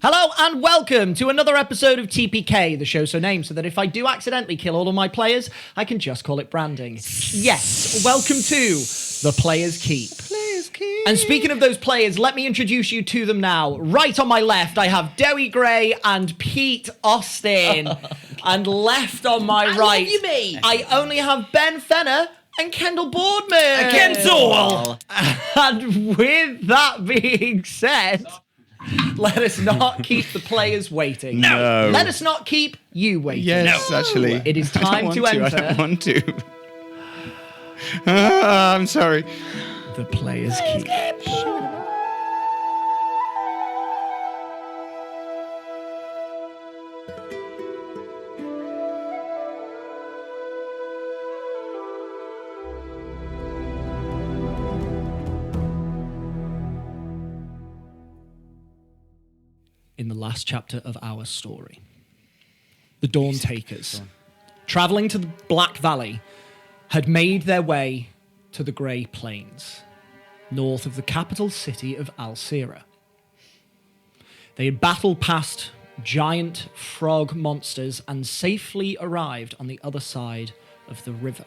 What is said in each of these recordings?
Hello and welcome to another episode of TPK, the show so named so that if I do accidentally kill all of my players, I can just call it branding. Yes, welcome to the Players Keep. And speaking of those players, let me introduce you to them now. Right on my left, I have Dewi Gray and Pete Austin. And left on my right, love you, mate. I only have Ben Fenner and Kendall Boardman. Kendall! And with that being said, let us not keep the players waiting. No. Let us not keep you waiting. Yes, actually. It is time to enter. I don't want to. I'm sorry. The Players Keep. In the last chapter of our story, the Dawn Takers, travelling to the Black Valley, had made their way to the Grey Plains, north of the capital city of Alcira. They had battled past giant frog monsters and safely arrived on the other side of the river.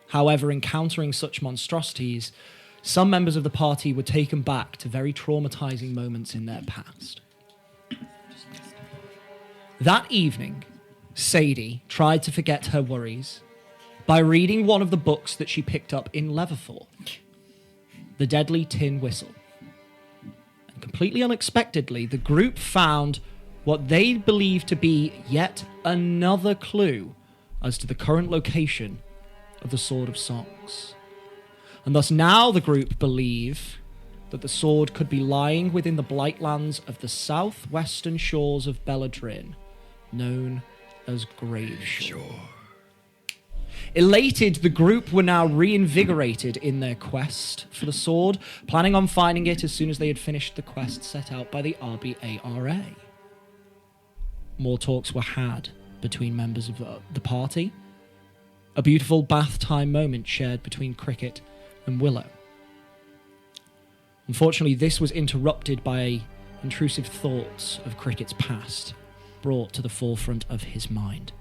However, encountering such monstrosities, some members of the party were taken back to very traumatizing moments in their past. That evening, Sadie tried to forget her worries by reading one of the books that she picked up in Leatherthorpe, The Deadly Tin Whistle. And completely unexpectedly, the group found what they believed to be yet another clue as to the current location of the Sword of Songs. And thus now the group believe that the sword could be lying within the Blightlands of the southwestern shores of Belladrin, known as Graveshore. Elated, the group were now reinvigorated in their quest for the sword, planning on finding it as soon as they had finished the quest set out by the RBARA. More talks were had between members of the party. A beautiful bath time moment shared between Cricket and Willow. Unfortunately, this was interrupted by intrusive thoughts of Cricket's past, brought to the forefront of his mind.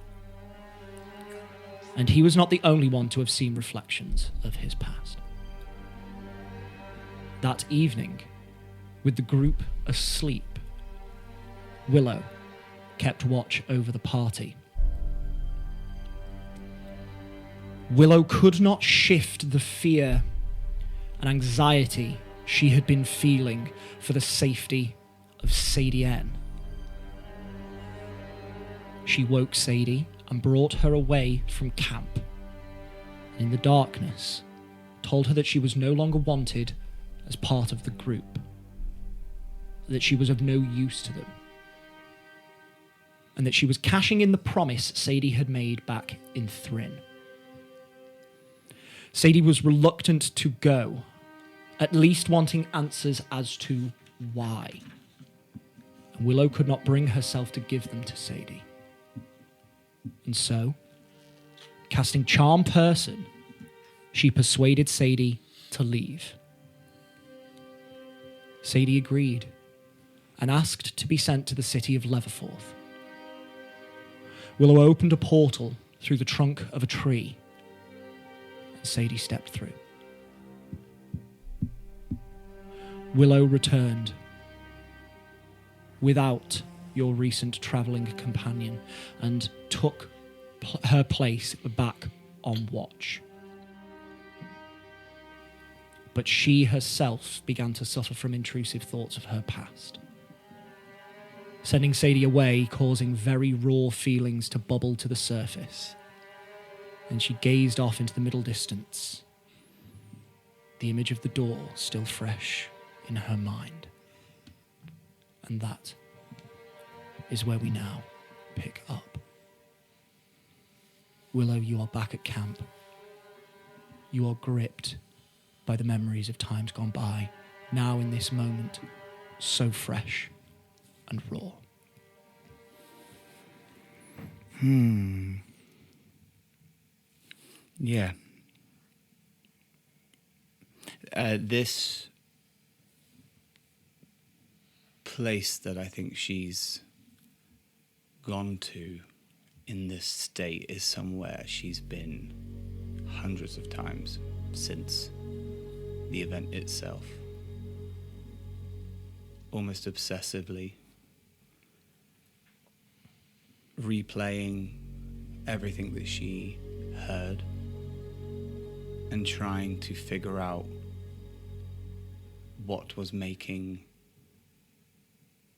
And he was not the only one to have seen reflections of his past. That evening, with the group asleep, Willow kept watch over the party. Willow could not shift the fear and anxiety she had been feeling for the safety of Sadie N. She woke Sadie and brought her away from camp. In the darkness, told her that she was no longer wanted as part of the group, that she was of no use to them, and that she was cashing in the promise Sadie had made back in Thrin. Sadie was reluctant to go, at least wanting answers as to why. And Willow could not bring herself to give them to Sadie. And so, casting Charm Person, she persuaded Sadie to leave. Sadie agreed and asked to be sent to the city of Leatherthorpe. Willow opened a portal through the trunk of a tree. Sadie stepped through. Willow returned without your recent travelling companion and took her place back on watch. But she herself began to suffer from intrusive thoughts of her past, sending Sadie away, causing very raw feelings to bubble to the surface. And she gazed off into the middle distance, the image of the door still fresh in her mind. And that is where we now pick up. Willow, you are back at camp. You are gripped by the memories of times gone by, now in this moment, so fresh and raw. Yeah. This place that I think she's gone to in this state is somewhere she's been hundreds of times since the event itself. Almost obsessively replaying everything that she heard and trying to figure out what was making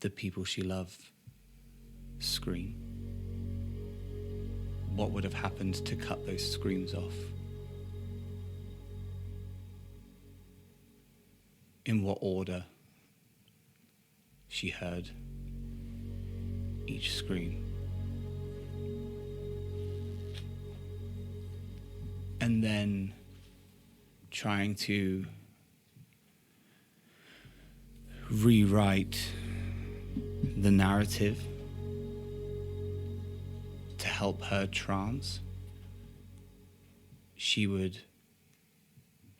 the people she loved scream. What would have happened to cut those screams off? In what order she heard each scream. And then trying to rewrite the narrative to help her trance. She would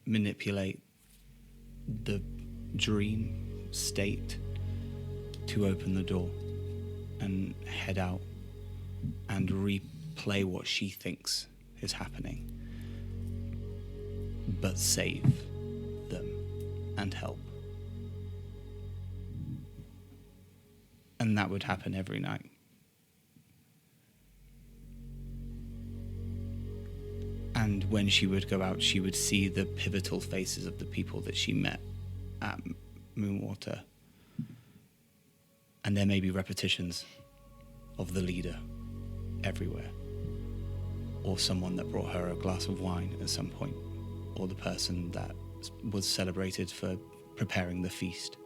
manipulate the dream state to open the door and head out and replay what she thinks is happening, but save them and help. And that would happen every night. And when she would go out, she would see the pivotal faces of the people that she met at Moonwater. And there may be repetitions of the leader everywhere. Or someone that brought her a glass of wine at some point. Or the person that was celebrated for preparing the feast.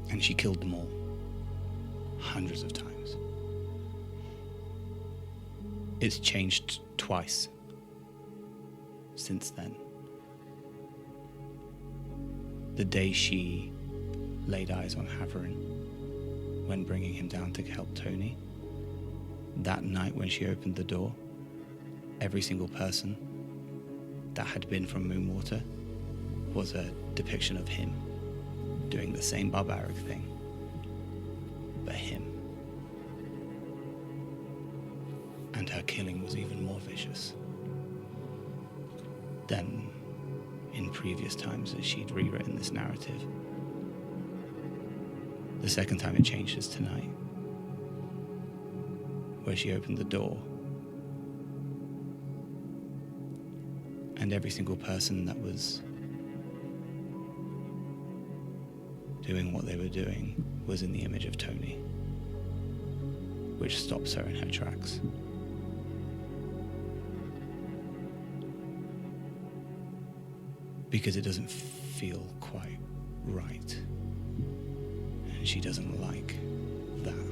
And she killed them all. Hundreds of times. It's changed twice since then. The day she laid eyes on Haverin when bringing him down to help Tony. That night when she opened the door, every single person that had been from Moonwater was a depiction of him doing the same barbaric thing, but him. And her killing was even more vicious than in previous times as she'd rewritten this narrative. The second time it changed is tonight, where she opened the door and every single person that was doing what they were doing was in the image of Tony, which stops her in her tracks. Because it doesn't feel quite right. And she doesn't like that.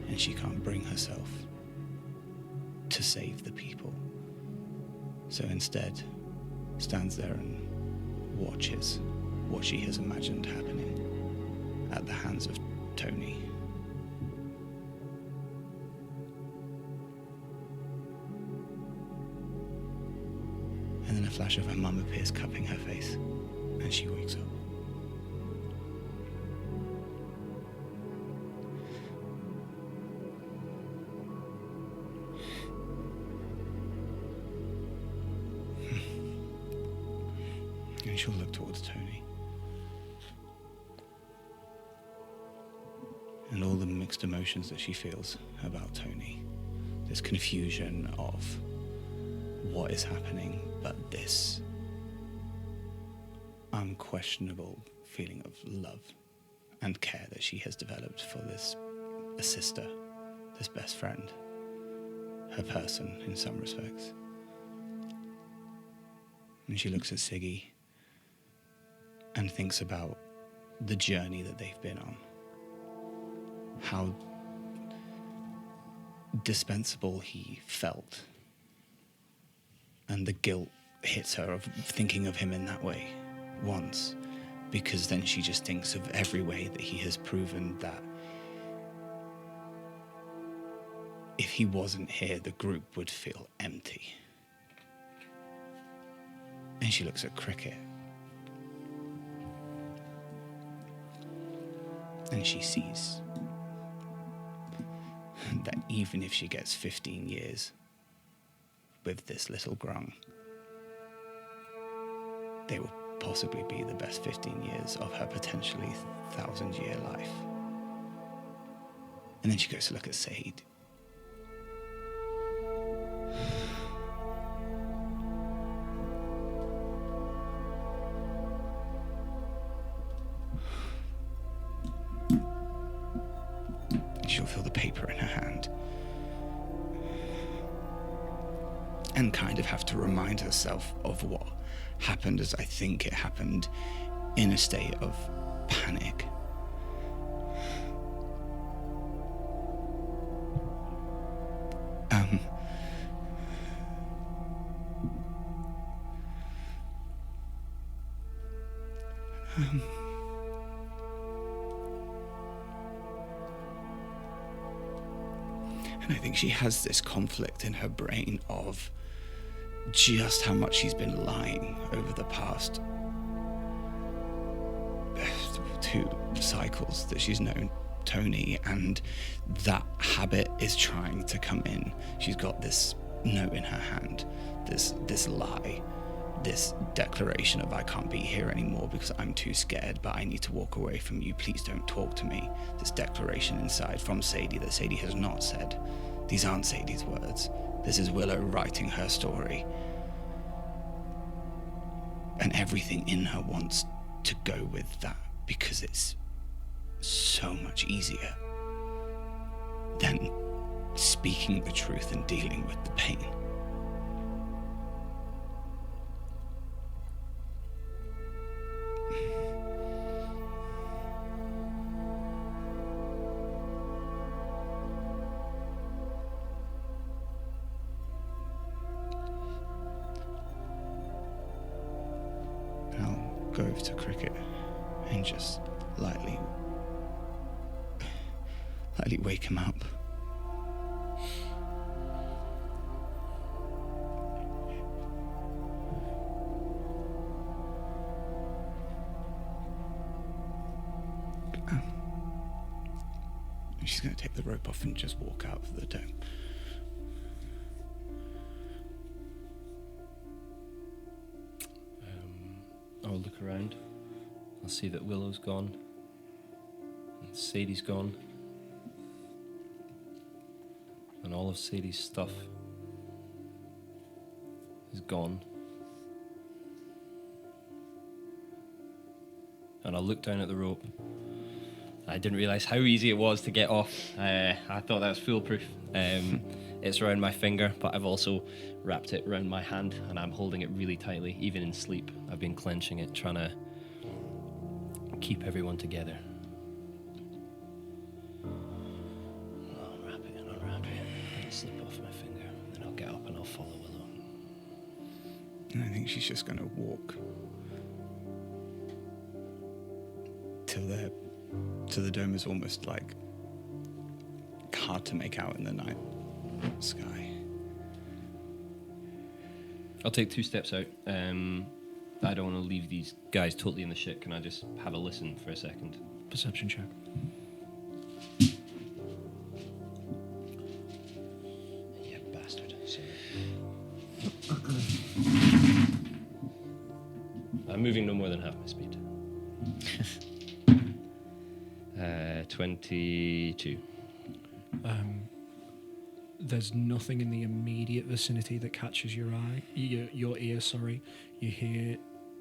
And she can't bring herself to save the people. So instead, stands there and watches what she has imagined happening at the hands of Tony. And then a flash of her mum appears cupping her face, and she wakes up. And she'll look towards Tony. And all the mixed emotions that she feels about Tony. This confusion of what is happening, but this unquestionable feeling of love and care that she has developed for this a sister, this best friend, her person in some respects. And she looks at Siggy and thinks about the journey that they've been on. How dispensable he felt. And the guilt hits her of thinking of him in that way once, because then she just thinks of every way that he has proven that if he wasn't here, the group would feel empty. And she looks at Cricket And she sees that even if she gets 15 years with this little grung, they will possibly be the best 15 years of her potentially 1,000-year life. And then she goes to look at Said. She'll feel the paper in her hand and kind of have to remind herself of what happened, as I think it happened, in a state of panic. And I think she has this conflict in her brain of just how much she's been lying over the past 2 cycles that she's known Tony, and that habit is trying to come in. She's got this note in her hand, this lie, this declaration of I can't be here anymore because I'm too scared, but I need to walk away from you. Please don't talk to me. This declaration inside from Sadie that Sadie has not said. These aren't Sadie's words. This is Willow writing her story. And everything in her wants to go with that because it's so much easier than speaking the truth and dealing with the pain. Go over to Cricket and just lightly wake him up. She's going to take the rope off and just walk out of the dome. I'll look around. I'll see that Willow's gone. And Sadie's gone. And all of Sadie's stuff is gone. And I'll look down at the rope. I didn't realise how easy it was to get off. I thought that was foolproof. It's around my finger, but I've also wrapped it around my hand, and I'm holding it really tightly, even in sleep. I've been clenching it, trying to keep everyone together. I'll unwrap it and unwrap it, and slip off my finger, and then I'll get up and I'll follow Willow. And I think she's just going to walk till the dome is almost like hard to make out in the night sky. I'll take 2 steps out. I don't want to leave these guys totally in the shit. Can I just have a listen for a second? Perception check. Yeah, bastard. Sorry. I'm moving no more than half my speed. 22. There's nothing in the immediate vicinity that catches your ear. You hear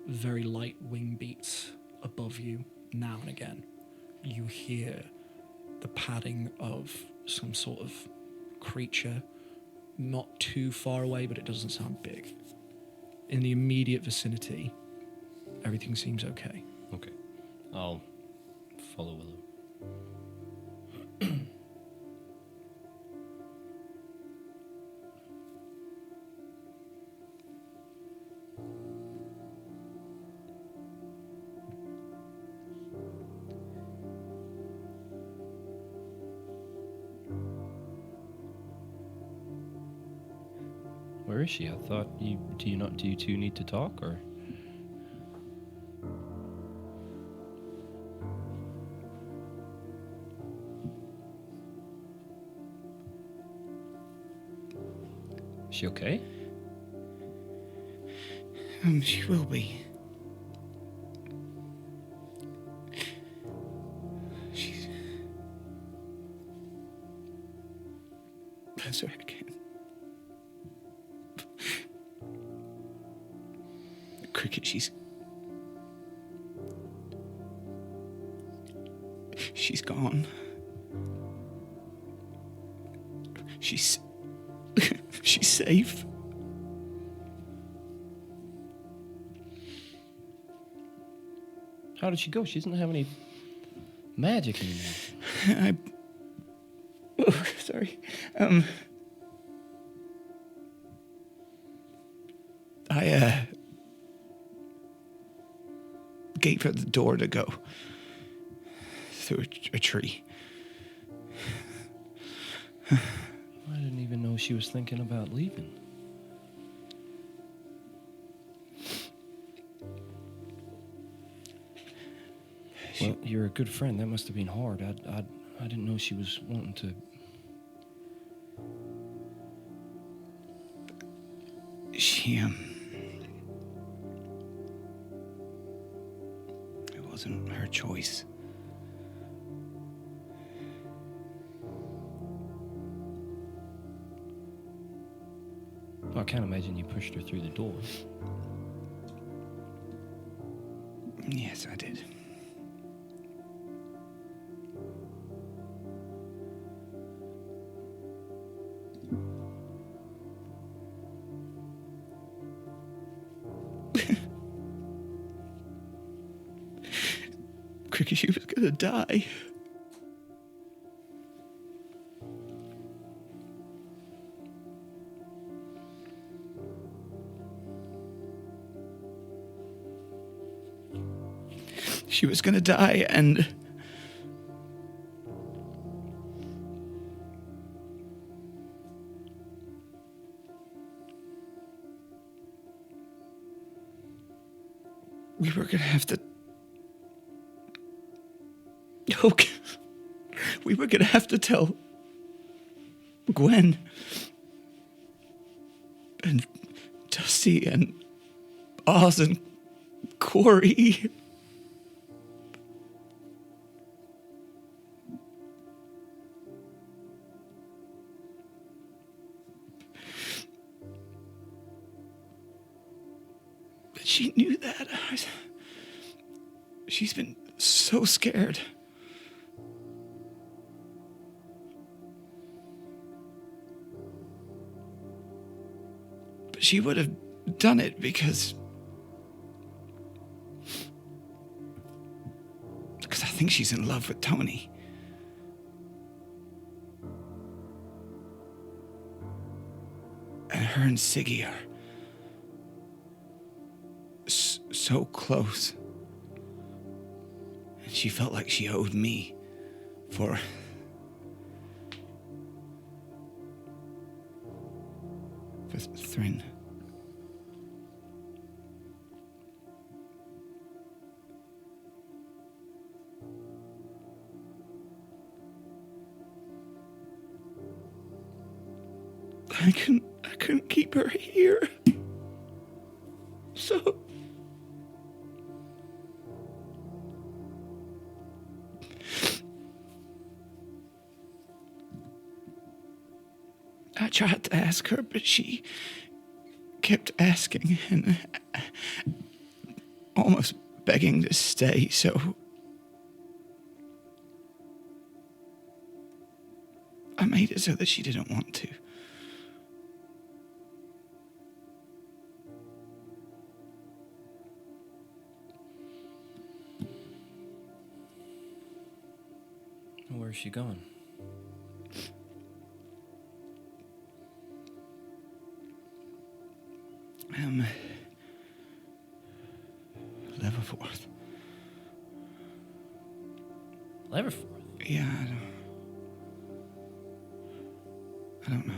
very light wing beats above you now and again. You hear the padding of some sort of creature, not too far away, but it doesn't sound big. In the immediate vicinity, everything seems okay. Okay. I'll follow Willow. Where is she? I thought do you two need to talk, or? She okay? She will be. She's... That's right, I can. Cricket, she's gone. She's safe. How did she go? She doesn't have any magic anymore. Sorry. I gave her the door to go through a tree. I didn't even know she was thinking about leaving. Well, you're a good friend. That must have been hard. I didn't know she was wanting to. It wasn't her choice. Well, I can't imagine you pushed her through the door. Yes, I did. Cricket, she was gonna die. She was gonna die, and we were gonna have to. Okay. We were gonna have to tell Gwen and Dusty and Oz and Corey. But she knew that. She's been so scared. But she would have done it because I think she's in love with Tony. And her and Siggy are so close. And she felt like she owed me for Thrin. I couldn't keep her here. So I tried to ask her, but she kept asking and almost begging to stay, so I made it so that she didn't want to. Where's she going? Leavenworth. Leavenworth? Yeah, I don't know.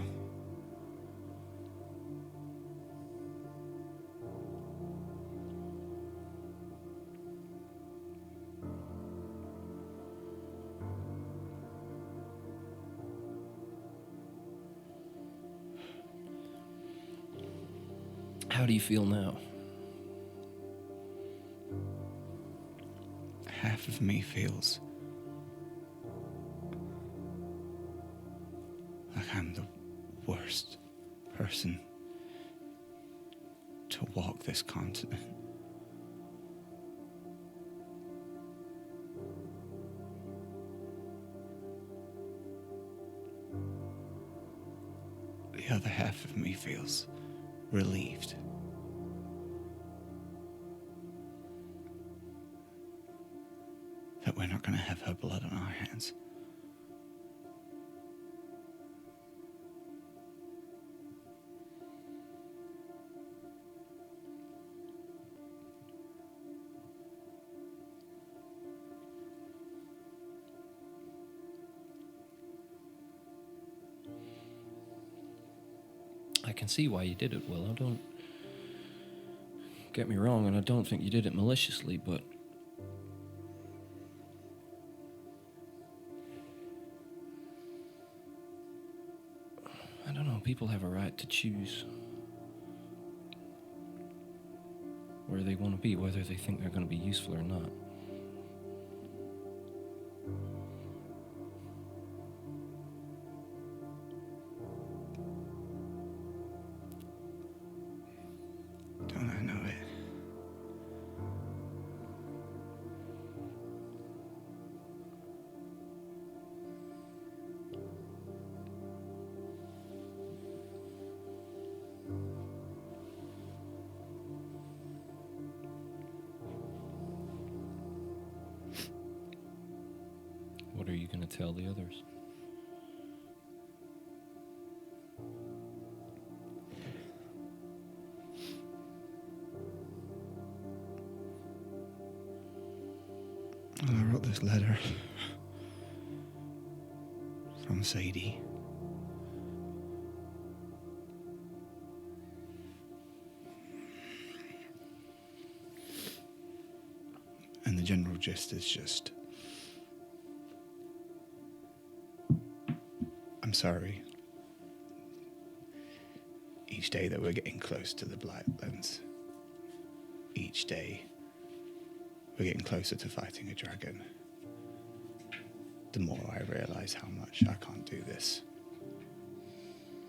How do you feel now? Half of me feels like I'm the worst person to walk this continent. The other half of me feels relieved. That we're not going to have her blood on our hands. I can see why you did it, Willow. Don't get me wrong, and I don't think you did it maliciously, but I don't know, people have a right to choose where they want to be, whether they think they're going to be useful or not. Don't I know it? What are you going to tell the others? Well, I wrote this letter from Sadie. And the general gist is just, I'm sorry. Each day that we're getting close to the Blightlands, each day we're getting closer to fighting a dragon, the more I realize how much I can't do this.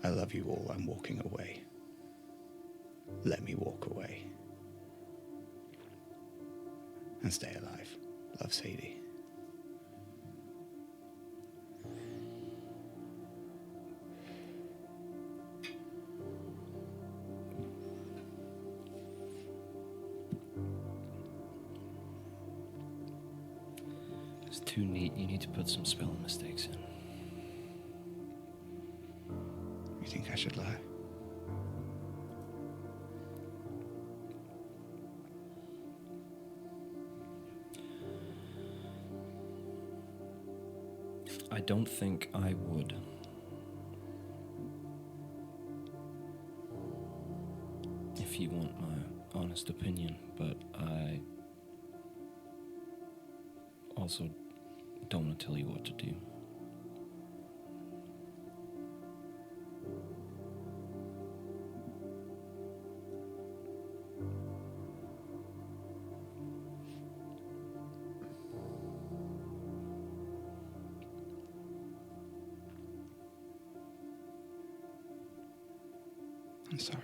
I love you all, I'm walking away. Let me walk away. And stay alive. Love, Sadie. It's too neat. You need to put some spelling mistakes in. You think I should lie? I don't think I would. If you want my honest opinion, but I also don't want to tell you what to do. I'm sorry.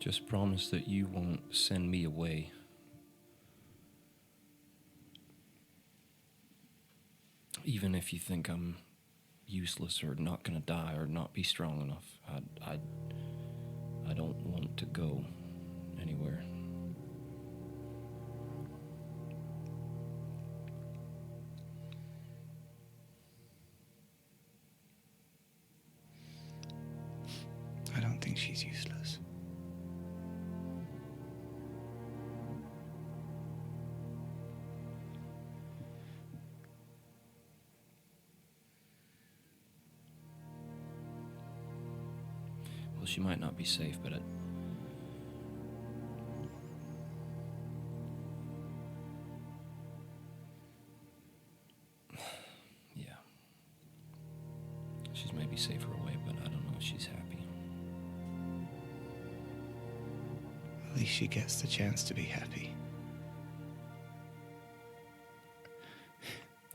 Just promise that you won't send me away. Even if you think I'm useless or not gonna die or not be strong enough, I don't want to go anywhere. I don't think she's useless. Well, she might not be safe, but yeah. least she gets the chance to be happy.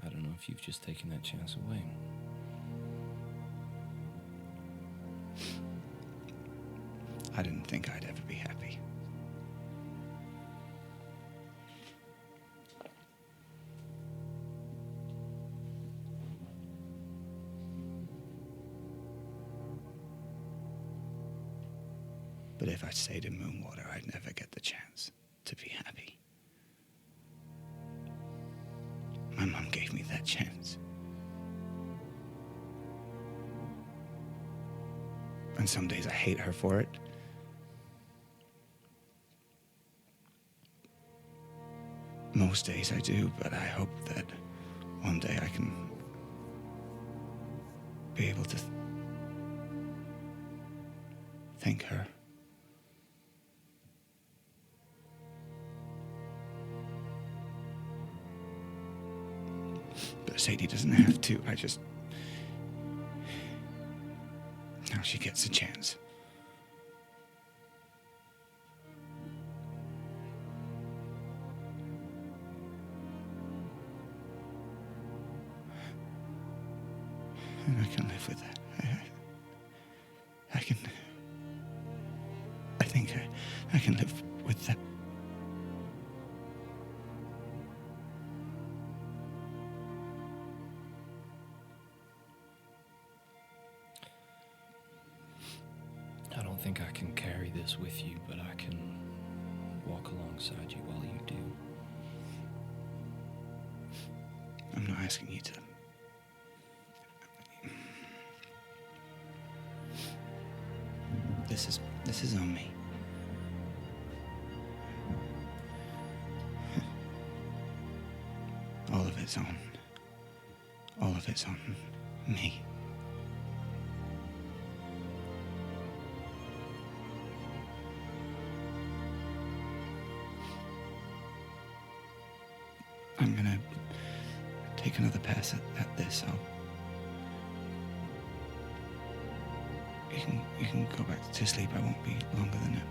I don't know if you've just taken that chance away. I didn't think I'd ever be happy. But if I stayed in Moonwater, I'd never get the chance to be happy. My mum gave me that chance. And some days I hate her for it. Most days I do, but I hope that one day I can be able to thank her. But Sadie doesn't have to. Now she gets a chance. And I can live with that. I think I can live with that. I don't think I can carry this with you, but I can walk alongside you while you do. I'm not asking you to. This is on me. All of it's on me. I'm gonna take another pass at this. You can go back to sleep. I won't be longer than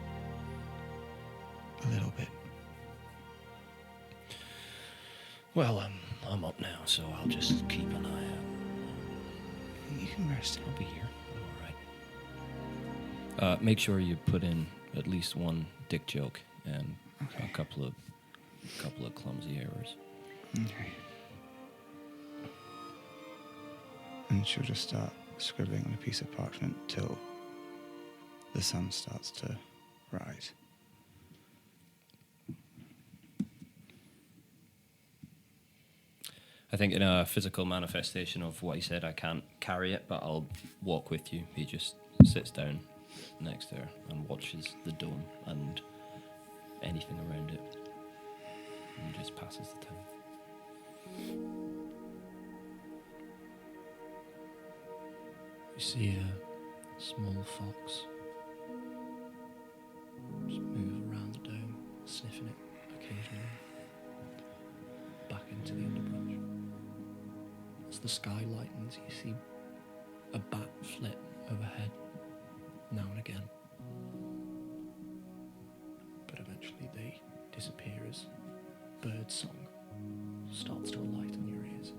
a little bit. Well, I'm up now, so I'll just keep an eye out. You can rest. I'll be here. I'm all right. Make sure you put in at least one dick joke and a couple of clumsy errors. Okay. And she'll just start scribbling on a piece of parchment till the sun starts to rise. I think in a physical manifestation of what he said, I can't carry it, but I'll walk with you. He just sits down next to her and watches the dome and anything around it and just passes the time. You see a small fox just move around the dome, sniffing it occasionally, back into the underbrush. As the sky lightens, you see a bat flit overhead now and again. But eventually they disappear as bird song starts to alight on your ears,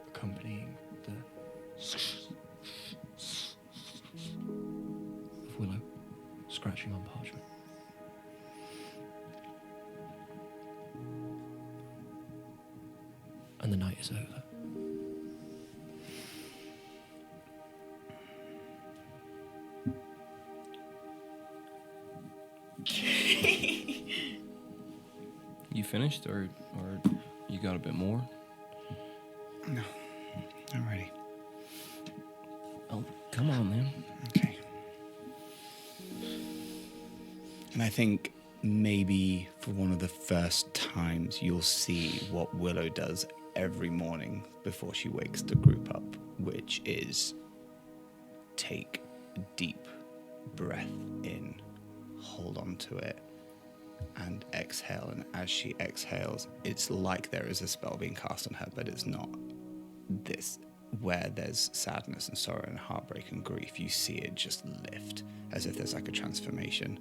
accompanying the of Willow scratching on parchment. And the night is over. You finished, or you got a bit more? No, I'm ready. Oh, come on, then. Okay. And I think maybe for one of the first times you'll see what Willow does every morning before she wakes the group up, which is take a deep breath in, hold on to it, and exhale. And as she exhales, it's like there is a spell being cast on her, but it's not this where there's sadness and sorrow and heartbreak and grief, you see it just lift as if there's like a transformation.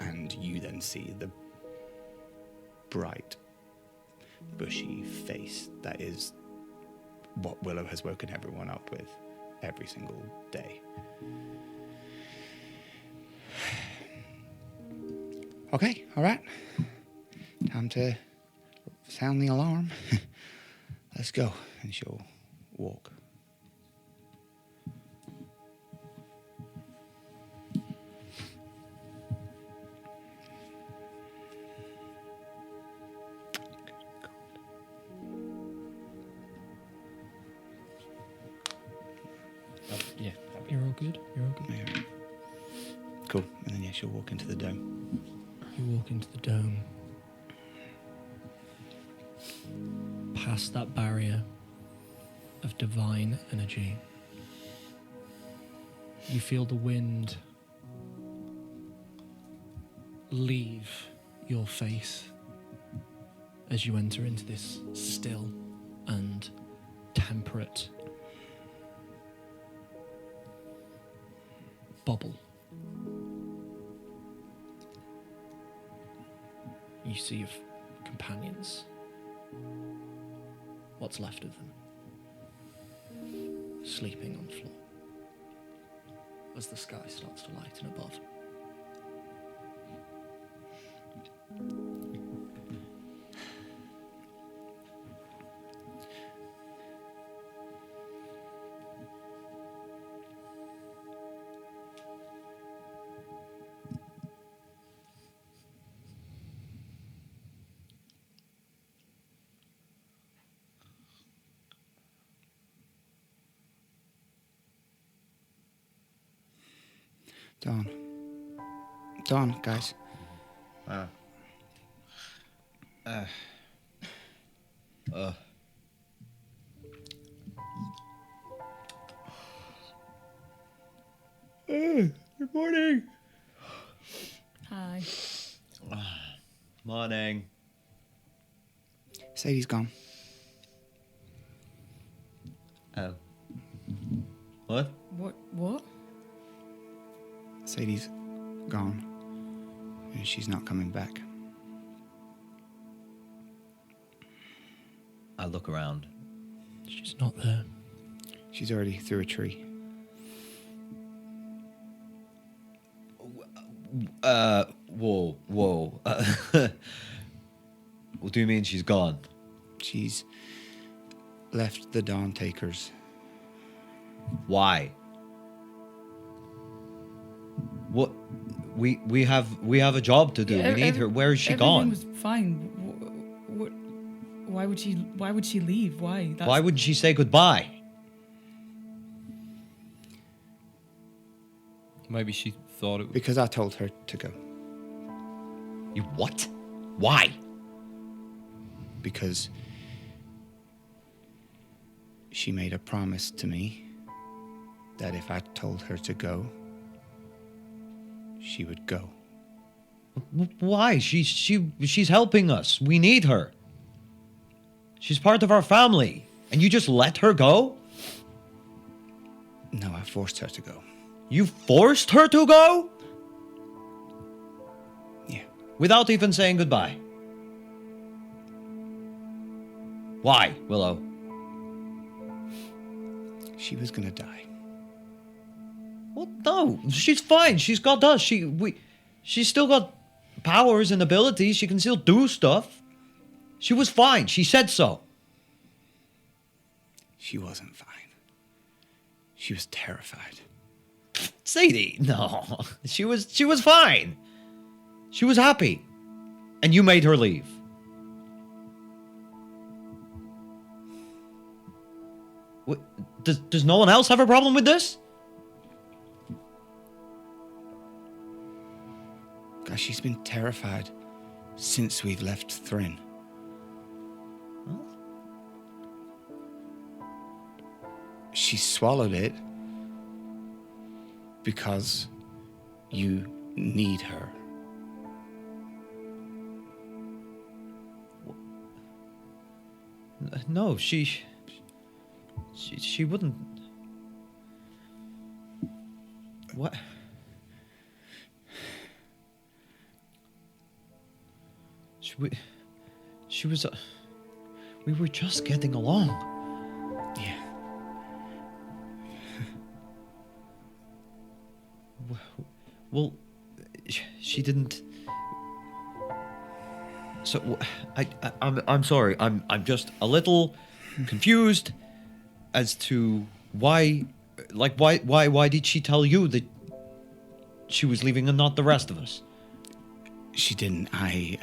And you then see the bright, bushy face that is what Willow has woken everyone up with every single day. Okay, all right. Time to sound the alarm. Let's go. And she'll walk. Yeah. You're all good. You're all good. Yeah. Cool. And then, yeah, she'll walk into the dome. You walk into the dome. Past that barrier of divine energy. You feel the wind leave your face as you enter into this still and temperate bubble. You see your companions. What's left of them. Sleeping on the floor. As the sky starts to lighten above. Dawn, guys. Good morning. Hi. Morning. Sadie's gone. Oh. What? What? Sadie's gone. And she's not coming back. I look around. She's not there. She's already through a tree. Whoa. What do you mean she's gone? She's left the Dawn Takers. Why? What? We have a job to do. Yeah, we need her. Where is she everything gone? was fine. What? Why would she leave? Why? Why would she say goodbye? Maybe she thought it was... Because I told her to go. You what? Why? Because she made a promise to me that if I told her to go, she would go. Why? She's helping us. We need her. She's part of our family. And you just let her go? No, I forced her to go. You forced her to go? Yeah. Without even saying goodbye. Why, Willow? She was gonna die. Well, no, she's fine. She's got us. She's still got powers and abilities. She can still do stuff. She was fine. She said so. She wasn't fine. She was terrified. Sadie, no. She was fine. She was happy. And you made her leave. What, does no one else have a problem with this? Gosh, she's been terrified since we've left Thrin. She swallowed it because you need her. No, she... She wouldn't. What? She was. We were just getting along. Yeah. Well, she didn't. So I'm sorry. I'm just a little confused as to why. Like why did she tell you that she was leaving and not the rest of us? She didn't. I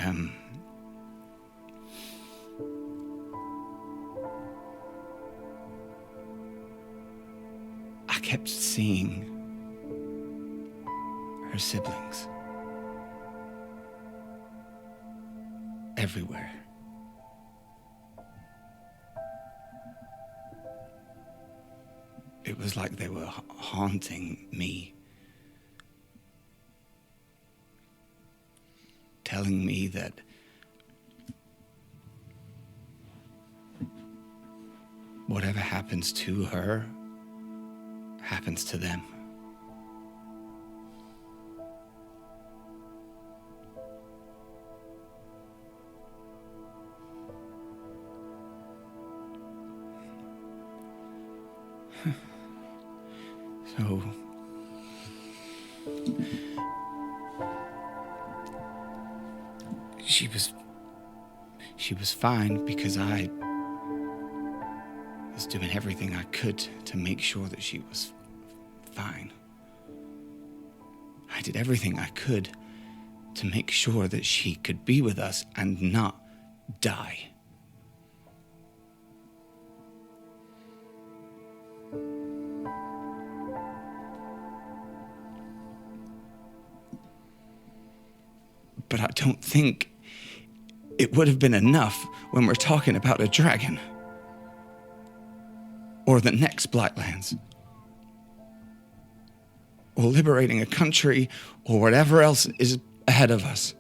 kept seeing her siblings everywhere. It was like they were haunting me, telling me that whatever happens to her happens to them. So she was fine because I was doing everything I could to make sure that she was fine. I did everything I could to make sure that she could be with us and not die. But I don't think it would have been enough when we're talking about a dragon. Or the next Blightlands. Or liberating a country, or whatever else is ahead of us.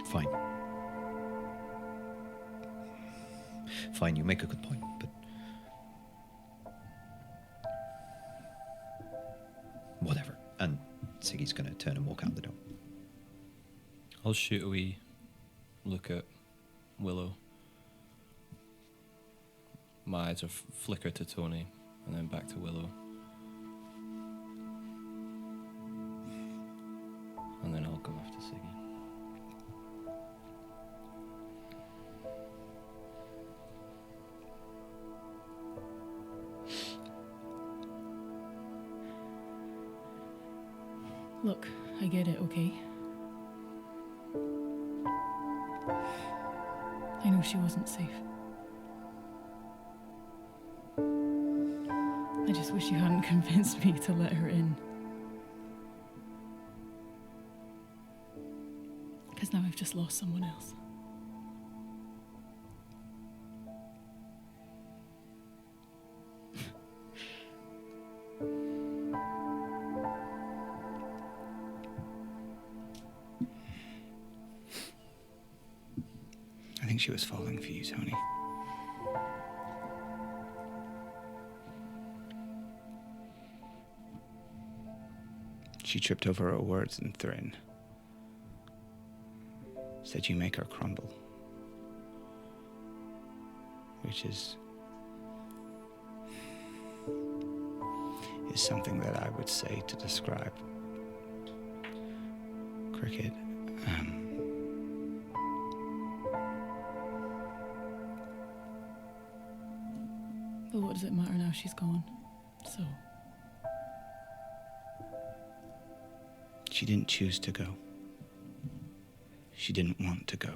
Fine. Fine, you make a good point, but whatever. And Siggy's gonna turn and walk out the door. I'll shoot a wee look at Willow. My eyes are flicker to Tony, and then back to Willow. And then I'll go after Siggy. Look, I get it, okay? I know she wasn't safe. I just wish you hadn't convinced me to let her in. Because now I've just lost someone else. I think she was falling for you, Tony. She tripped over her words and Thrin. Said you make her crumble. Which is something that I would say to describe Cricket. But what does it matter now she's gone? So, She didn't choose to go. She didn't want to go.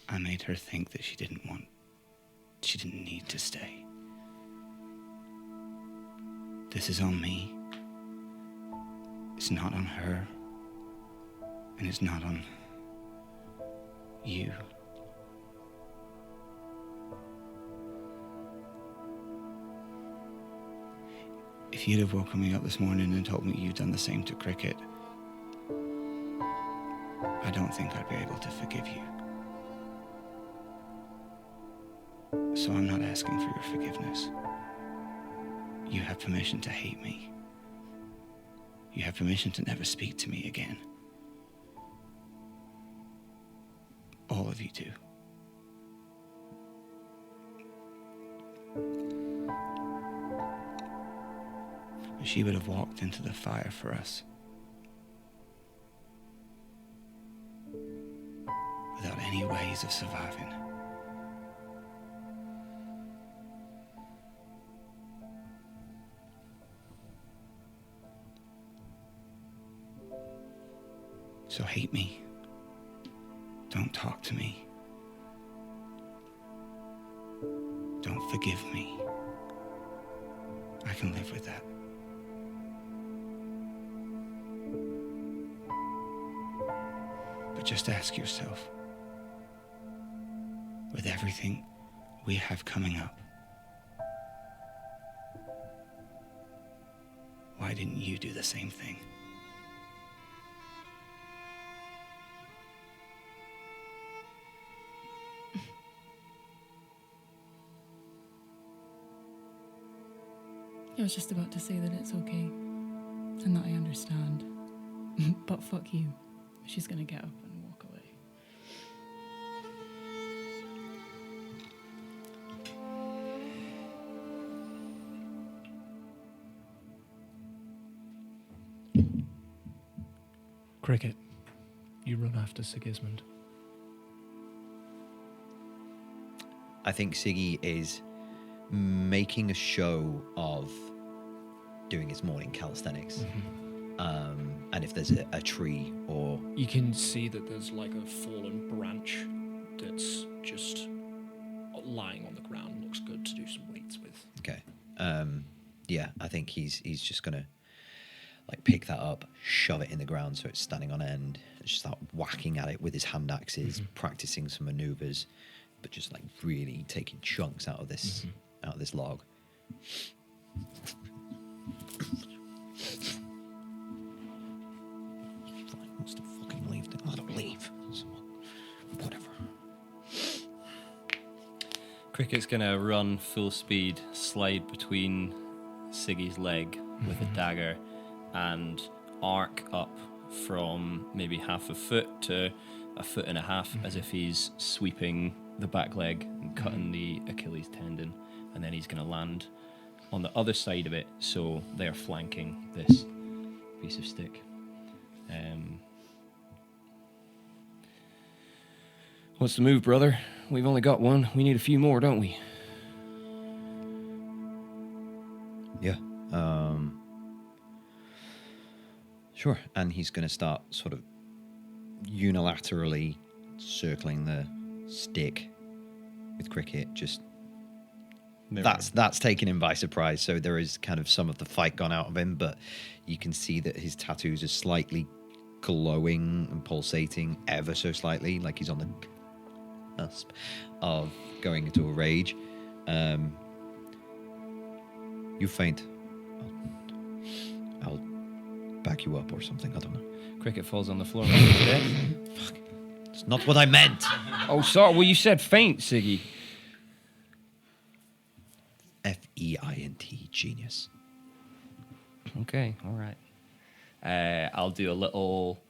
I made her think that she didn't need to stay. This is on me. It's not on her. And it's not on you. If you'd have woken me up this morning and told me you'd done the same to Cricket, I don't think I'd be able to forgive you. So I'm not asking for your forgiveness. You have permission to hate me. You have permission to never speak to me again. All of you do. But she would have walked into the fire for us without any ways of surviving. So hate me. Don't talk to me. Don't forgive me. I can live with that. But just ask yourself, with everything we have coming up, why didn't you do the same thing? I was just about to say that it's okay and that I understand. But fuck you. She's gonna get up and walk away. Cricket, you run after Sigismund. I think Siggy is making a show of doing his morning calisthenics. And if there's a tree or... You can see that there's like a fallen branch that's just lying on the ground. Looks good to do some weights with. Okay. Yeah, I think he's just gonna like pick that up, shove it in the ground so it's standing on end, and just start whacking at it with his hand axes, practicing some maneuvers, but just like really taking chunks out of this log. Wants to fucking leave. Then let him leave. So, whatever. Cricket's gonna run full speed, slide between Siggy's leg with a dagger, and arc up from maybe half a foot to a foot and a half, as if he's sweeping the back leg and cutting the Achilles tendon, and then he's gonna land on the other side of it, so they're flanking this piece of stick. What's the move, brother? We've only got one. We need a few more, don't we? Yeah. Sure. And he's going to start sort of unilaterally circling the stick with Cricket. Just that's taken him by surprise. So there is kind of some of the fight gone out of him, but you can see that his tattoos are slightly glowing and pulsating ever so slightly, like he's on the cusp of going into a rage. You faint. I'll back you up or something. I don't know. Cricket falls on the floor. Dead. Fuck. It's not what I meant. Oh, sorry. Well, you said faint, Siggy. F-E-I-N-T, genius. Okay, all right. I'll do a little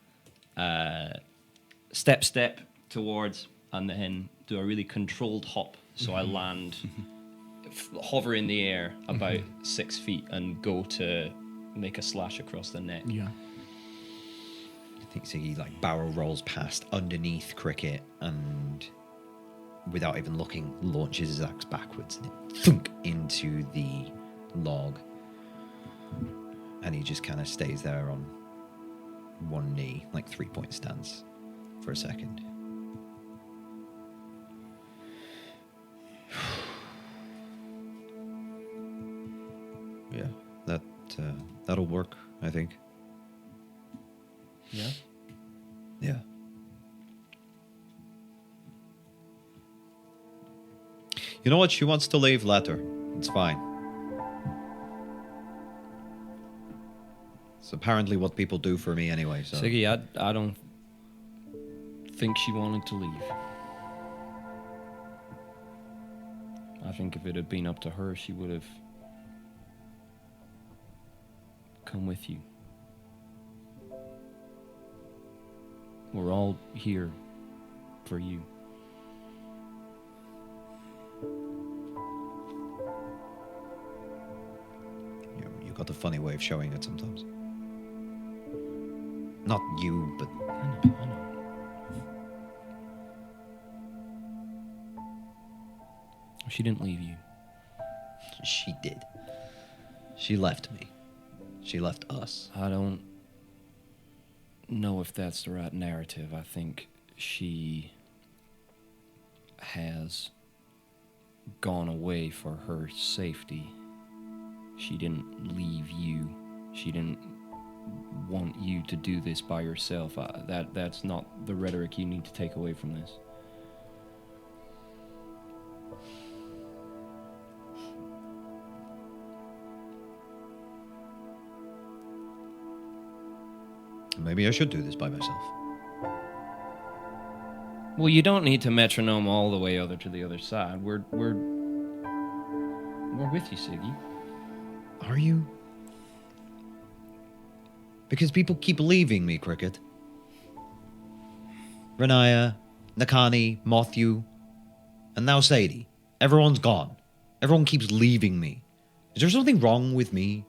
step towards, and then do a really controlled hop. So I land, hover in the air about 6 feet, and go to make a slash across the neck. Yeah. I think Siggy like barrel rolls past underneath Cricket and without even looking launches his axe backwards and thunk into the log. And he just kind of stays there on one knee, like 3-point stance for a second. Yeah, that'll work, I think. Yeah? Yeah. You know what? She wants to leave. Let her. It's fine. It's apparently what people do for me anyway, so... Siggy, I don't think she wanted to leave. I think if it had been up to her, she would have come with you. We're all here for you. You got a funny way of showing it sometimes. Not you, but... I know. She didn't leave you. She did. She left me. She left us. I don't know if that's the right narrative. I think she has gone away for her safety. She didn't leave you. She didn't want you to do this by yourself. That's not the rhetoric you need to take away from this. Maybe I should do this by myself. Well, you don't need to metronome all the way over to the other side. We're with you, Siggy. Are you? Because people keep leaving me, Cricket. Renaya, Nakani, Matthew, and now Sadie. Everyone's gone. Everyone keeps leaving me. Is there something wrong with me?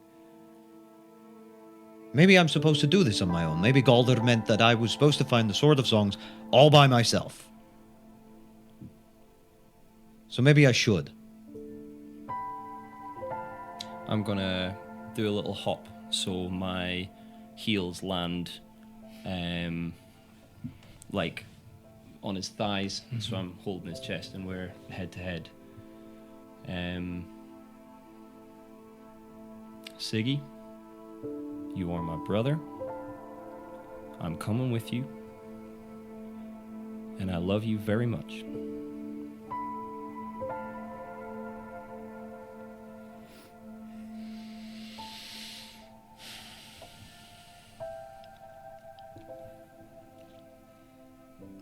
Maybe I'm supposed to do this on my own. Maybe Galder meant that I was supposed to find the Sword of Songs all by myself. So maybe I should. I'm gonna do a little hop so my heels land like on his thighs, so I'm holding his chest and we're head to head. Siggy, you are my brother. I'm coming with you. And I love you very much.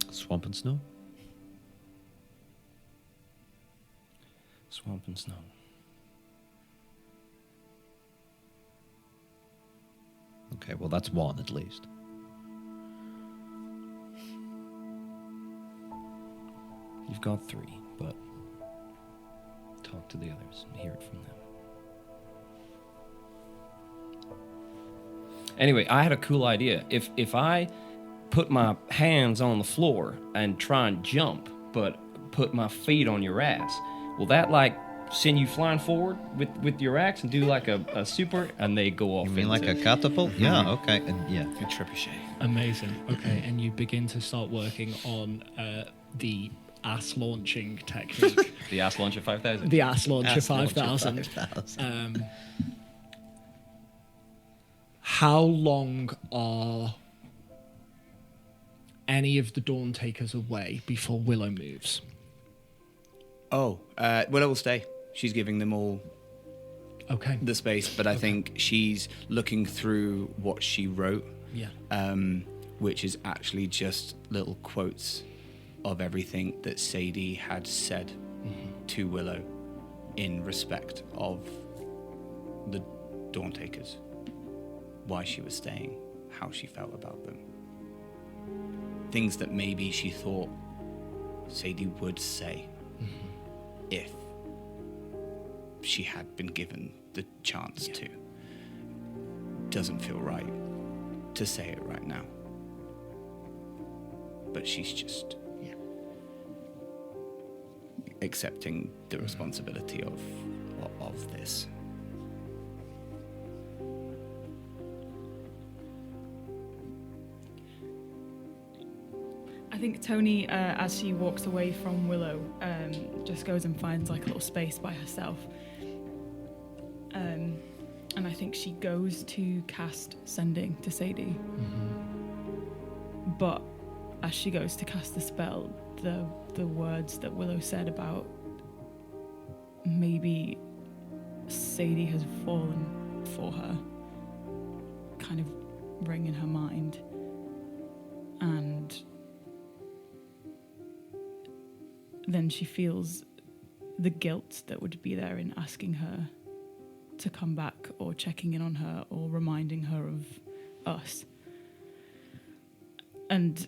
Swamp and snow? Swamp and snow. Okay, well that's one at least. You've got 3, but talk to the others and hear it from them. Anyway, I had a cool idea. If I put my hands on the floor and try and jump, but put my feet on your ass, will that like send you flying forward with your axe and do like a super, and they go off? You mean like a catapult? Yeah, okay, and yeah. A trebuchet. Amazing. Okay, and you begin to start working on the ass launching technique. The ass launcher 5000. The ass launcher Ass launcher 5000. 5000. How long are any of the Dawn Takers away before Willow moves? Oh, Willow will stay. She's giving them all Okay. the space, but I think she's looking through what she wrote, Yeah. which is actually just little quotes of everything that Sadie had said to Willow in respect of the Dawn Takers, why she was staying, how she felt about them. Things that maybe she thought Sadie would say if she had been given the chance to. Doesn't feel right to say it right now. But she's just accepting the responsibility of this. I think Tony, as she walks away from Willow, just goes and finds like a little space by herself. And I think she goes to cast Sending to Sadie. But as she goes to cast the spell, the words that Willow said about maybe Sadie has fallen for her kind of ring in her mind. And then she feels the guilt that would be there in asking her to come back, or checking in on her, or reminding her of us. And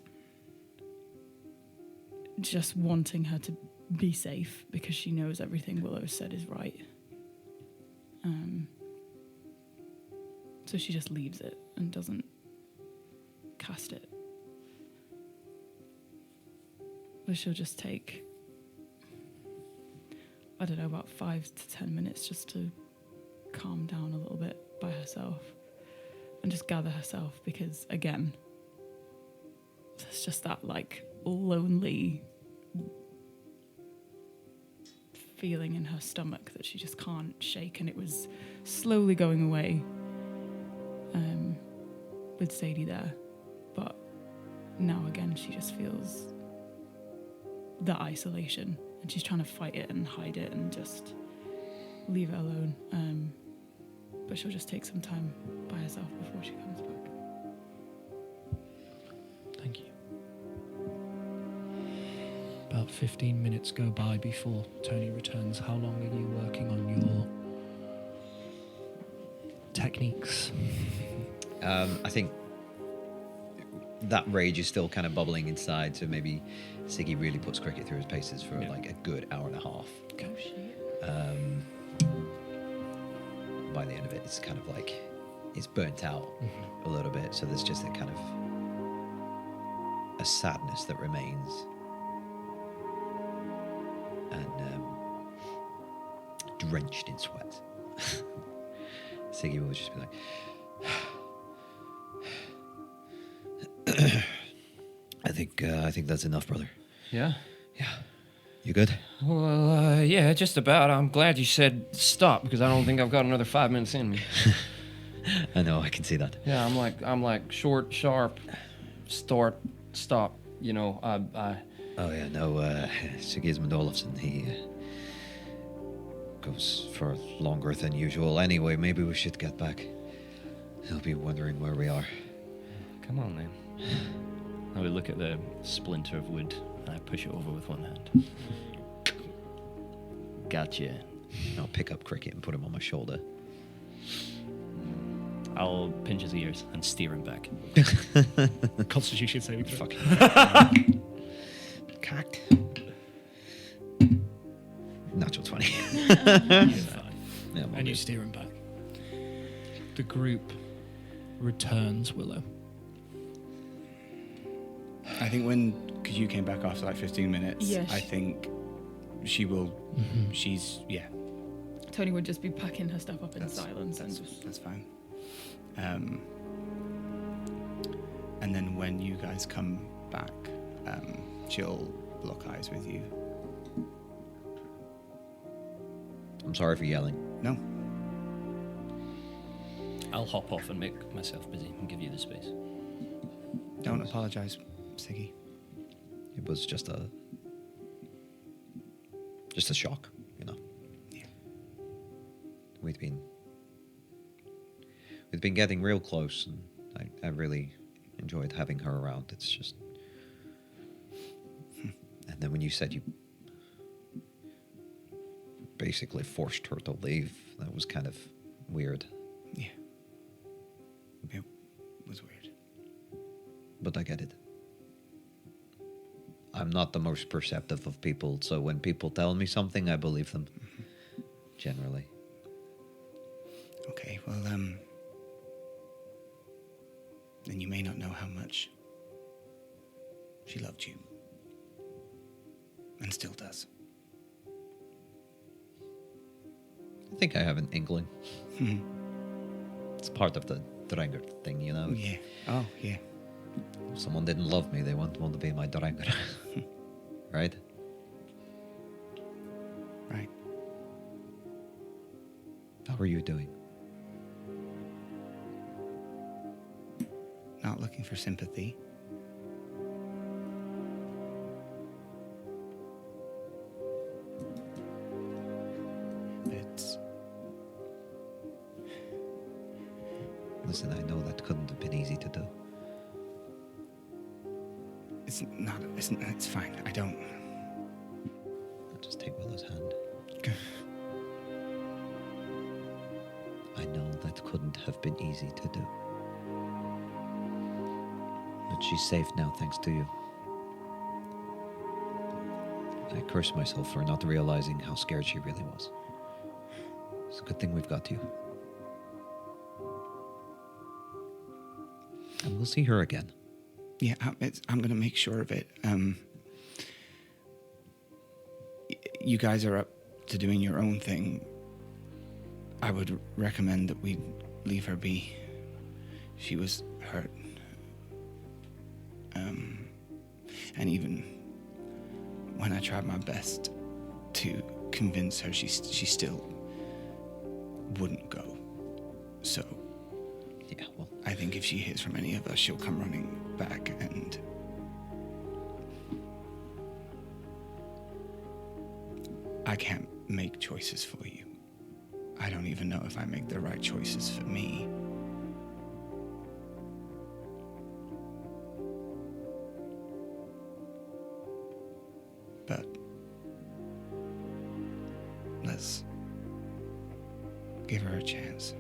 just wanting her to be safe, because she knows everything Willow said is right. So she just leaves it and doesn't cast it. But she'll just take, I don't know, about 5 to 10 minutes just to calm down a little bit by herself and just gather herself, because again, there's just that like lonely feeling in her stomach that she just can't shake, and it was slowly going away with Sadie there, but now again she just feels the isolation, and she's trying to fight it and hide it and just leave it alone, but she'll just take some time by herself before she comes back. Thank you. About 15 minutes go by before Tony returns. How long are you working on your techniques? I think that rage is still kind of bubbling inside, so maybe Siggy really puts Cricket through his paces for like a good hour and a half. Okay. By the end of it, it's kind of like it's burnt out a little bit, so there's just a kind of a sadness that remains, and drenched in sweat. Siggy will just be like, I think that's enough, brother. Yeah? Yeah. You good? Well, yeah, just about. I'm glad you said stop, because I don't think I've got another 5 minutes in me. I know, I can see that. Yeah, I'm like short, sharp, start, stop. You know, I Oh yeah, no, Sigismund Olafsson, he goes for longer than usual. Anyway, maybe we should get back. He'll be wondering where we are. Come on, then. I would look at the splinter of wood, and I push it over with one hand. Gotcha. I'll pick up Cricket and put him on my shoulder. I'll pinch his ears and steer him back. Constitution saving throw. Fucking cacked. Natural 20. You're fine. Yeah, I'm all And you good. steer him back. The group returns Willow. I think because you came back after like 15 minutes, Yes. I think she will, she's, yeah, Tony would just be packing her stuff up in silence and just... that's fine. And then when you guys come back, she'll lock eyes with you. I'm sorry for yelling. No, I'll hop off and make myself busy and give you the space. don't apologize, Siggy. It was just a shock, you know. Yeah. We'd been getting real close, and I really enjoyed having her around. It's just, and then when you said you basically forced her to leave, that was kind of weird. Yeah. It was weird. But I get it. I'm not the most perceptive of people, so when people tell me something, I believe them. Generally. Okay, well, then you may not know how much she loved you. And still does. I think I have an inkling. It's part of the Dranger thing, you know? Yeah. Oh, yeah. If someone didn't love me, they wouldn't want to be my Dranger. Right? Right. How are you doing? Not looking for sympathy. Listen, I know that couldn't have been easy to do. It's fine. I don't. I'll just take Willow's hand. I know that couldn't have been easy to do. But she's safe now, thanks to you. I curse myself for not realizing how scared she really was. It's a good thing we've got you. And we'll see her again. Yeah, I'm going to make sure of it. You guys are up to doing your own thing. I would recommend that we leave her be. She was hurt. And even when I tried my best to convince her, she still wouldn't go. So, Yeah, well, I think if she hears from any of us, she'll come running back, and I can't make choices for you. I don't even know if I make the right choices for me. But let's give her a chance.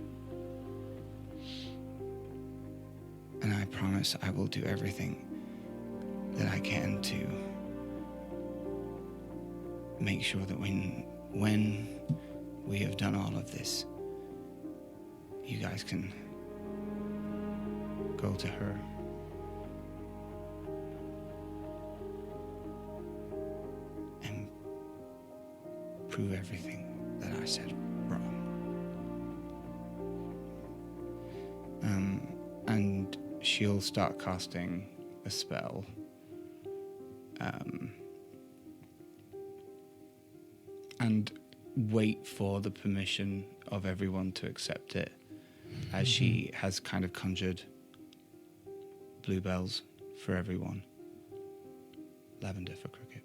And I promise I will do everything that I can to make sure that when we have done all of this, you guys can go to her. And prove everything that I said wrong. And she'll start casting a spell. And wait for the permission of everyone to accept it, as she has kind of conjured bluebells for everyone. Lavender for Cricket.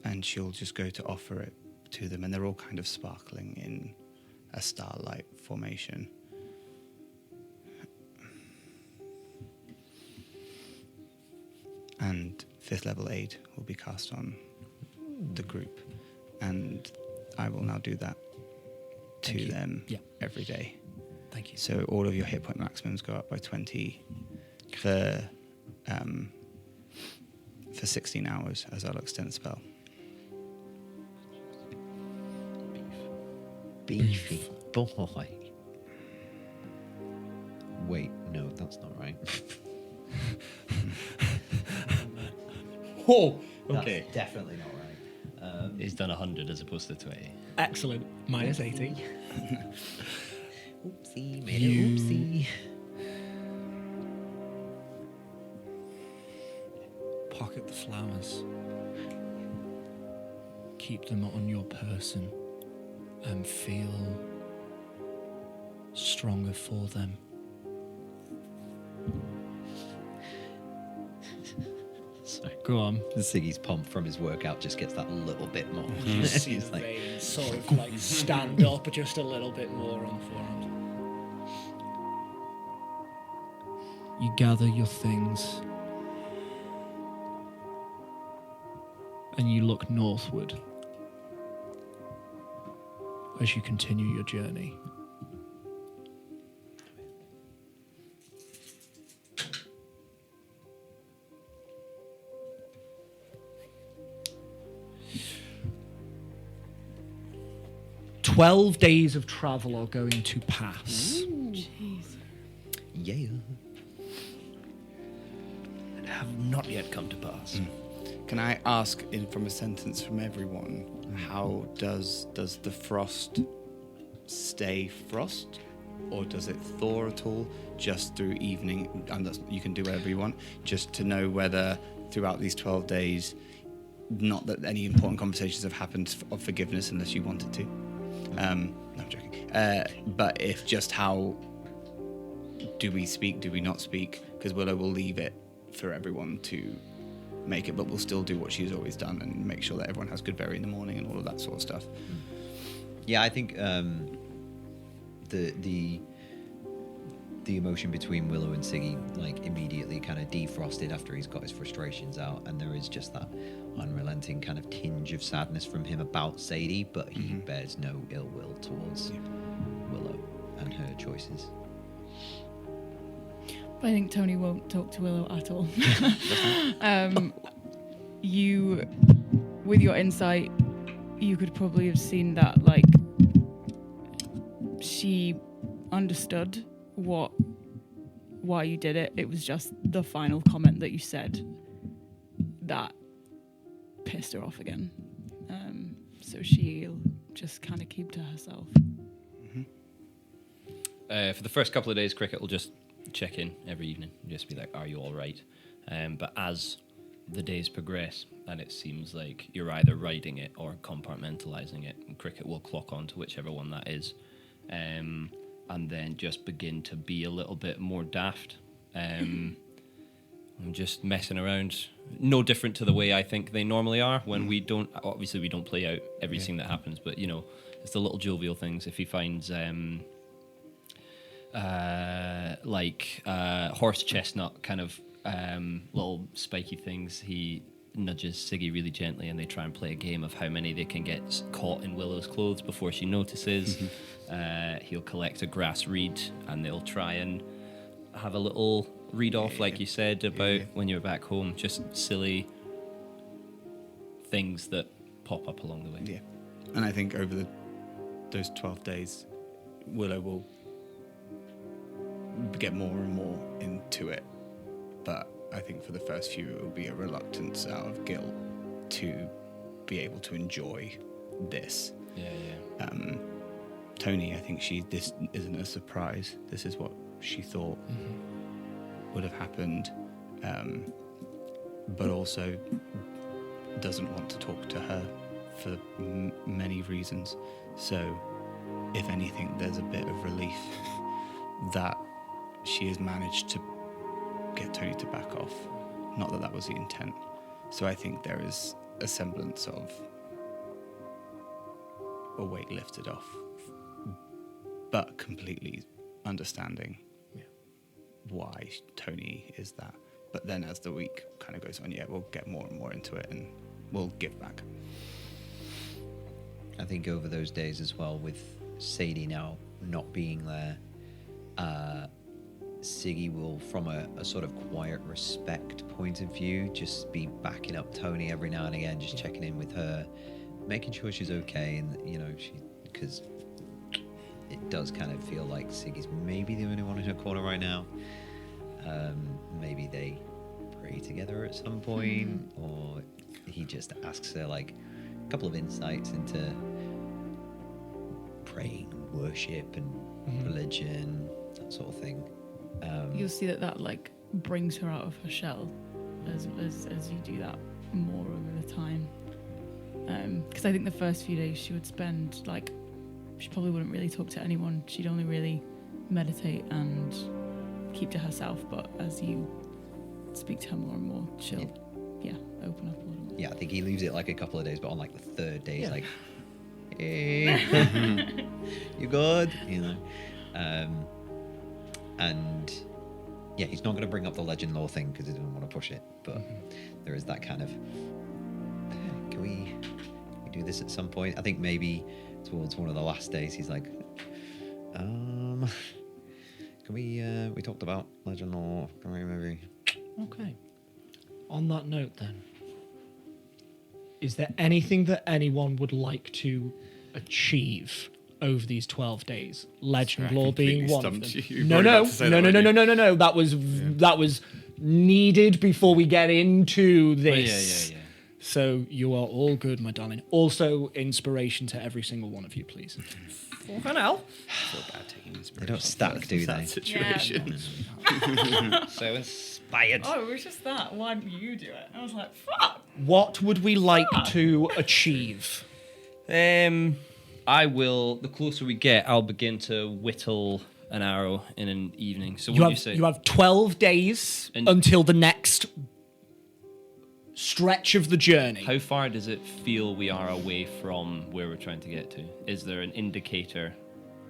And she'll just go to offer it to them, and they're all kind of sparkling in a starlight formation. And 5th level aid will be cast on the group, and I will now do that Thank to you. them Yeah. every day. Thank you. So all of your hit point maximums go up by 20 for 16 hours as I'll extend the spell. Beefy boy. Wait, no, that's not right. Oh, That's definitely not right. He's done 100 as opposed to 20. excellent. Minus 80. Oopsie, made it oopsie. Pocket the flowers. Keep them on your person and feel stronger for them. Sorry. Go on. Siggy's pump from his workout just gets that little bit more. You see He's the like, veins sort of like stand up just a little bit more on the forearm. You gather your things and you look northward as you continue your journey. "12 days of travel are going to pass. Jeez. yeah. And have not yet come to pass. Can I ask, from a sentence from everyone, how does the frost stay frost? Or does it thaw at all just through evening? And you can do whatever you want, just to know whether throughout these 12 days, not that any important conversations have happened of forgiveness unless you wanted to. No, I'm joking. But if just how do we speak, do we not speak? Because Willow will leave it for everyone to make it, but we'll still do what she's always done and make sure that everyone has good berry in the morning and all of that sort of stuff. Yeah, I think the emotion between Willow and Siggy like immediately kind of defrosted after he's got his frustrations out, and there is just that unrelenting kind of tinge of sadness from him about Sadie, but he bears no ill will towards Willow and her choices. But I think Tony won't talk to Willow at all. You, with your insight, you could probably have seen that, like, she understood why you did it. It was just the final comment that you said that pissed her off again. So she'll just kind of keep to herself. For the first couple of days, Cricket will just check in every evening, just be like, "Are you all right?" But as the days progress, and it seems like you're either riding it or compartmentalizing it, and Cricket will clock on to whichever one that is, and then just begin to be a little bit more daft. I'm just messing around, no different to the way I think they normally are when we don't play out everything that happens, but you know, it's the little jovial things. If he finds horse chestnut kind of little spiky things, he nudges Siggy really gently and they try and play a game of how many they can get caught in Willow's clothes before she notices. He'll collect a grass reed and they'll try and have a little read off, like you said, about when you're back home, just silly things that pop up along the way. Yeah. And I think over those 12 days, Willow will get more and more into it. But I think for the first few, it will be a reluctance out of guilt to be able to enjoy this. Tony, I think this isn't a surprise. This is what she thought would have happened, but also doesn't want to talk to her for many reasons. So, if anything, there's a bit of relief that she has managed to get Tony to back off. Not that that was the intent. So I think there is a semblance of a weight lifted off, but completely understanding why Tony is that. But then as the week kind of goes on, we'll get more and more into it and we'll give back. I think over those days as well, with Sadie now not being there, Siggy will, from a sort of quiet respect point of view, just be backing up Tony every now and again, just checking in with her, making sure she's okay, and because it does kind of feel like Siggy's maybe the only one in her corner right now. Maybe they pray together at some point, or he just asks her like a couple of insights into praying, worship, and religion, that sort of thing. You'll see that like brings her out of her shell as you do that more over the time. Because I think the first few days she would spend like, she probably wouldn't really talk to anyone. She'd only really meditate and keep to herself. But as you speak to her more and more, she'll open up a little more. Yeah, I think he leaves it like a couple of days, but on like the third day, he's like, "Hey, you good?" And he's not going to bring up the legend lore thing because he doesn't want to push it. But there is that kind of, can we do this at some point? I think maybe towards one of the last days, he's like, can we talked about legend lore? Can we maybe? Okay. On that note, then, is there anything that anyone would like to achieve over these 12 days? Legend lore being one of them. No. That was needed before we get into this. Yeah. So you are all good, my darling. Also, inspiration to every single one of you, please. Fucking hell. I feel bad taking inspiration. They don't stack, do they? That situation. So inspired. Oh, it was just that. Why didn't you do it? I was like, fuck. What would we like to achieve? I will, the closer we get, I'll begin to whittle an arrow in an evening. So what do you say? You have 12 days until the next stretch of the journey. How far does it feel we are away from where we're trying to get to? Is there an indicator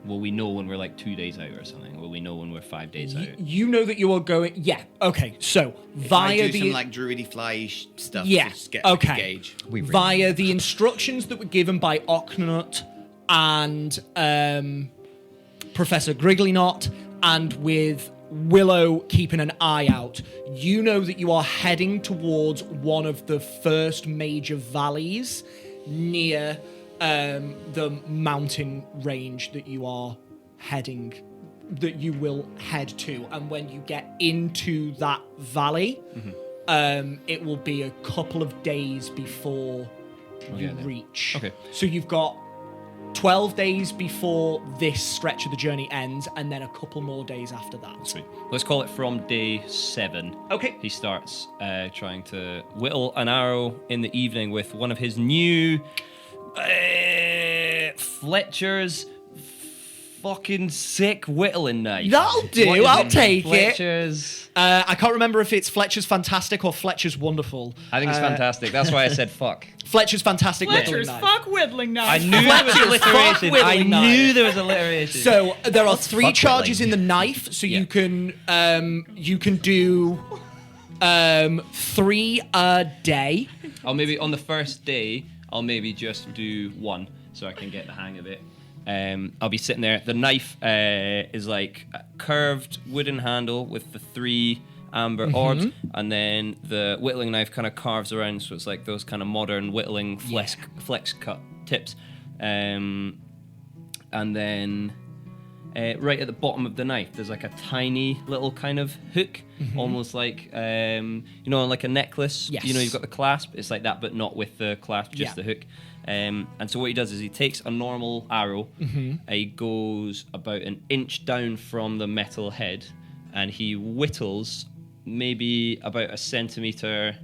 Will we know when we're like 2 days out or something? Will we know when we're 5 days out? You know that you are going. Yeah. Okay. So I via do the some like druidy fly stuff yeah. to just get like, a Okay. gauge. Via the instructions that were given by Ocknut and Professor Griggly-Knot, and with Willow keeping an eye out, you know that you are heading towards one of the first major valleys near the mountain range that you are heading, that you will head to. And when you get into that valley, it will be a couple of days before you get there. reach. Okay. So you've got 12 days before this stretch of the journey ends, and then a couple more days after that. Sweet. Let's call it from day 7. Okay. He starts trying to whittle an arrow in the evening with one of his new Fletcher's fucking sick whittling knife. That'll do, What is I'll take it. Fletcher's. I can't remember if it's Fletcher's Fantastic or Fletcher's Wonderful. I think it's fantastic. That's why I said fuck. Fletcher's Fantastic Fletcher's whittling knife. fuck whittling knife. I knew there was Fletcher's fuck alliteration. I whittling knife. knew there was alliteration. So there are 3 fuck charges whittling? in the knife, so Yeah. you can do 3 a day. I'll maybe on the first day, I'll maybe just do 1 so I can get the hang of it. I'll be sitting there. The knife is like a curved wooden handle with the 3 amber orbs, and then the whittling knife kind of carves around, so it's like those kind of modern whittling flex cut tips. And then right at the bottom of the knife, there's like a tiny little kind of hook, almost like like a necklace. Yes. You know, you've got the clasp. It's like that, but not with the clasp, just Yeah. the hook. And so what he does is he takes a normal arrow, he goes about an inch down from the metal head, and he whittles maybe about a centimeter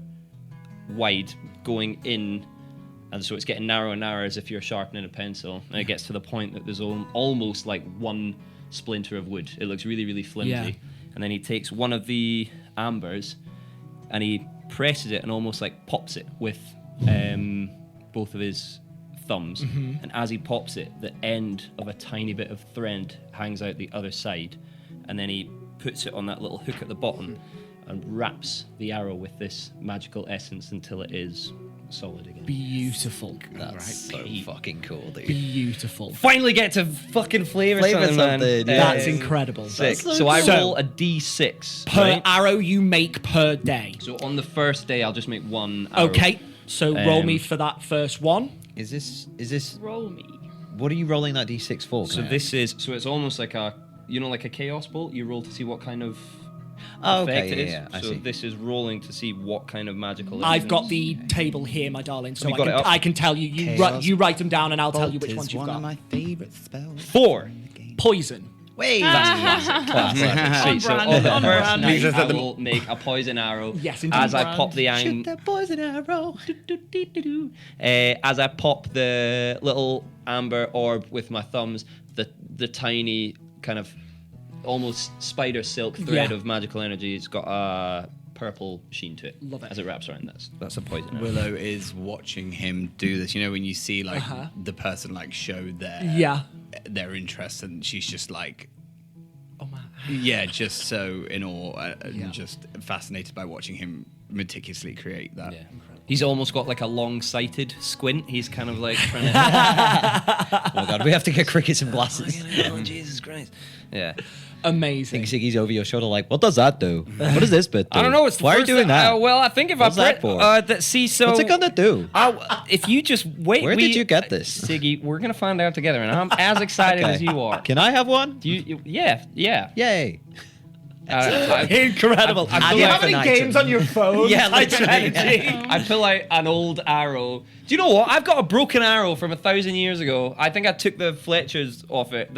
wide going in, and so it's getting narrower and narrower as if you're sharpening a pencil, and it gets to the point that there's almost like one splinter of wood. It looks really, really flimsy. Yeah. And then he takes one of the ambers and he presses it and almost like pops it with both of his thumbs, and as he pops it, the end of a tiny bit of thread hangs out the other side, and then he puts it on that little hook at the bottom and wraps the arrow with this magical essence until it is solid again. Beautiful. That's so fucking cool, dude. Beautiful. Finally get to fucking flavour Flavour something, man. something, yeah. That's incredible. Sick. so So I cool. roll a d6 Per right? arrow you make per day. So on the first day, I'll just make 1 arrow. Okay, so roll me Um, for that first one. Is this Roll me. what are you rolling that d6 for? So Can I ask? it's almost like like a chaos bolt. You roll to see what kind of Oh, effect okay, it is. yeah, I So see. this is rolling to see what kind of magical. I've got illusions. the table here, my darling, so Have you got it up? I can tell you. You, Chaos you write them down, and I'll tell you Bolt which is ones you've one got. of my favourite spells. 4. in the game. Poison. Wait. Classic. On So brand, on the on first brand. night, Just I at the- will make a poison arrow. Yes, indeed. As I Brand. pop the Shoot that poison arrow. as I pop the little amber orb with my thumbs, the tiny kind of almost spider silk thread Yeah. of magical energy, it's got a purple sheen to it. Love it. As it wraps around. That's a poison arrow. Willow is watching him do this. You know, when you see like Uh-huh. the person like show Yeah. their interest, and she's just like, Oh man. yeah, just so in awe and Yeah. just fascinated by watching him meticulously create that. Yeah. He's almost got like a long-sighted squint. He's kind of like trying to. Oh my god, we have to get crickets and glasses. Oh, Jesus Christ. Yeah. Amazing. Think Ziggy's over your shoulder like, what does that do? What does this bit do? I don't know. It's the Why are you first doing that? well, I think if What's I that for? see, so What's it gonna do? If you just wait, Where did you get this? Siggy? We're gonna find out together, and I'm as excited Okay. as you are. Can I have one? Do you? Yeah. Yay. Incredible. I Do you feel have any like- games on your phone? Yeah, Type literally. energy. I pull out an old arrow. Do you know what? I've got a broken arrow from 1,000 years ago. I think I took the fletchings of it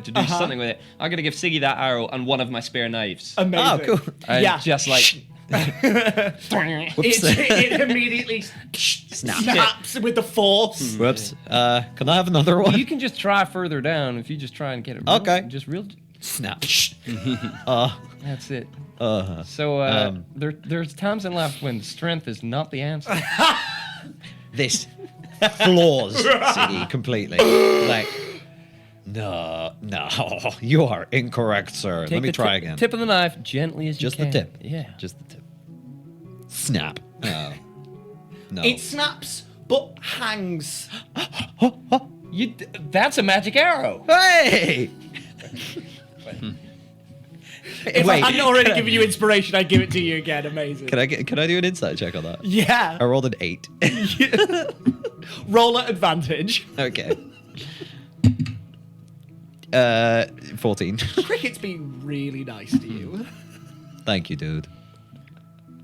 to do something with it. I'm gonna give Siggy that arrow and one of my spare knives. Amazing. Oh, cool. Yeah. Just like. It immediately snaps with the force. Whoops. Can I have another one? You can just try further down if you just try and get it. Okay. Just real. Snap. That's it. Uh, So there's times in life when strength is not the answer. this floors Ziggy completely. Like, No, you are incorrect, sir. Let me try again. Tip of the knife, gently as Just you the can. tip. Yeah. Just the tip. Snap. Oh. No. It snaps, but hangs. That's a magic arrow. Hey! If Wait, I hadn't already given you inspiration, I'd give it to you again. Amazing. Can I do an insight check on that? I Yeah. rolled an 8. Roll at advantage. Okay. 14. Cricket's been really nice to you. Thank you, dude.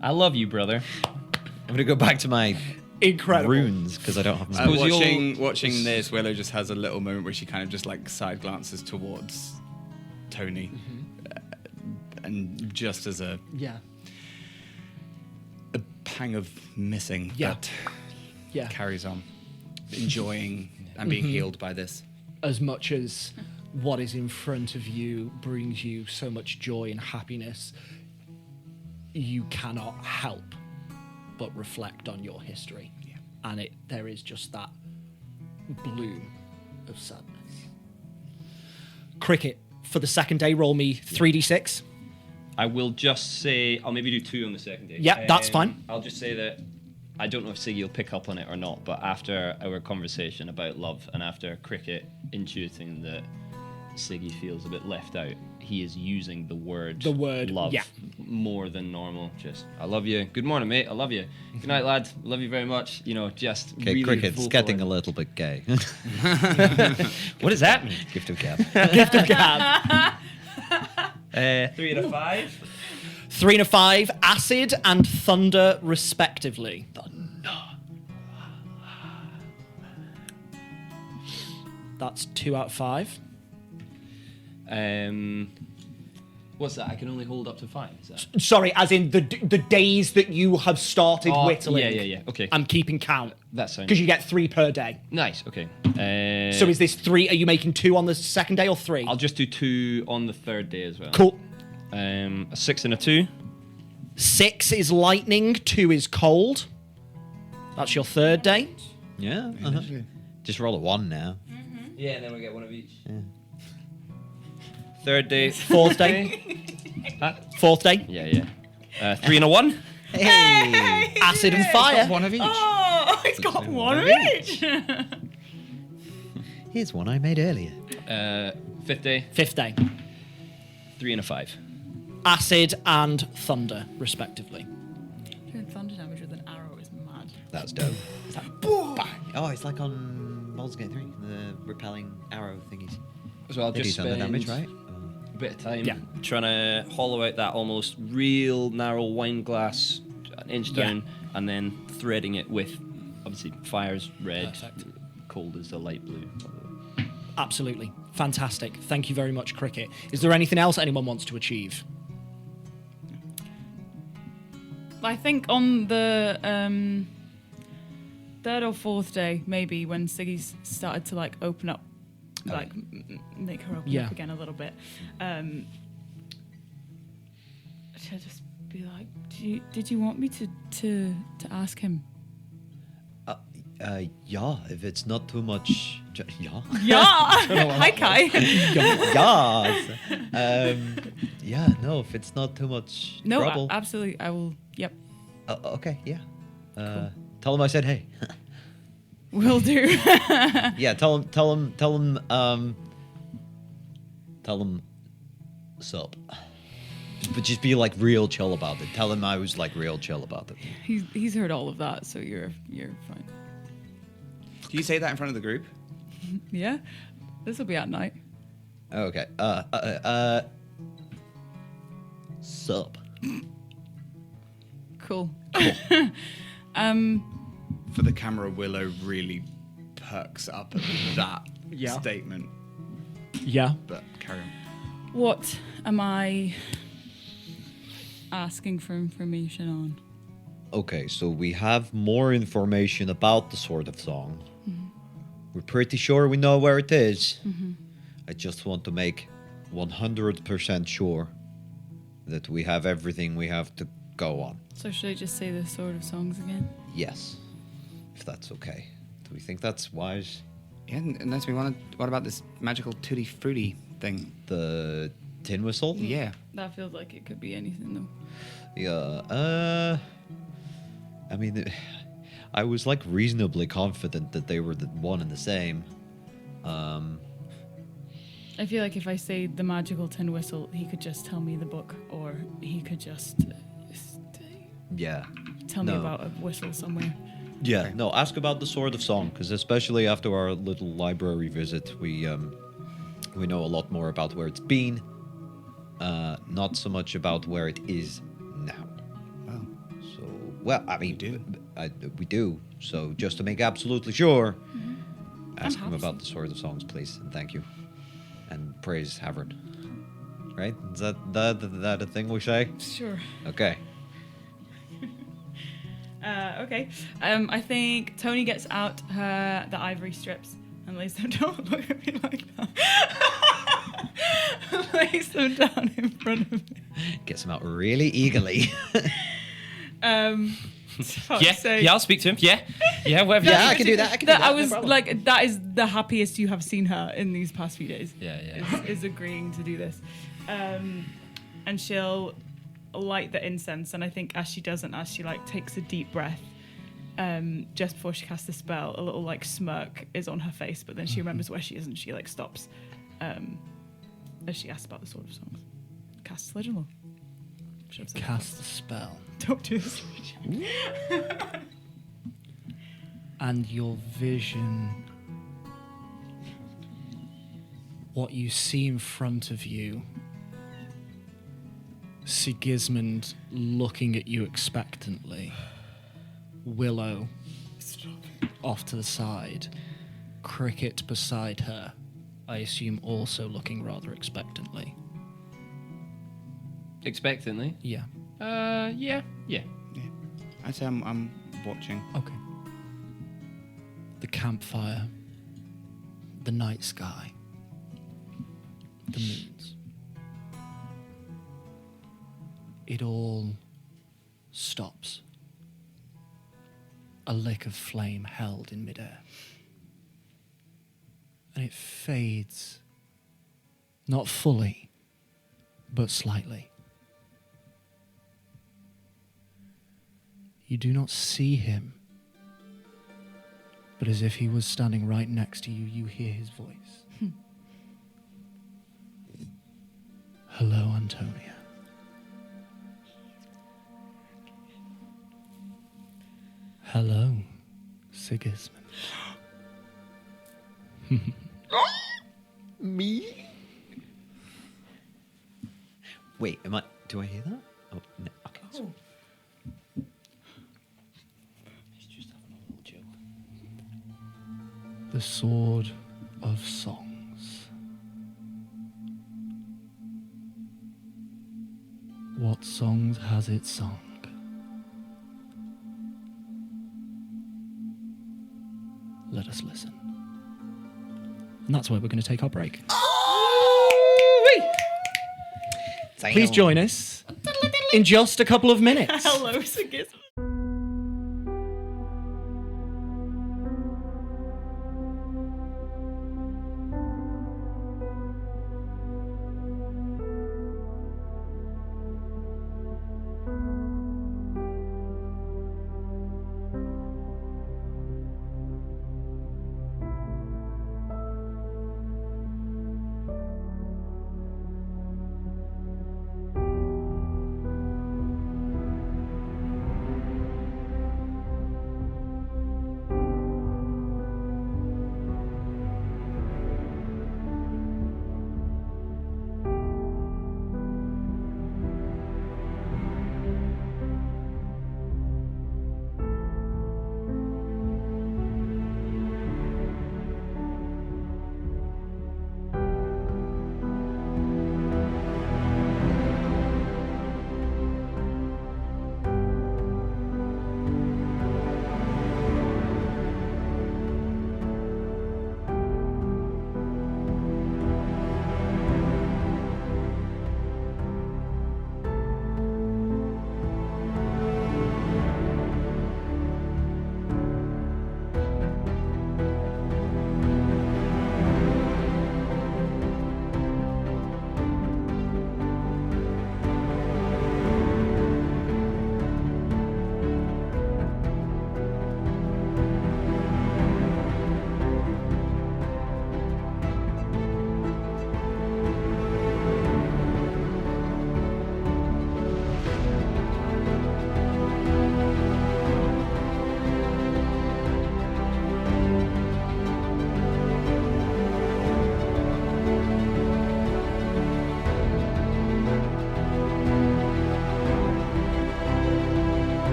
I love you, brother. I'm gonna go back to my Incredible. runes because I don't have my. Suppose you'll- watching this, Willow just has a little moment where she kind of just like side glances towards Tony, and just as a Yeah. pang of missing, Yeah. but Yeah. carries on, enjoying and being healed by this. As much as what is in front of you brings you so much joy and happiness, you cannot help but reflect on your history. Yeah. And there is just that bloom of sadness. Cricket, for the second day, roll me 3d6. I will just say, I'll maybe do 2 on the second day. Yeah, that's fine. I'll just say that I don't know if Siggy will pick up on it or not, but after our conversation about love and after Cricket intuiting that Siggy feels a bit left out, he is using the word love yeah. more than normal. Just, I love you. Good morning, mate. I love you. Good night, lad. Love you very much. You know, just Okay, really Cricket's vocal getting a and- little bit gay. What does that mean? Gift of gab. Gift of gab. 3 out of 5. 3 and a 5, acid and thunder, respectively. That's 2 out of 5. What's that? I can only hold up to 5. Is that? Sorry, as in the days that you have started Oh, whittling. yeah. Okay. I'm keeping count. That's fine. Because you get 3 per day. Nice. Okay. So is this 3? Are you making 2 on the second day or 3? I'll just do 2 on the third day as well. Cool. A 6 and a 2. 6 is lightning, 2 is cold. That's your third day. Yeah. Just roll a 1 now. Yeah, and then we get one of each. Yeah. Third day. Fourth day. Huh? Fourth day. Yeah. 3 and a 1. Hey! Acid and fire. One of each. Oh, it's got one of each. Here's one I made earlier. Fifth day. Fifth day. 3 and a 5. Acid and thunder, respectively. Doing thunder damage with an arrow is mad. That's dope. It's like, bang! Oh, it's like on Baldur's Gate 3, the repelling arrow thingies. So I'll They do just thunder spend damage, right? a bit of time Yeah. trying to hollow out that almost real narrow wine glass an inch Yeah. down and then threading it with, obviously, fire's red, Perfect. cold is the light blue. Absolutely. Fantastic. Thank you very much, Cricket. Is there anything else anyone wants to achieve? I think on the third or fourth day, maybe, when Siggy's started to like open up, like make her open Yeah. up again a little bit. Should I just be like, did you want me to ask him? Yeah, if it's not too much. Yeah. Yeah. Hi, Kai. Yes. Yeah, no, if it's not too much No, trouble. absolutely. I will. Yep. Okay, yeah. Tell him I said hey. Will do. Yeah, tell him sup. But just be like real chill about it. Tell him I was like real chill about it. He's heard all of that, so you're fine. Do you say that in front of the group? Yeah. This will be at night. Okay. Sup. Cool. For the camera, Willow really perks up at that Yeah. statement. Yeah. But carry on. What am I asking for information on? Okay, so we have more information about the Sword of Song. We're pretty sure we know where it is. I just want to make 100% sure that we have everything we have to go on. So should I just say the Sword of Songs again? Yes, if that's okay. Do we think that's wise? Yeah, unless we want to... What about this magical tutti frutti thing? The tin whistle? Yeah. That feels like it could be anything though. Yeah. I mean, I was like reasonably confident that they were the one and the same. I feel like if I say the magical tin whistle, he could just tell me the book, or he could just Yeah. tell me No. about a whistle somewhere. Yeah. Okay. No. Ask about the Sword of Song, because especially after our little library visit, we know a lot more about where it's been. Not so much about where it is now. Oh. So, well, I mean, do. we do. So, just to make absolutely sure, ask him have about some. the Sword of Songs, please, and thank you, and praise Havard. Right? Is that a thing we say? Sure. Okay. Okay. I think Tony gets out the ivory strips and lays them down. Look at me like that. Lays them down in front of me. Gets him out really eagerly. Yeah, I'll speak to him. Yeah, whatever. Yeah, I can do that. I can do that. I no was problem. like, that is the happiest you have seen her in these past few days. Yeah. Is agreeing to do this. And she'll light the incense, and I think as she does, and as she like takes a deep breath, just before she casts the spell, a little like smirk is on her face, but then she remembers where she is and she like stops as she asks about the Sword of Songs. Cast Legend Lore. Should have said Cast the spell. Don't do this. And your vision, what you see in front of you, Sigismund looking at you expectantly, Willow off to the side, Cricket beside her, I assume also looking rather expectantly. Expectantly. Yeah. Yeah. I'd say I'm watching. Okay. The campfire, the night sky, the moons. It all stops. A lick of flame held in midair. And it fades, not fully, but slightly. You do not see him, but as if he was standing right next to you, you hear his voice. Hello, Antonia. Hello, Sigismund. Me? Wait, do I hear that? Oh, no. Okay. Oh. He's just having a little joke. The Sword of Songs. What songs has it sung? Let us listen. And that's where we're going to take our break. Please join us in just a couple of minutes. Hello, Sigismund.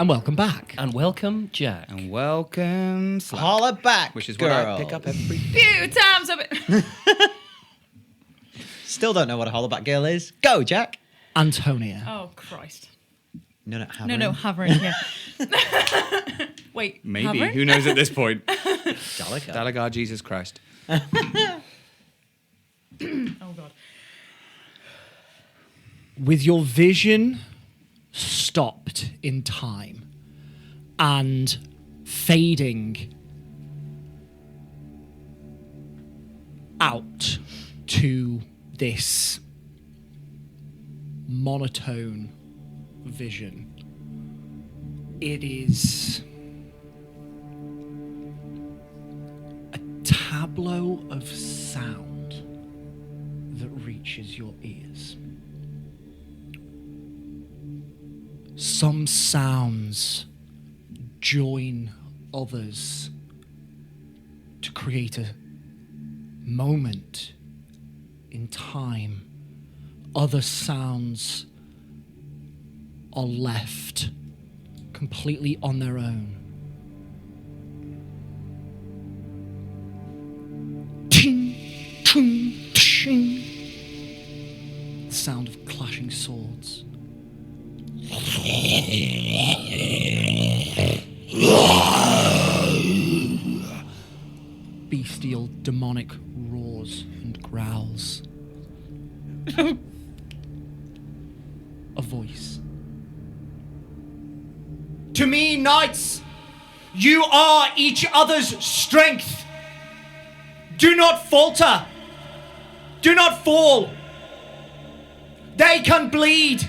And welcome back. And welcome, Jack. And welcome, Slap, Holla back, which is girl. what I pick up every. Few times of it. Still don't know what a hollaback girl is. Go, Jack. Antonia. Oh, Christ. No, have No, hovering, yeah. Wait, Maybe. hovering? Who knows at this point? Dalaga. Dalagar, Jesus Christ. Oh, God. With your vision stopped in time and fading out to this monotone vision, it is a tableau of sound that reaches your ears. Some sounds join others to create a moment in time. Other sounds are left completely on their own. Ting, chung, ting. The sound of clashing swords. Bestial, demonic roars and growls. A voice. To me, knights, you are each other's strength. Do not falter. Do not fall. They can bleed.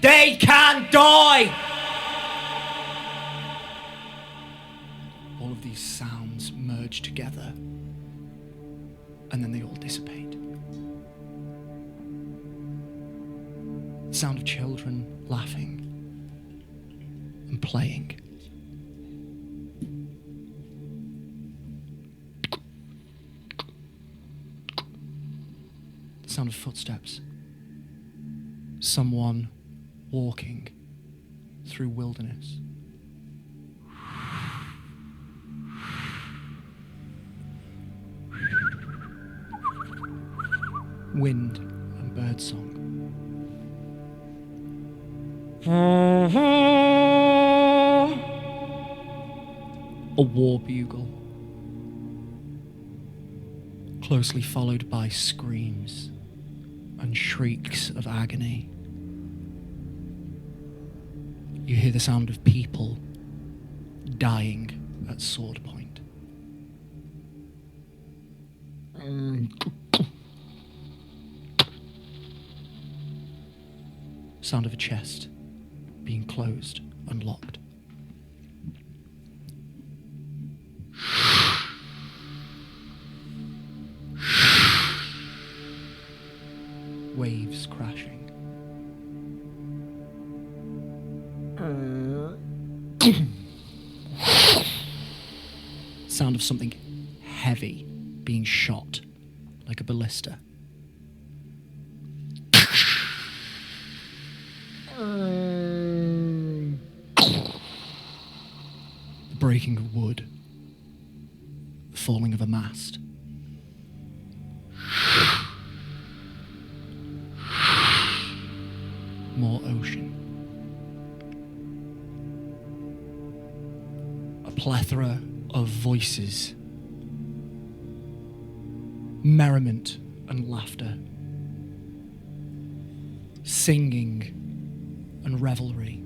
They can die. All of these sounds merge together, and then they all dissipate. The sound of children laughing and playing. The sound of footsteps. Someone walking through wilderness. Wind and birdsong. A war bugle, closely followed by screams and shrieks of agony. You hear the sound of people dying at sword point. Sound of a chest being closed and locked. Waves crashing. Sound of something heavy being shot like a ballista. The breaking of wood. The falling of a mast. More ocean. A plethora of voices. Merriment and laughter. Singing and revelry.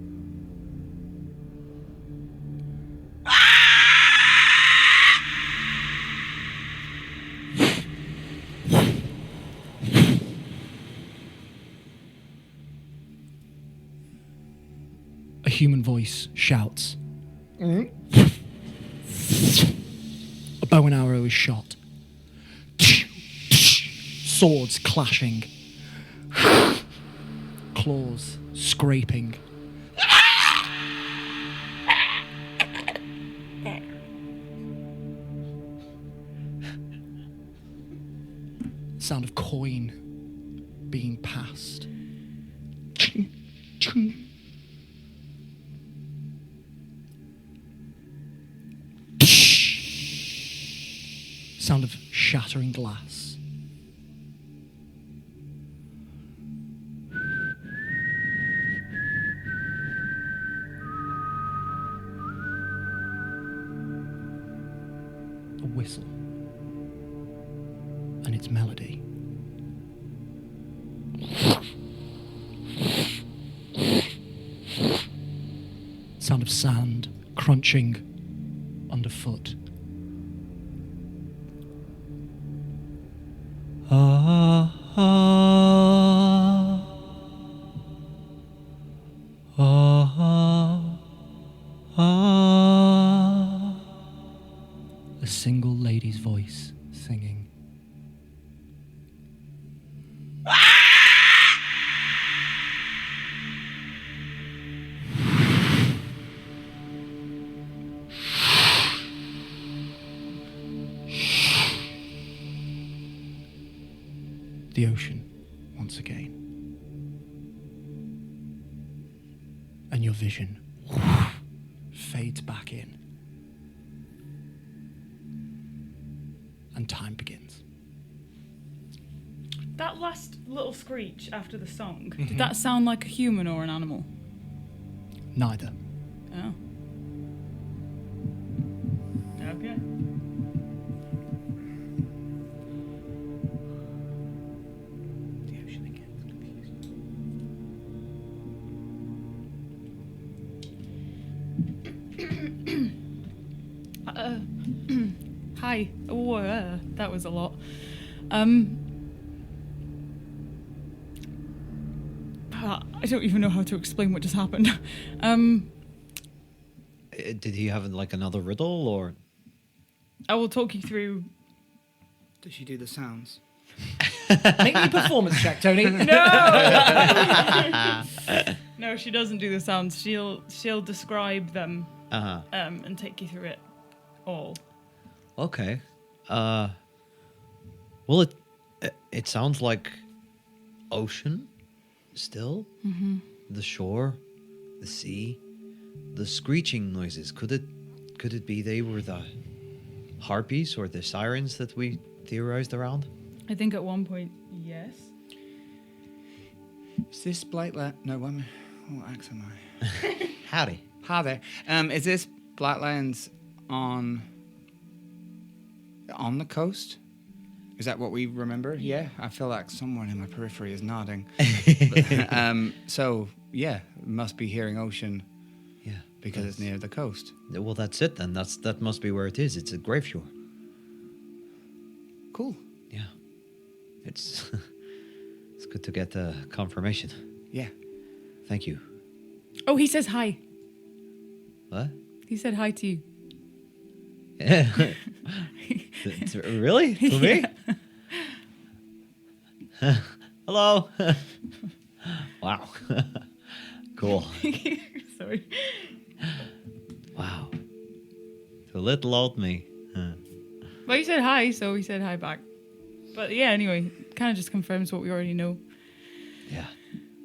A human voice shouts. A bow and arrow is shot. Swords clashing. Claws scraping. Sound of coin being passed. Sound of shattering glass. A whistle. And its melody. Sound of sand crunching underfoot. A single lady's voice singing. The ocean once again. And your vision fades back in. And time begins. That last little screech after the song, did that sound like a human or an animal? Neither. Oh. Okay. The ocean again. Confused. Hi. Oh, that was a lot. I don't even know how to explain what just happened. Did he have like another riddle or? I will talk you through. Does she do the sounds? Make me a performance check, Tony. No. No, she doesn't do the sounds. She'll describe them. And take you through it all. Okay. Well, it sounds like ocean still. Mm-hmm. The shore, the sea, the screeching noises. Could it be they were the harpies or the sirens that we theorized around? I think at one point, yes. Is this blight land? No, what accent am I? Howdy. Hi there. Is this blight lands on the coast? Is that what we remember? Yeah, I feel like someone in my periphery is nodding. So yeah, must be hearing ocean. Yeah, because it's near the coast. Well, that's it then. That must be where it is. It's a grave shore. Cool. Yeah, it's it's good to get confirmation. Yeah. Thank you. Oh, he says hi. What? He said hi to you. Really? To me? Hello. Wow. Cool. Sorry. Wow. To little old me. Well, he said hi, so he said hi back. But yeah, anyway, kind of just confirms what we already know. Yeah.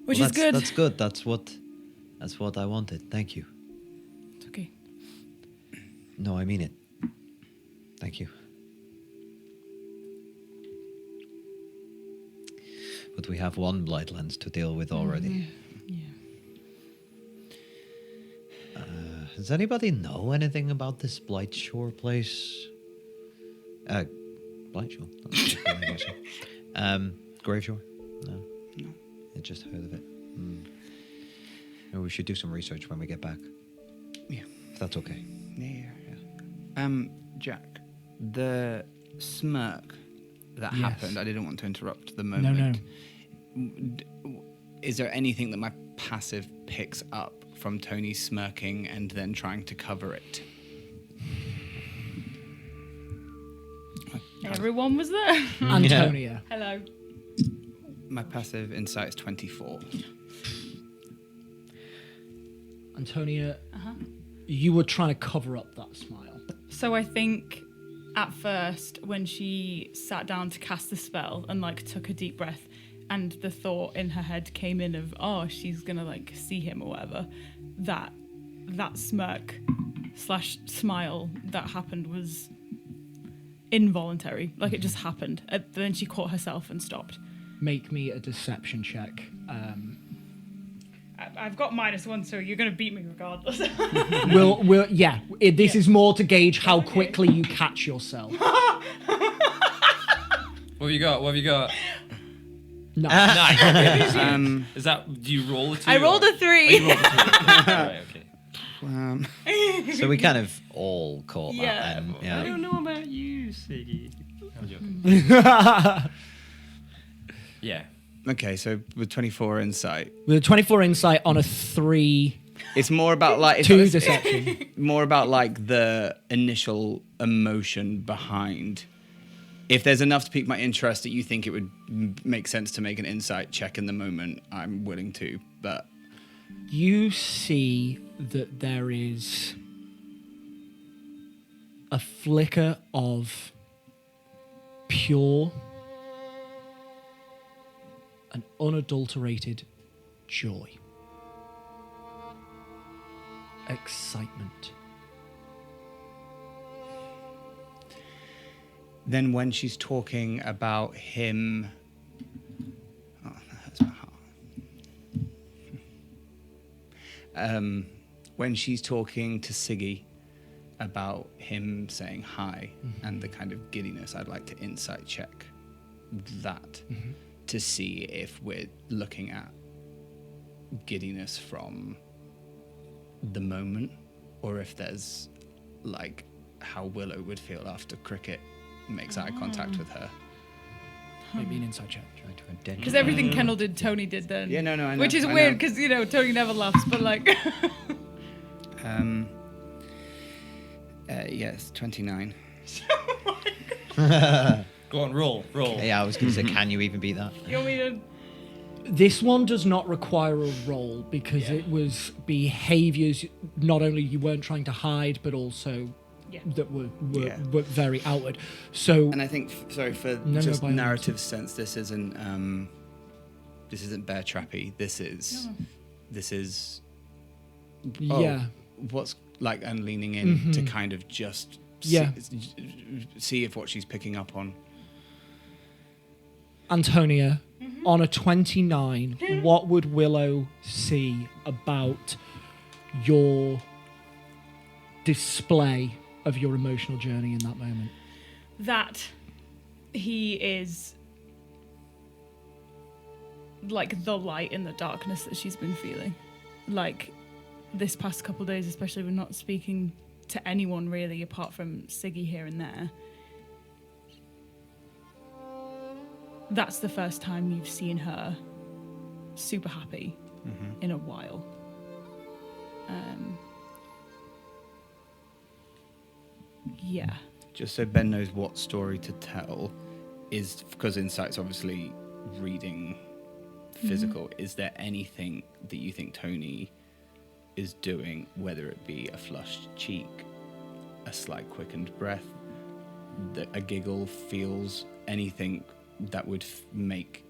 Which is good. That's good. That's what I wanted. Thank you. It's okay. No, I mean it. Thank you. But we have one Blightlands to deal with already. Yeah. Does anybody know anything about this Blight Shore place? Blight Shore? Grave Shore? No. I just heard of it. Maybe we should do some research when we get back. Yeah. If that's okay. Yeah. Jack, the smirk that Yes. happened, I didn't want to interrupt the moment. No. Is there anything that my passive picks up from Tony smirking and then trying to cover it? Everyone was there. Antonia. Hello. My passive insight is 24. Antonia, you were trying to cover up that smile. So I think at first when she sat down to cast the spell and like took a deep breath and the thought in her head came in of, oh, she's gonna like see him or whatever, that smirk / smile that happened was involuntary, like it just happened. Then she caught herself and stopped. Make me a deception check. I've got -1, so you're going to beat me regardless. This is more to gauge how quickly you catch yourself. What have you got? No. Is that, do you roll a 2? I rolled a 3. You rolled a 2. Right, okay. So we kind of all caught Yeah. that. Then. I Yeah. don't know about you, Siggy. I'm joking. Yeah. Okay, so with 24 insight, With a 24 insight on a 3, it's more about like 2 deception. more about like the initial emotion behind. If there's enough to pique my interest that you think it would make sense to make an insight check in the moment, I'm willing to. But You see that there is a flicker of pure and unadulterated joy, excitement. then when she's talking about him, oh, that hurts my heart. When she's talking to Siggy about him saying hi and the kind of giddiness, I'd like to insight check that to see if we're looking at giddiness from the moment or if there's like how Willow would feel after Cricket makes eye contact with her. Maybe an inside check. Trying to identify. Because everything Kendall did, Tony did then. Yeah, no, I know. Which is I weird know. because, Tony never laughs, but like. Yes, 29. Go on, roll. Yeah, I was going to say, can you even beat that? You want me to. This one does not require a roll because it was behaviours not only you weren't trying to hide, but also Yeah. that were Yeah. very outward. So And I think, sorry, for No, just by all means. narrative sense, this isn't bear trappy. This is yeah, what's like, and leaning in to kind of just Yeah. see if what she's picking up on. Antonia, on a 29, what would Willow see about your display of your emotional journey in that moment? That he is like the light in the darkness that she's been feeling. Like this past couple of days, especially with not speaking to anyone really apart from Siggy here and there. That's the first time you've seen her super happy in a while. Yeah. Just so Ben knows what story to tell, is because insight's obviously reading physical. Is there anything that you think Tony is doing, whether it be a flushed cheek, a slight quickened breath, a giggle, feels anything that would make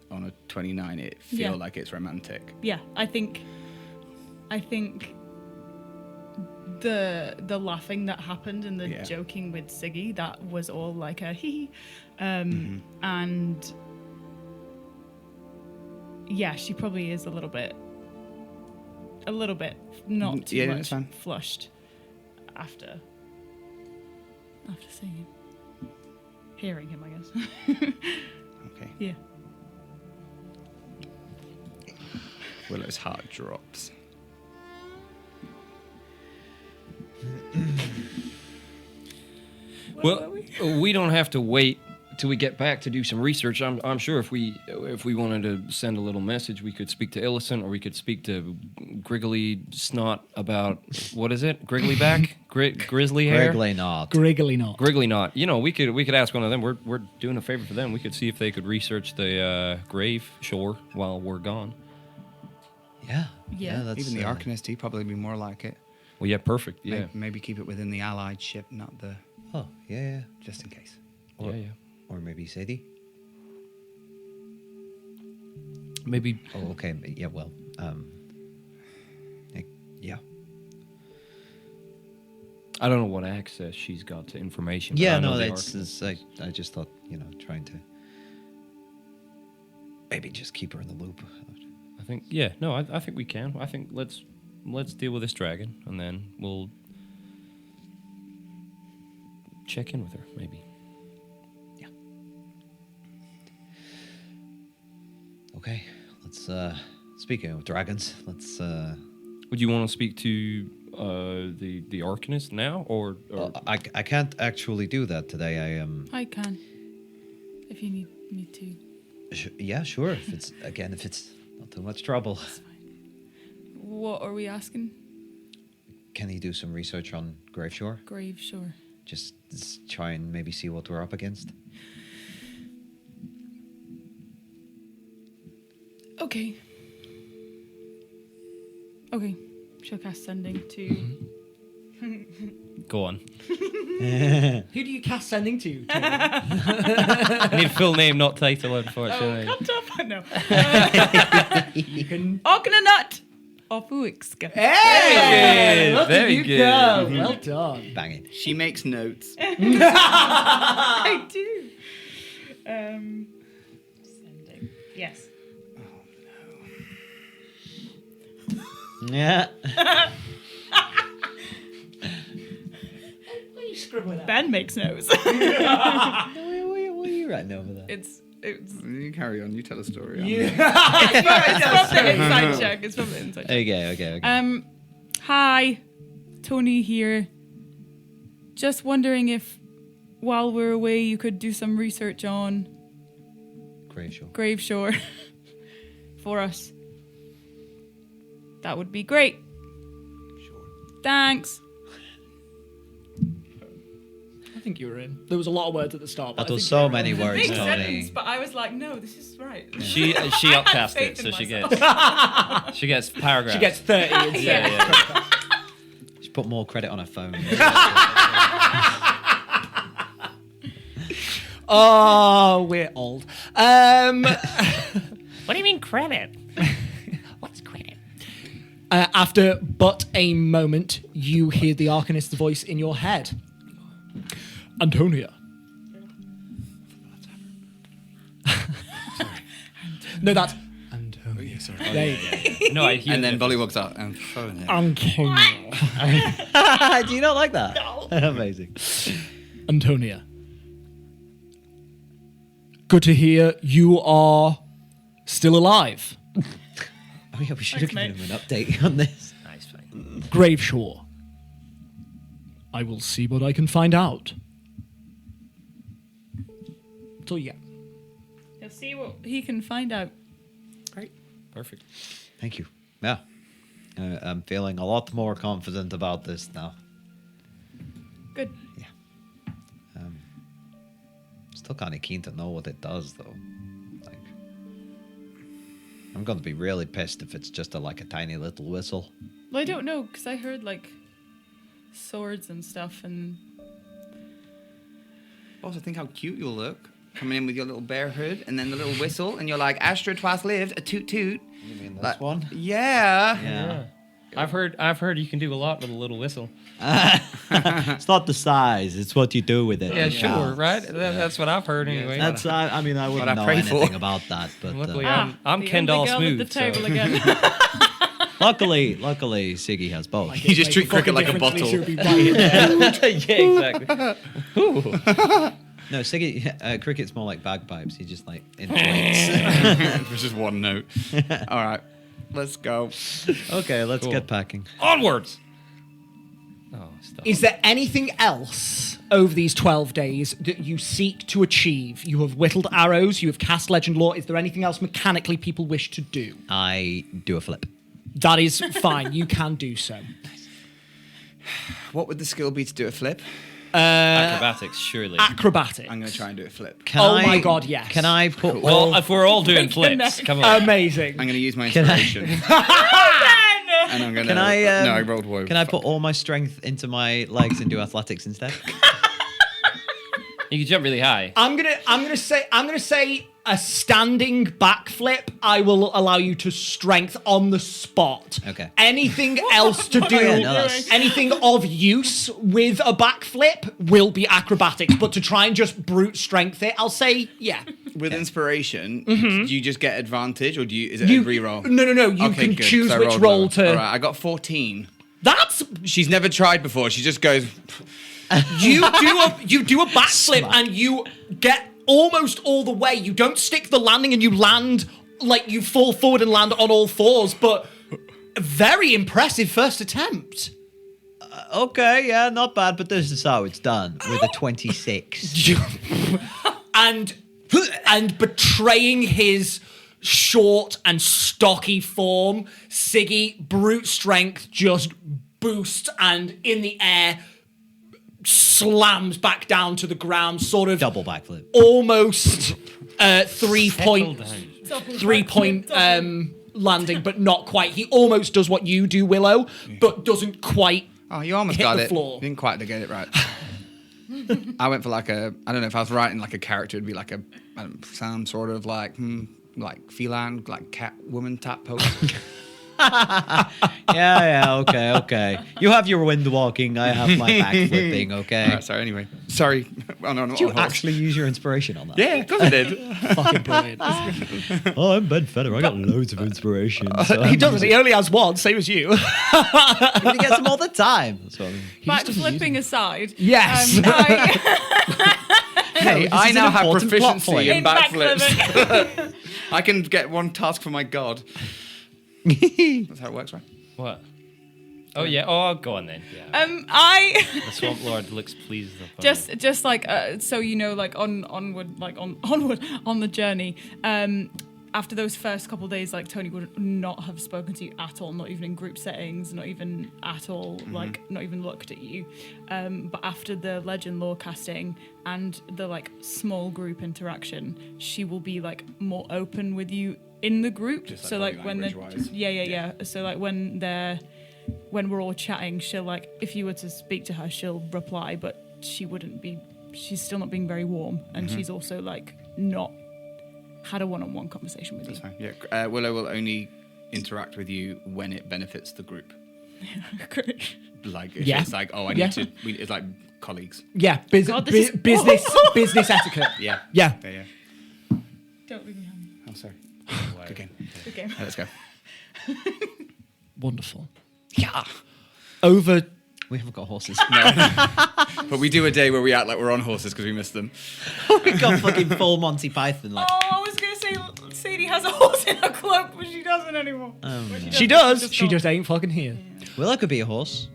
on a 29 it feel Yeah. like it's romantic? Yeah, I think the laughing that happened and the Yeah. joking with Siggy, that was all like a hee. And yeah, she probably is a little bit not too Yeah, much that's fine. flushed after seeing him. Hearing him, I guess. Okay. Yeah. Willow's heart drops. Well, we don't have to wait till we get back to do some research. I'm sure if we wanted to send a little message, we could speak to Illicent, or we could speak to Griggly Snot about, what is it? Griggly back? Grizzly hair? Griggly not. Griggly not. Griggly Knot. We could ask one of them. We're doing a favor for them. We could see if they could research the grave shore while we're gone. Yeah. Yeah. That's, Even the Arcanist, he'd probably be more like it. Well, yeah, perfect. Yeah, Maybe keep it within the allied ship, not the... Oh, yeah. just in case. Or, yeah. Or maybe Sadie. Maybe. Oh, okay. Yeah, well. Yeah. I don't know what access she's got to information. but Yeah, I know no, the it's I just thought, trying to maybe just keep her in the loop. I think I think we can. I think let's deal with this dragon and then we'll check in with her maybe. Okay, let's speaking of dragons, let's Would you want to speak to the Arcanist now or I can't actually do that today. I can. If you need me to. Yeah, sure. If it's not too much trouble. What are we asking? Can he do some research on Graveshore? Grave, sure. Just try and maybe see what we're up against. Okay. Okay. She'll cast sending to. go on? Who do you cast sending to? Tony? I need full name, not title, unfortunately. Cut off. No. You can. Arcanut of Uixka. Hey! Good, Look very at you good. go. Well done. Banging. She makes notes. I do. Sending. Yes. Yeah. What are you scribbling at? Ben makes notes. What are you writing over there? it's You carry on. You tell a story. You- it's from the inside check. It's from the inside check. Okay. Hi, Tony here. Just wondering if, while we're away, you could do some research on Graveshore for us. That would be great. Sure. Thanks. I think you were in. There was a lot of words at the start. But That I was think so you were many in. words, Big Tony. sentence, but I was like, no, this is right. She upcast faith it, in so she myself. gets paragraphs. She gets 30 instead. yeah. She put more credit on her phone. Oh, we're old. What do you mean credit? What's credit? After but a moment, you hear the Arcanist's voice in your head. Antonia. No, that's Antonia. Sorry. There you go. No, I hear And then it. Bolly walks out and phone it. Antonia. Do you not like that? No. Amazing. Antonia. Good to hear you are still alive. Oh yeah, we should have Thanks, given him an update on this. Nice, fine. Graveshore. I will see what I can find out. So yeah. He'll see what he can find out. Great. Perfect. Thank you. Yeah. I'm feeling a lot more confident about this now. Good. Still kind of keen to know what it does, though. Like, I'm going to be really pissed if it's just a tiny little whistle. Well, I don't know, because I heard, swords and stuff, and... Also, think how cute you'll look. Coming in with your little bear hood and then the little whistle, and you're like, Astra twice lived, a toot toot. You mean this one? Yeah. Yeah. I've heard you can do a lot with a little whistle. It's not the size; it's what you do with it. Yeah, sure, right? That's what I've heard anyway. That's. I mean, I wouldn't I know pray anything for. about that, but Luckily, Ah, I'm the Kendall only girl Smooth. at the table so- again. luckily, Siggy has both. You just treat cricket like a bottle. yeah, exactly. No, Siggy, cricket's more like bagpipes. He just inflates. Which is one note. All right, let's go. Okay, let's Cool. get packing. Onwards. Oh, stop. Is there anything else over these 12 days that you seek to achieve? You have whittled arrows, you have cast legend lore. Is there anything else mechanically people wish to do? I do a flip. That is fine. You can do so. What would the skill be to do a flip? Acrobatics, surely. Acrobatics. I'm going to try and do a flip. My God, yes. Can I put? Well, if we're all doing flips, neck. come on. Amazing. I'm going to use my Can I- inspiration. And I'm going to... Can I? no, I rolled woe. Can I put all my strength into my legs and do athletics instead? You can jump really high. I'm gonna say a standing backflip, I will allow you to strength on the spot. Okay. Anything else to do, yeah, no, that's- anything of use with a backflip will be acrobatics. But to try and just brute strength it, I'll say, yeah. With inspiration, do you just get advantage, or is it a reroll? No. You Okay, can good. choose So I which rolled roll lower. to. All right, I got 14. That's She's never tried before. She just goes. you do a backflip and you get almost all the way. You don't stick the landing and you land like you fall forward and land on all fours, but very impressive first attempt. Okay, yeah, not bad, but this is how it's done with a 26. and betraying his short and stocky form, Siggy, brute strength, just boosts and in the air slams back down to the ground, sort of Double backflip. almost 3-point Double landing, but not quite. He almost does what you do, Willow, but doesn't quite. Oh, you almost Hit got the it. floor. You didn't quite get it right. I went for like a. I don't know if I was writing like a character, it'd be like some sort of like feline, like cat woman type pose. Yeah, okay. You have your wind walking, I have my back flipping, okay? All right, sorry. Anyway, sorry. Oh, no, Did you actually use your inspiration on that? Yeah, of course I did. Fucking brilliant. Oh, I'm Ben Feather. I got loads of inspiration. So He doesn't. He only has one, same as you. He gets them all the time. So, Backflipping aside. Yes. Hey, I is an now have important plot proficiency point. in backflips. I can get one task for my god. That's how it works, right? What? Oh yeah. Oh, go on then. Yeah. I The Swamp Lord looks pleased. Upon just like so like onward on the journey. After those first couple of days, like Tony would not have spoken to you at all, not even in group settings, not even at all, like not even looked at you. But after the legend lore casting and the like small group interaction, she will be like more open with you in the group. Just, like, So like body when language-wise. yeah. So like when we're all chatting, she'll like if you were to speak to her, she'll reply, but she's still not being very warm, and she's also like not had a one-on-one conversation with That's you. fine. Yeah. Willow will only interact with you when it benefits the group. Great. Like, if Yeah. it's like, oh, I Yeah. need to. It's like colleagues. Yeah, God, this is- business etiquette. Yeah. Yeah. Yeah. Don't leave me hanging. I'm sorry. Wow. Good game. Good game. Let's go. Wonderful. Yeah. Over. we haven't got horses. But we do a day where we act like we're on horses because we missed them. We got fucking full Monty Python. Like, Oh, I was gonna say Sadie has a horse in her cloak, but she doesn't anymore. She does. Just She not. just ain't fucking here. Willow could be a horse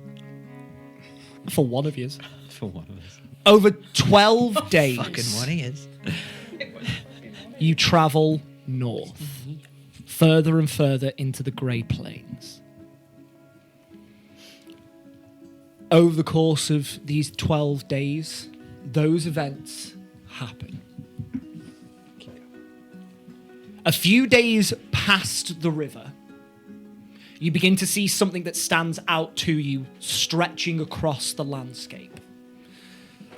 For one of yous. for one of us. Over 12 days, Fucking one he is. you travel north, further and further into the Grey Plains. Over the course of these 12 days, those events happen. A few days past the river, you begin to see something that stands out to you, stretching across the landscape.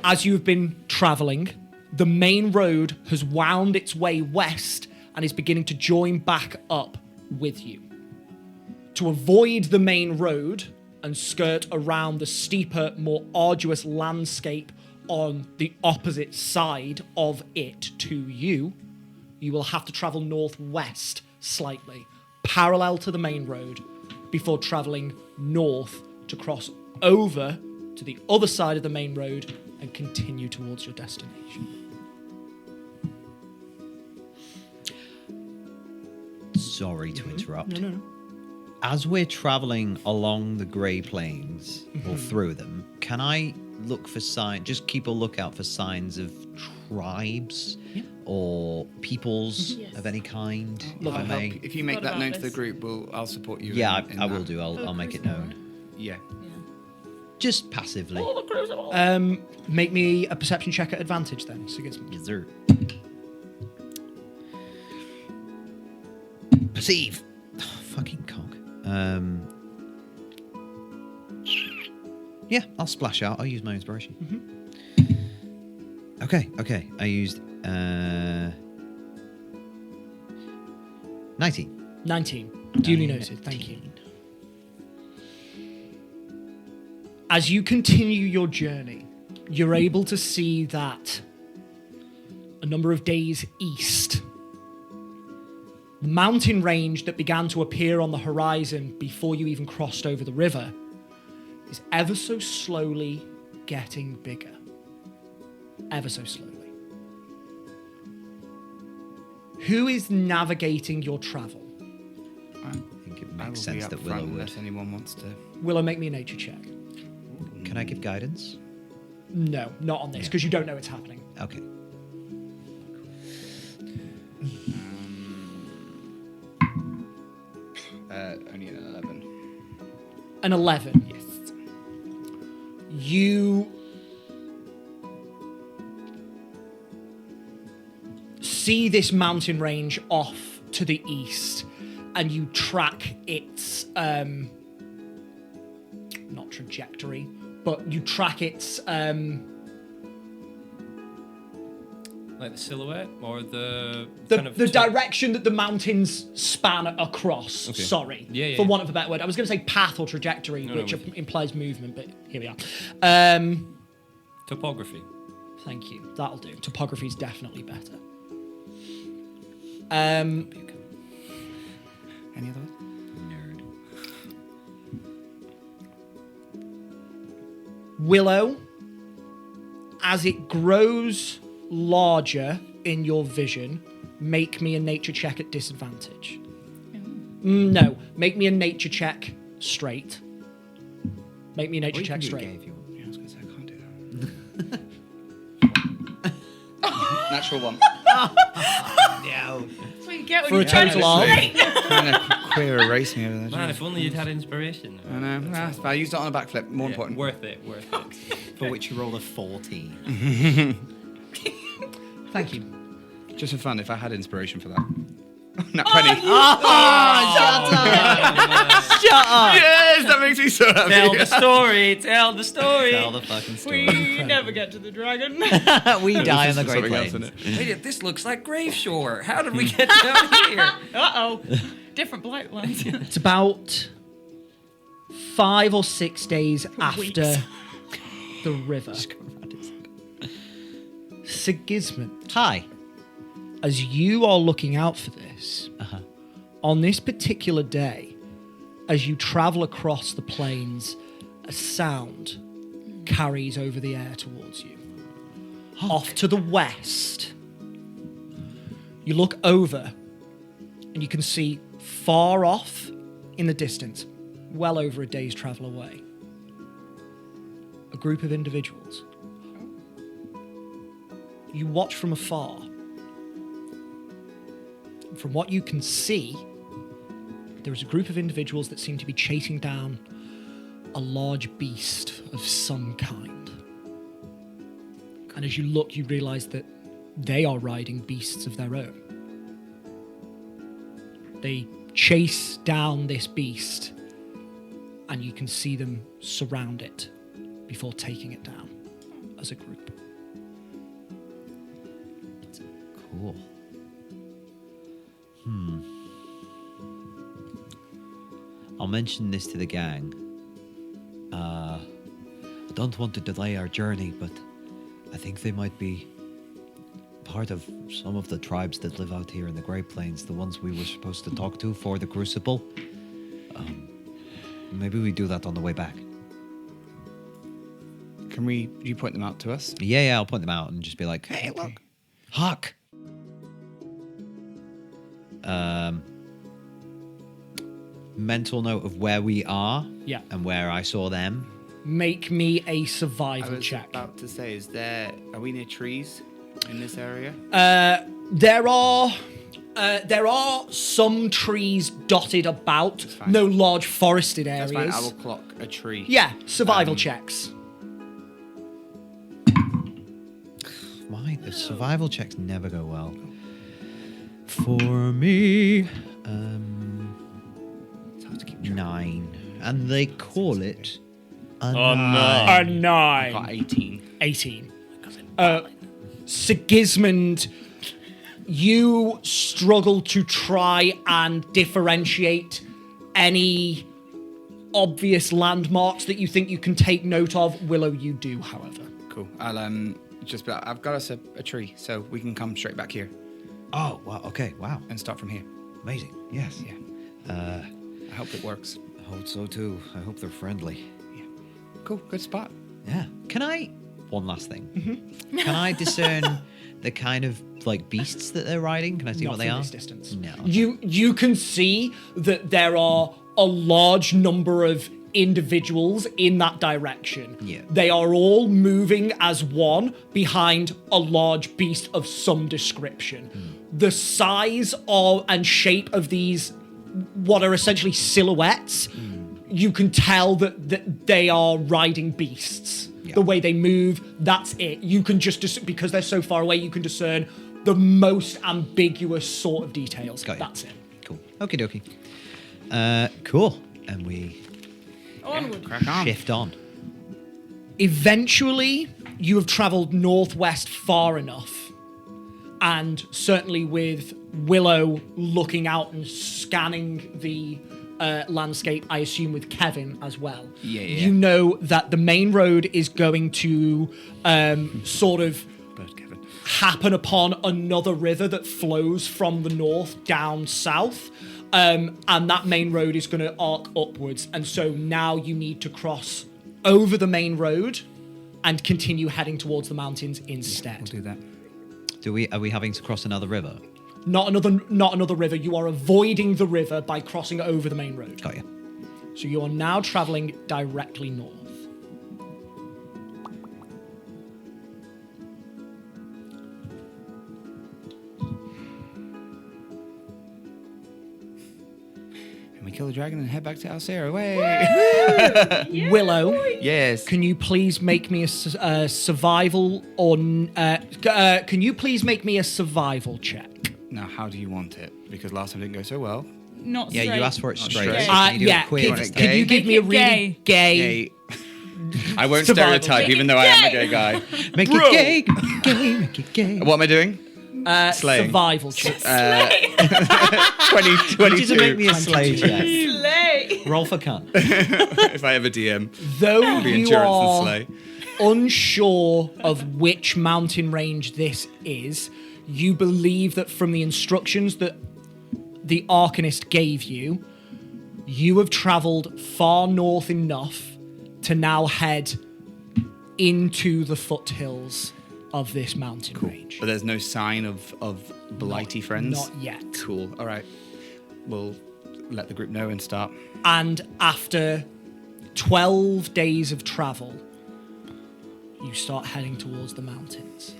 As you've been travelling, the main road has wound its way west and is beginning to join back up with you. To avoid the main road and skirt around the steeper, more arduous landscape on the opposite side of it to you, you will have to travel northwest slightly, parallel to the main road, before travelling north to cross over to the other side of the main road and continue towards your destination. Sorry to interrupt. No. As we're traveling along the Grey Plains or through them, can I look for signs? Just keep a lookout for signs of tribes or peoples of any kind. Love if I to may. help. If you make Thought that about known to the this. group, I'll support you. Yeah, in I will that. do. I'll make it known. Yeah. Just passively. Make me a perception check at advantage then. So it gets Yes, sir. Perceive. Oh, fucking cock. Yeah, I'll splash out. I'll use my inspiration. Okay. I used 19. 19. Duly noted. Thank you. As you continue your journey, you're able to see that a number of days east, the mountain range that began to appear on the horizon before you even crossed over the river is ever so slowly getting bigger. Ever so slowly. Who is navigating your travel? I think it I will makes be sense up that front Willow would. unless anyone wants to. Willow, make me a nature check. Can I give guidance? No, not on this, because you don't know it's happening. Okay. Only an 11. An 11. Yes. You see this mountain range off to the east, and you track its not trajectory, but you track its Like the silhouette or the the direction that the mountains span across. Okay. Sorry, Yeah, for yeah. want of a better word. I was going to say path or trajectory, No, which with you. implies movement, but here we are. topography. Thank you. That'll do. Topography is definitely better. Any other ones? Nerd. Willow, as it grows larger in your vision, make me a nature check at disadvantage. No, make me a nature check straight. Make me a nature check straight. Yeah, I was going to say, I can't do that. Natural one. That's what you get when For a you're trying to total of- straight. Trying to queer erase me over there. Man, if only you'd had inspiration. I know. Nah, but I used it on a backflip. More Yeah, important. Worth it. For which you rolled a 14. Thank you. Just for fun, if I had inspiration for that. Not 20. Shut up! Yes, that makes me so happy. Tell the story. Tell the story. Tell the fucking story. We never get to the dragon. we die on the This is Great something else, Plains. isn't it? Wait, this looks like Grave Shore. How did we get down here? Uh-oh. Different blight ones. It's about 5 or 6 days after Weeks. the river. Sigismund, Hi. as you are looking out for this, on this particular day, as you travel across the plains, a sound carries over the air towards you. Off to the west, you look over and you can see far off in the distance, well over a day's travel away, a group of individuals. You watch from afar. From what you can see, there is a group of individuals that seem to be chasing down a large beast of some kind. And as you look, you realize that they are riding beasts of their own. They chase down this beast, and you can see them surround it before taking it down as a group. Cool. I'll mention this to the gang. I don't want to delay our journey, but I think they might be part of some of the tribes that live out here in the Great Plains, the ones we were supposed to talk to for the Crucible. Maybe we do that on the way back. Can you point them out to us? Yeah, I'll point them out and just be like, hey, look, Huck. Mental note of where we are Yeah. and where I saw them. Make me a I survival was check. about to say, are we near trees in this area? There are some trees dotted about, fine. no large forested That's areas. fine, I will clock a tree. Yeah, survival checks. The survival checks never go well. For me, It's hard to keep track. 9. And they call it a Oh, 9. A 9. Got 18. 18. Sigismund You struggle to try and differentiate any obvious landmarks that you think you can take note of. Willow, you do, however. Cool. I'll just be like, I've got us a tree, so we can come straight back here Oh, wow. Okay, wow. and start from here. Amazing. Yes. Yeah. I hope it works. I hope so too. I hope they're friendly. Cool. Good spot. Yeah. Can I... One last thing. Mm-hmm. Can I discern the kind of, like, beasts that they're riding? Can I see Not what they from are? this distance. No. You can see that there are a large number of individuals in that direction. Yeah. They are all moving as one behind a large beast of some description. The size of and shape of these, what are essentially silhouettes, you can tell that they are riding beasts. Yeah. The way they move, that's it. You can just, because they're so far away, you can discern the most ambiguous sort of details. Got you. That's it. Cool. Okie dokie. Cool. And we Onward. Crack on. shift on. Eventually, you have travelled northwest far enough, and certainly with Willow looking out and scanning the landscape, I assume with Kevin as well. Yeah. You know that the main road is going to sort of Bird Kevin. happen upon another river that flows from the north down south. And that main road is going to arc upwards. And so now you need to cross over the main road and continue heading towards the mountains instead. We'll do that. Are we having to cross another river? Not another river. You are avoiding the river by crossing over the main road. Got you. So you are now traveling directly north. Can we kill the dragon and head back to Alcera? Way. Willow, Yes. can you please make me a survival or can you please make me a survival check? Now, how do you want it? Because last time didn't go so well. Not Yeah, straight. you asked for it Not straight. straight. So can you do Yeah, it quick? You want it can you gay? give me a Make it really gay Yay. I won't Survival. stereotype, even though I am a gay guy. Make Bro. it gay, gay, make it gay. What am I doing? Slaying. survival check? 2022. Did you make me a slay check? Slay. Roll for cunt. If I ever DM, Though be you endurance and are slay. unsure of which mountain range this is, you believe that from the instructions that the Arcanist gave you, you have travelled far north enough to now head into the foothills of this mountain range. But there's no sign of blighty friends? Not yet. Cool. All right. We'll let the group know and start. And after 12 days of travel, you start heading towards the mountains.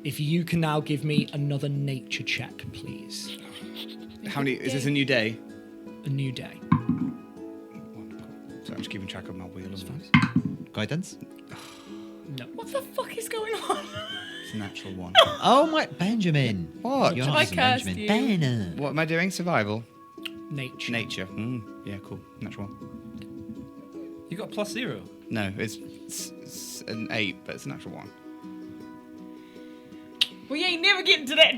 If you can now give me another nature check, please. How many? Is this a new day? A new day. So I'm just keeping track of my wheel as well. Guidance? No. What the fuck is going on? It's a natural one. Oh my... Benjamin. What? You're Have not I using cursed Benjamin. you? Ben. What am I doing? Survival? Nature. Nature. Yeah, cool. Natural one. You got +0. No, it's an 8, but it's a natural one. We ain't never getting to that.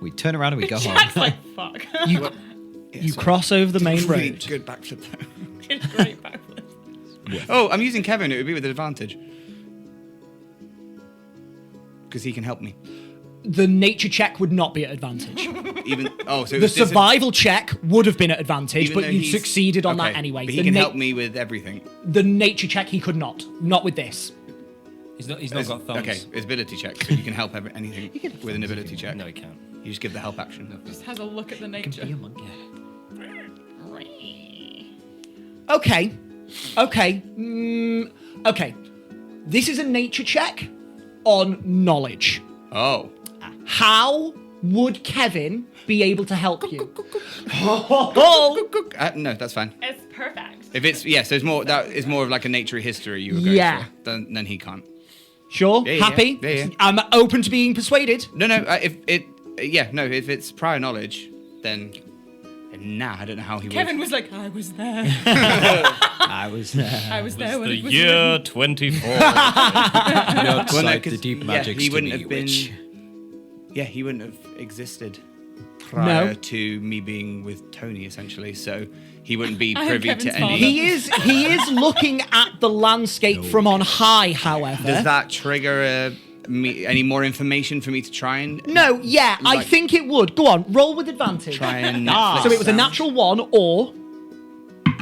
We turn around and we go Jack's home. like, fuck. You, you cross over the main Really road. good backflip though. Great backflip. Oh, I'm using Kevin. It would be with advantage. Because he can help me. The nature check would not be at advantage. Even so The it's dis- survival check would have been at advantage, even but though you he's- succeeded on that okay, anyway. But The he can na- help me with everything. The nature check he could not. Not with this. He's not got thumbs. Okay, his ability check. So you can help anything with an ability check. No, he can't. You just give the help action. Just has a look at the Can nature. be a monkey. Okay. Okay. Okay. This is a nature check on knowledge. Oh. How would Kevin be able to help you? No, that's fine. It's perfect. If it's so it's more that is more of like a nature history you were going Yeah. for. Then he can't. Sure? Yeah, yeah, Happy? yeah, yeah. I'm open to being persuaded. No. If it's prior knowledge, then Nah, I don't know how he Kevin would. was like, I was there. I was there. I was there It's when the it was year written. 24. Outside Well, no, the 'cause, deep yeah, magics he to wouldn't me, have been. witch. Yeah, he wouldn't have existed prior to me being with Tony, essentially. So he wouldn't be I am privy to Kevin's any. father. He is looking at the landscape from on high, however. Does that trigger any more information for me to try and No, yeah, I Like- think it would. Go on, roll with advantage. try and So Netflix it was a sound? natural 1 or...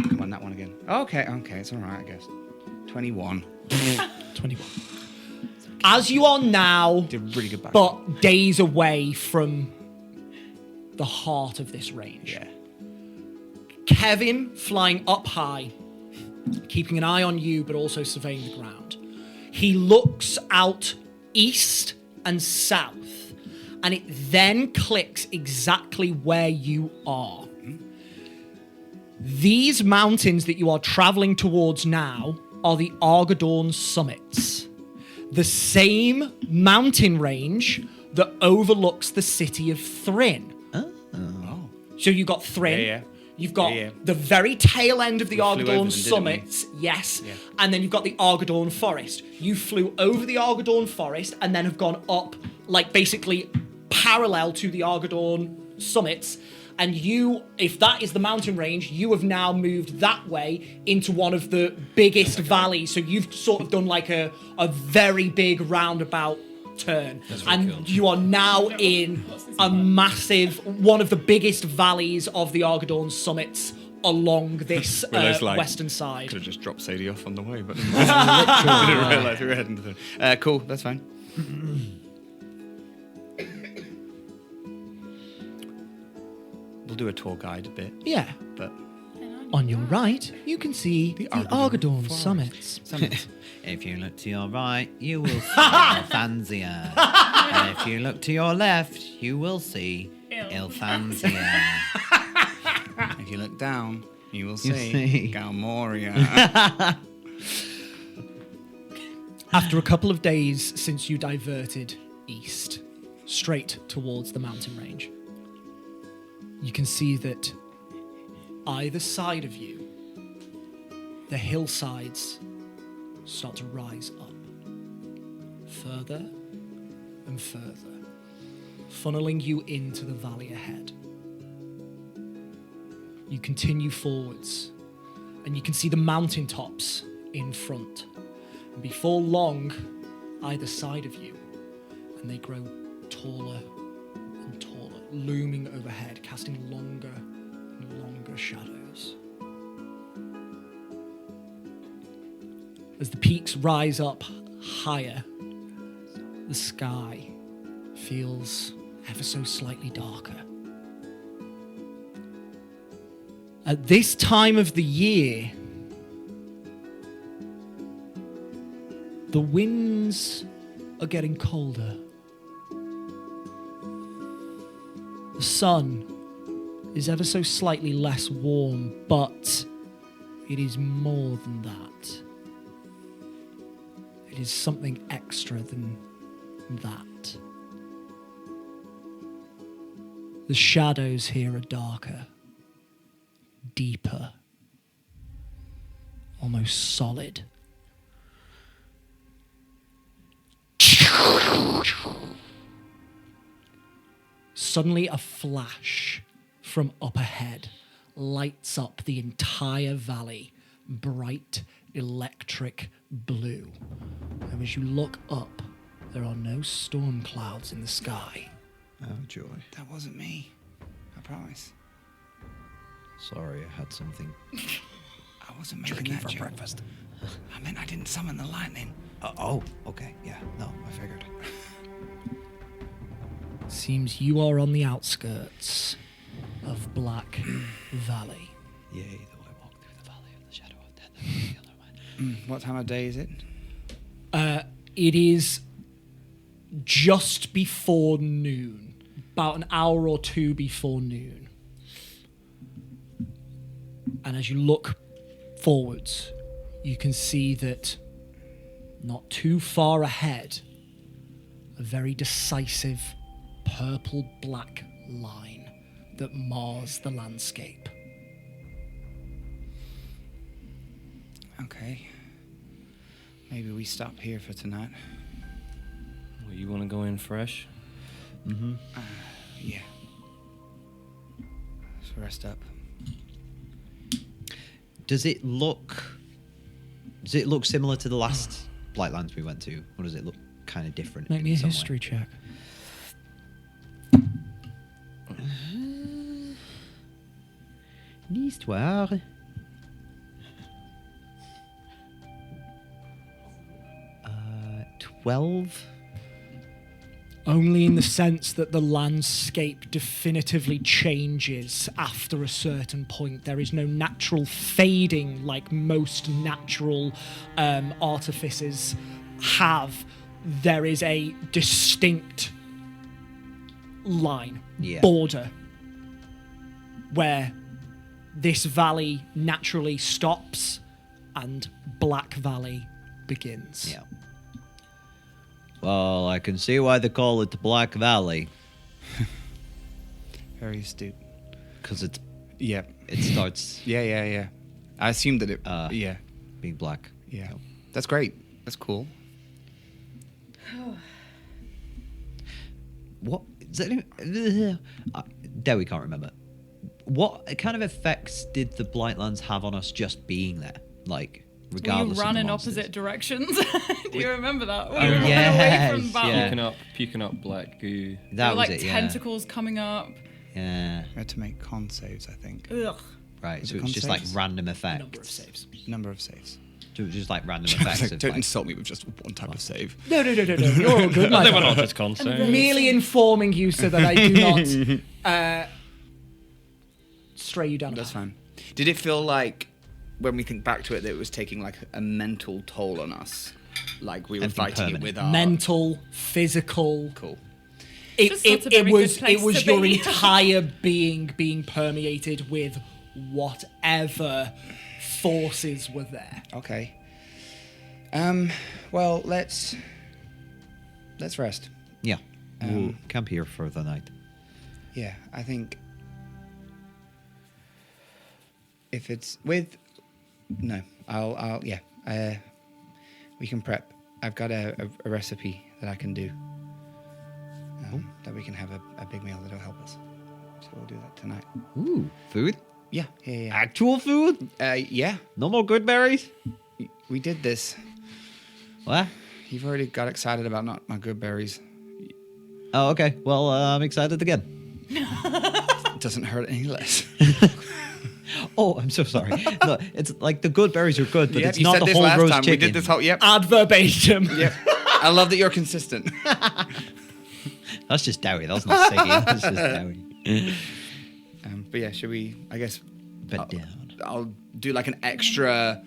Come on, that one again. Okay, it's all right, I guess. 21. 21. As you are now, Did really good back. but days away from the heart of this range. Yeah. Kevin flying up high, keeping an eye on you, but also surveying the ground. He looks out east and south, and it then clicks exactly where you are. These mountains that you are traveling towards now are the Argadorn summits. The same mountain range that overlooks the city of Thrin. Oh. So you've got Thrin. Yeah. You've got Yeah. the very tail end of the We flew over Argadorn them, didn't we? summits, yes. Yeah. And then you've got the Argadorn forest. You flew over the Argadorn forest and then have gone up, like basically parallel to the Argadorn summits. And you, if that is the mountain range, you have now moved that way into one of the biggest valleys. So you've sort of done like a very big roundabout turn. And you are now in a massive, one of the biggest valleys of the Argadorn summits along this Willow's like, western side. Could have just dropped Sadie off on the way, but I didn't realise we were heading to the... Cool, that's fine. We'll do a tour guide a bit, Yeah. but... On your right, you can see the Argadorn summits. If you look to your right, you will see Ilfanzia. And if you look to your left, you will see Ilfanzia. If you look down, you will You see see. Galmoria. After a couple of days since you diverted east, straight towards the mountain range, you can see that either side of you, the hillsides start to rise up further and further, funneling you into the valley ahead. You continue forwards, and you can see the mountaintops in front. And before long, either side of you, and they grow taller and taller, looming overhead, casting longer and longer shadows. As the peaks rise up higher, the sky feels ever so slightly darker. At this time of the year, the winds are getting colder. The sun is ever so slightly less warm, but it is more than that. It is something extra than that. The shadows here are darker, deeper, almost solid. Suddenly a flash from up ahead lights up the entire valley, bright electric blue. And as you look up, there are no storm clouds in the sky. Oh, joy. That wasn't me. I promise. Sorry, I had something. I wasn't making that joke. Breakfast. I meant I didn't summon the lightning. Oh, okay. Yeah, no, I figured. Seems you are on the outskirts of Black Valley. Yea, though I walk through the valley of the shadow of death, I will feel no man. What time of day is it? It is just before noon, about an hour or two before noon. And as you look forwards, you can see that not too far ahead, a very decisive purple-black line that mars the landscape. Okay. Maybe we stop here for tonight. Well, you want to go in fresh? Yeah. Let's rest up. Does it look similar to the last Blightlands we went to, or does it look kind of different? Make in me a some way? history check. L'histoire. 12. Only in the sense that the landscape definitively changes after a certain point. There is no natural fading like most natural artifices have. There is a distinct line, border, where this valley naturally stops and Black Valley begins. Yeah. Well, I can see why they call it the Black Valley. Very astute. Because it Yeah. starts Yeah. I assumed that it. yeah. being black. Yeah. That's great. That's cool. What? Is that Dewi can't remember. What kind of effects did the Blightlands have on us just being there? Like, We regardless ran of the in monsters? opposite directions. Do you remember that? We Oh, were running away yes, from battle. yeah. Puking up black goo. That There were was like it, yeah. tentacles coming up. Yeah. We had to make con saves, I think. Ugh. Right, Was so it it was just like con saves? random A effects. number of saves. Number of saves. So it was just like random I was effects. like, of, don't like, insult me with just one type of save. No. You're all good. They my were guy. not just concerts. Merely informing you so that I do not stray you down. a That's path. fine. Did it feel like, when we think back to it, that it was taking like a mental toll on us? Like we were Anything fighting permanent. it with our... Mental, physical. Cool. Just such a very good place it was to your be. entire being permeated with whatever forces were there. Okay. Well, let's rest. yeah. We'll camp here for the night. Yeah, I think if it's with... No, I'll yeah. We can prep. I've got a recipe that I can do. That we can have a big meal that'll help us. So we'll do that tonight. Ooh, food? Yeah. Actual food? Yeah. No more good berries? We did this. What? You've already got excited about not my good berries. Oh, okay. Well, I'm excited again. It doesn't hurt any less. Oh, I'm so sorry. No, it's like the good berries are good, but Yep, it's you not said the this whole last roast time. chicken. We did this whole... Yep. Ad verbatim. Yep. I love that you're consistent. That's just Dowie. That's not Siggy. That's just Dowie. But yeah, should we... I guess... Bed down. I'll do like an extra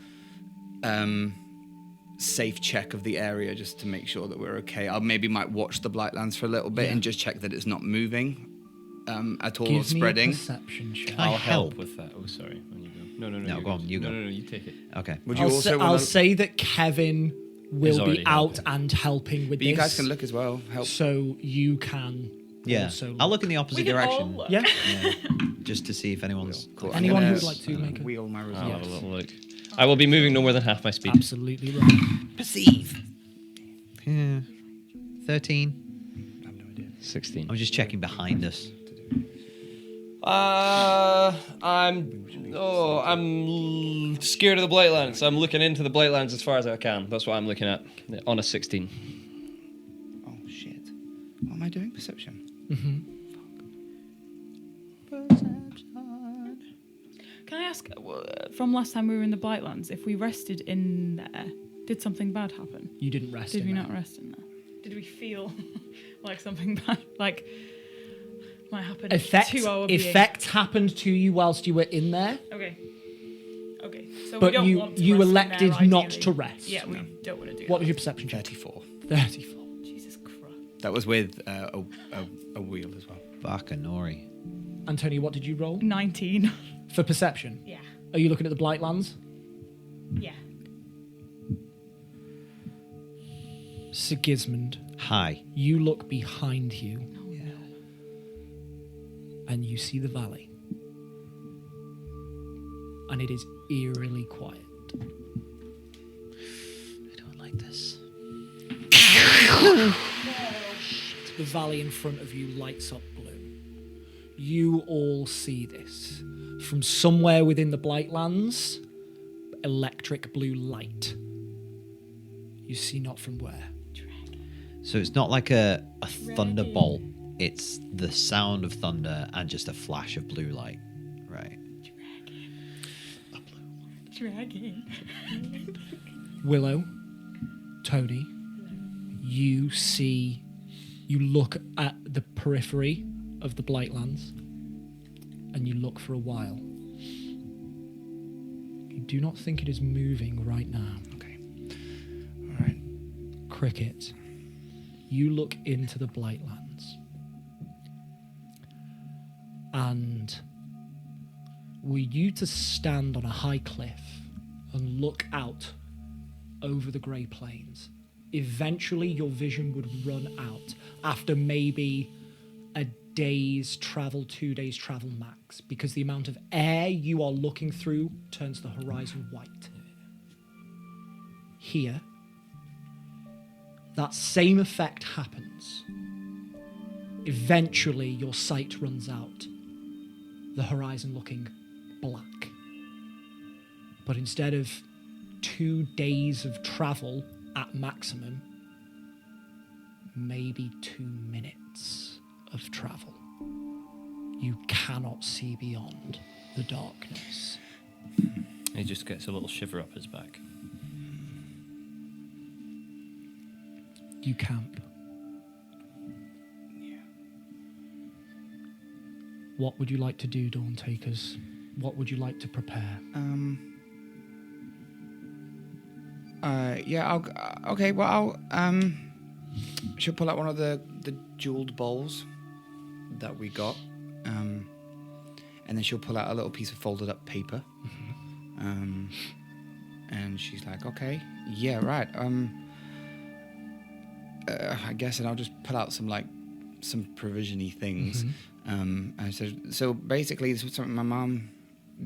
safe check of the area just to make sure that we're okay. I might watch the Blightlands for a little bit and just check that it's not moving at all or Give me a spreading. perception check. I I'll help help? with that. Oh, sorry. When you go. No, No, you're go on, good. you go. No, you take it. Okay. Would you I'll, also say, wanna, I'll say that Kevin will already be out helping. and helping with But this. you guys can look as well. Help. So you can Yeah. also I'll look in the opposite We can all direction. look. Yeah. Yeah. Just to see if anyone's... Cool. Anyone I'm who'd gonna like to make a... wheel my I'll results. have a little look. I will be moving no more than half my speed. Absolutely right. Perceive. Yeah. 13. I have no idea. 16. I'm just checking behind us. I'm scared of the Blightlands. I'm looking into the Blightlands as far as I can. That's what I'm looking at on a 16. Oh shit! What am I doing? Perception. Can I ask, from last time we were in the Blightlands, if we rested in there, did something bad happen? You didn't rest Did in we there. not rest in there? Did we feel like something bad, like might happen to our being? Effect happened to you whilst you were in there, Okay. Okay. So but we don't want to you rest in elected there, not ideally. to rest. Yeah, we don't want to do What that. was your perception check? 34. 34. Jesus Christ. That was with a wheel as well. Bacanori. Antonio, what did you roll? 19. For perception? Yeah. Are you looking at the Blightlands? Yeah. Sigismund, Hi. you look behind you. and you see the valley. And it is eerily quiet. I don't like this. The valley in front of you lights up blue. You all see this. From somewhere within the Blightlands, electric blue light. You see not from where. So it's not like a thunderbolt. It's the sound of thunder and just a flash of blue light. Right. Dragon. Willow, Tony, you look at the periphery of the Blightlands and you look for a while. You do not think it is moving right now. Okay. All right. Cricket, you look into the Blightlands and were you to stand on a high cliff and look out over the Grey Plains, eventually your vision would run out after maybe a day's travel, 2 days travel max, because the amount of air you are looking through turns the horizon white. Here, that same effect happens. Eventually your sight runs out, the horizon looking black. But instead of 2 days of travel at maximum, maybe 2 minutes of travel. You cannot see beyond the darkness. He just gets a little shiver up his back. You camp. What would you like to do, Dawn Takers? What would you like to prepare? Okay. Well, she'll pull out one of the jeweled bowls that we got, and then she'll pull out a little piece of folded up paper, and she's like, "Okay, yeah, right. I guess," and I'll just pull out some provision-y things. And so basically, this was something my mom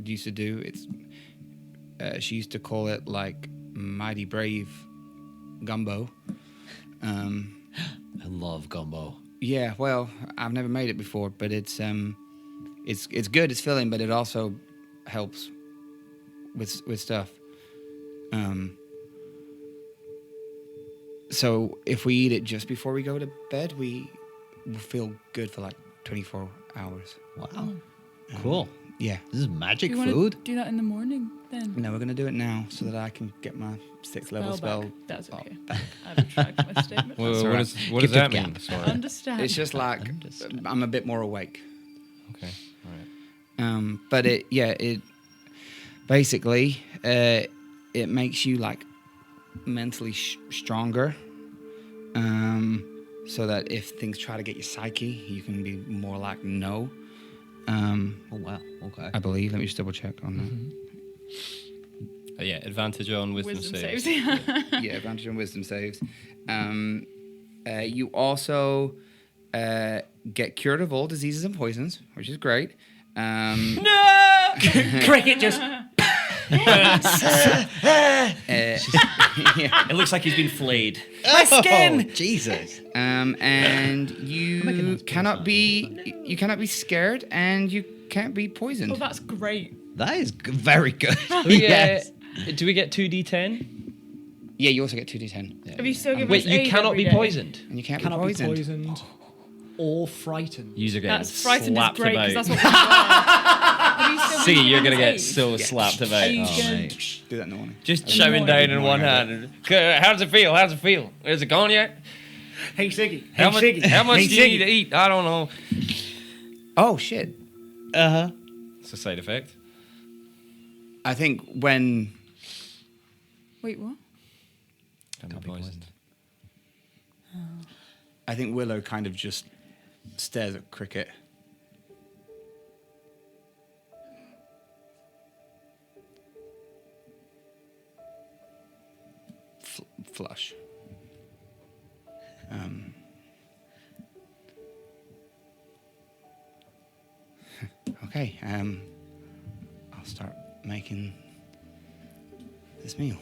used to do. She used to call it like mighty brave gumbo. I love gumbo. Yeah, well, I've never made it before, but it's good. It's filling, but it also helps with stuff. So if we eat it just before we go to bed, we will feel good for like 24 hours. Wow. Cool. Yeah. This is magic Do you want food. to do that in the morning then? No, we're going to do it now so that I can get my 6th level spell. That's okay. back. I have tried my statement. Well, That's what all does, right. what does that Gifted mean? gap. Sorry. Understand. It's just like I'm a bit more awake. Okay. All right. But it basically it makes you like mentally stronger. So that if things try to get your psyche, you can be more like no. Oh, wow. Okay. I believe. Let me just double check on that. Yeah, advantage on wisdom saves. Yeah. Yeah, advantage on wisdom saves. You also get cured of all diseases and poisons, which is great. Cricket just... It looks like he's been flayed. My skin! Oh, Jesus. And you cannot be scared, and you can't be poisoned. Oh, that's great. That is very good. Yes. Do we get 2d10? Yeah, you also get 2d10. Have you still given Wait, us you aid cannot every be day? poisoned. And you can't Cannot be be poisoned. poisoned or frightened. User getting That's frightened is slapped great about. because that's what we are. Have you still See, been you're given gonna us get aid? so slapped about. Are you Oh, gonna- mate. Do that in the morning. Just the shouting morning. down in one hand. How does it feel? How's it feel? Is it gone yet? Hey, Siggy. How much? How much Hey, do you need Siggy. to eat? I don't know. Oh shit! Uh-huh. It's a side effect. I think when Wait, what? Can't be poisoned. I think Willow kind of just stares at Cricket. Flush. Okay, I'll start making this meal.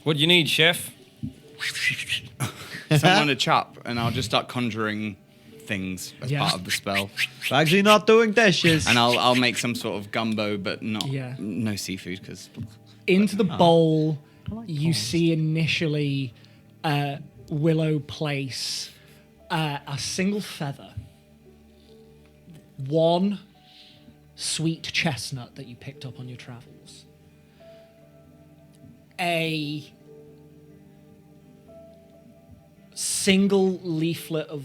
What do you need, chef? Someone to chop, and I'll just start conjuring things as part of the spell. Actually not doing dishes. And I'll make some sort of gumbo, but Yeah. no seafood, because... Into the bowl, like you prawns. see initially Willow place a single feather, one sweet chestnut that you picked up on your travels, a single leaflet of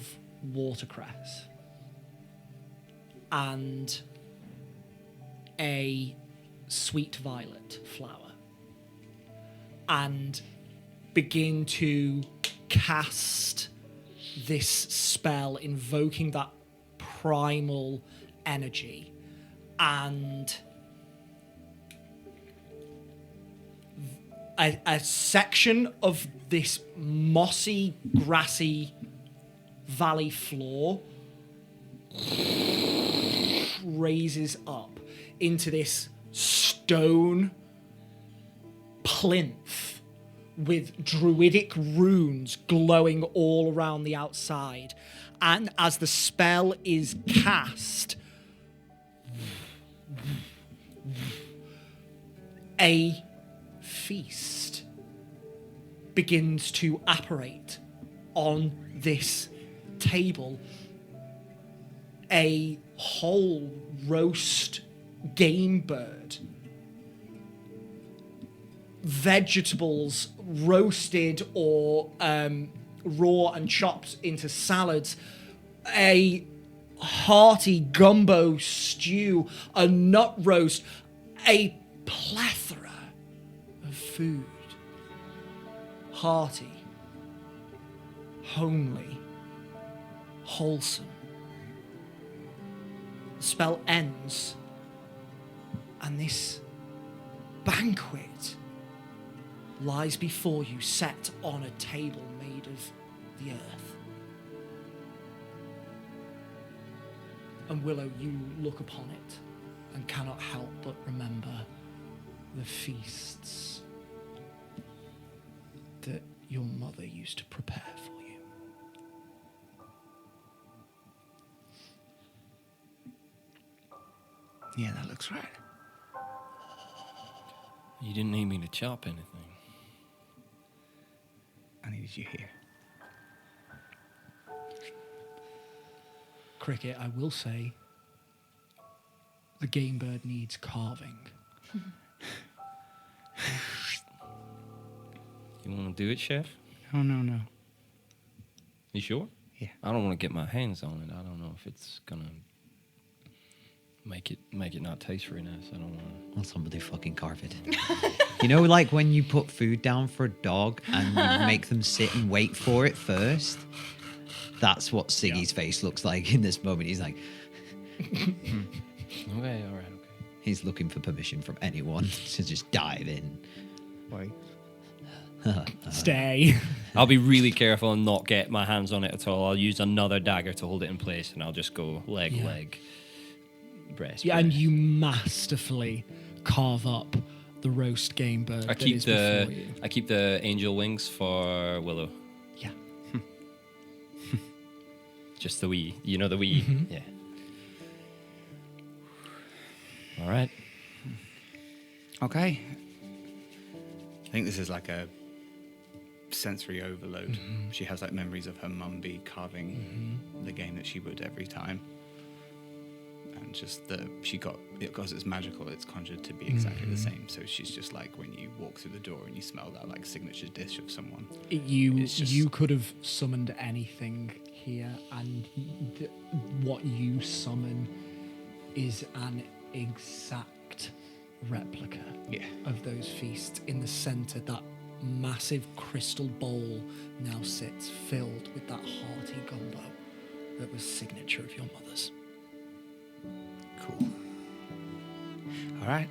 watercress, and a sweet violet flower, and begin to cast this spell invoking that primal energy, and a section of this mossy, grassy valley floor raises up into this stone plinth with druidic runes glowing all around the outside. And as the spell is cast, a feast begins to apparate on this table. A whole roast game bird, vegetables roasted or raw and chopped into salads, a hearty gumbo stew, a nut roast, a plethora of food. Hearty, homely, wholesome. The spell ends, and this banquet lies before you, set on a table made of the earth. And Willow, you look upon it and cannot help but remember the feasts that your mother used to prepare for you. Yeah, that looks right. You didn't need me to chop anything. I needed you here. Cricket, I will say, the game bird needs carving. You want to do it, chef? No. You sure? Yeah. I don't want to get my hands on it. I don't know if it's gonna make it not taste very nice. I don't want to. Well, somebody fucking carve it. You know, like when you put food down for a dog and you make them sit and wait for it first? That's what Siggy's face looks like in this moment. He's like, Okay, all right, okay. he's looking for permission from anyone to just dive in. Wait. Stay. I'll be really careful and not get my hands on it at all. I'll use another dagger to hold it in place, and I'll just go leg, breast. Yeah, and breast. you masterfully carve up the roast game bird I that keep is before you. I keep the angel wings for Willow. Yeah. Just the wee, the wee. Mm-hmm. Yeah. All right. Okay. I think this is like a sensory overload. Mm-hmm. She has like memories of her mum carving the game that she would every time. And just because it's magical, it's conjured to be exactly the Mm-hmm. same. So she's just like when you walk through the door and you smell that like signature dish of someone. You just- you could have summoned anything here, and what you summon is an exact replica of those feasts. In the center, that massive crystal bowl now sits filled with that hearty gumbo that was signature of your mother's. Cool. All right.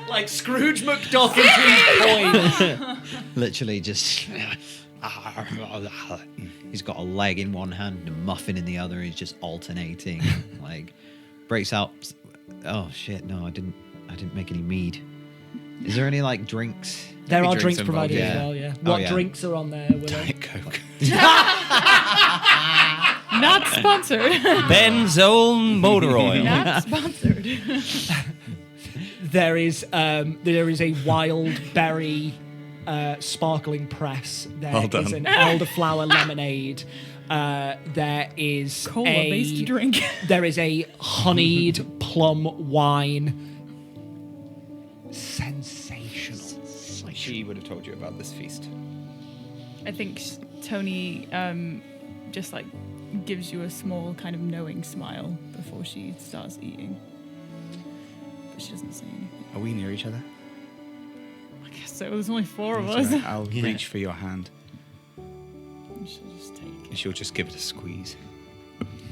Like Scrooge McDuck into his coin. Literally just... He's got a leg in one hand and a muffin in the other. He's just alternating. Like, breaks out. Oh shit! No, I didn't make any mead. Is there any like drinks? There are drinks drinks provided involved, as yeah. well, yeah. Oh, What yeah. drinks are on there, Willow? Diet Coke. Not sponsored. Benzone motor oil. Not sponsored. There is a wild berry sparkling press. There Well is done. an elderflower lemonade. There is Cola-based drink. There is a honeyed plum wine. Sensational. She would have told you about this feast. I think Tony just like gives you a small kind of knowing smile before she starts eating. But she doesn't say anything. Are we near each other? I guess so. There's only four of That's us. all right. I'll reach for your hand, She'll just take and she'll just give it a squeeze.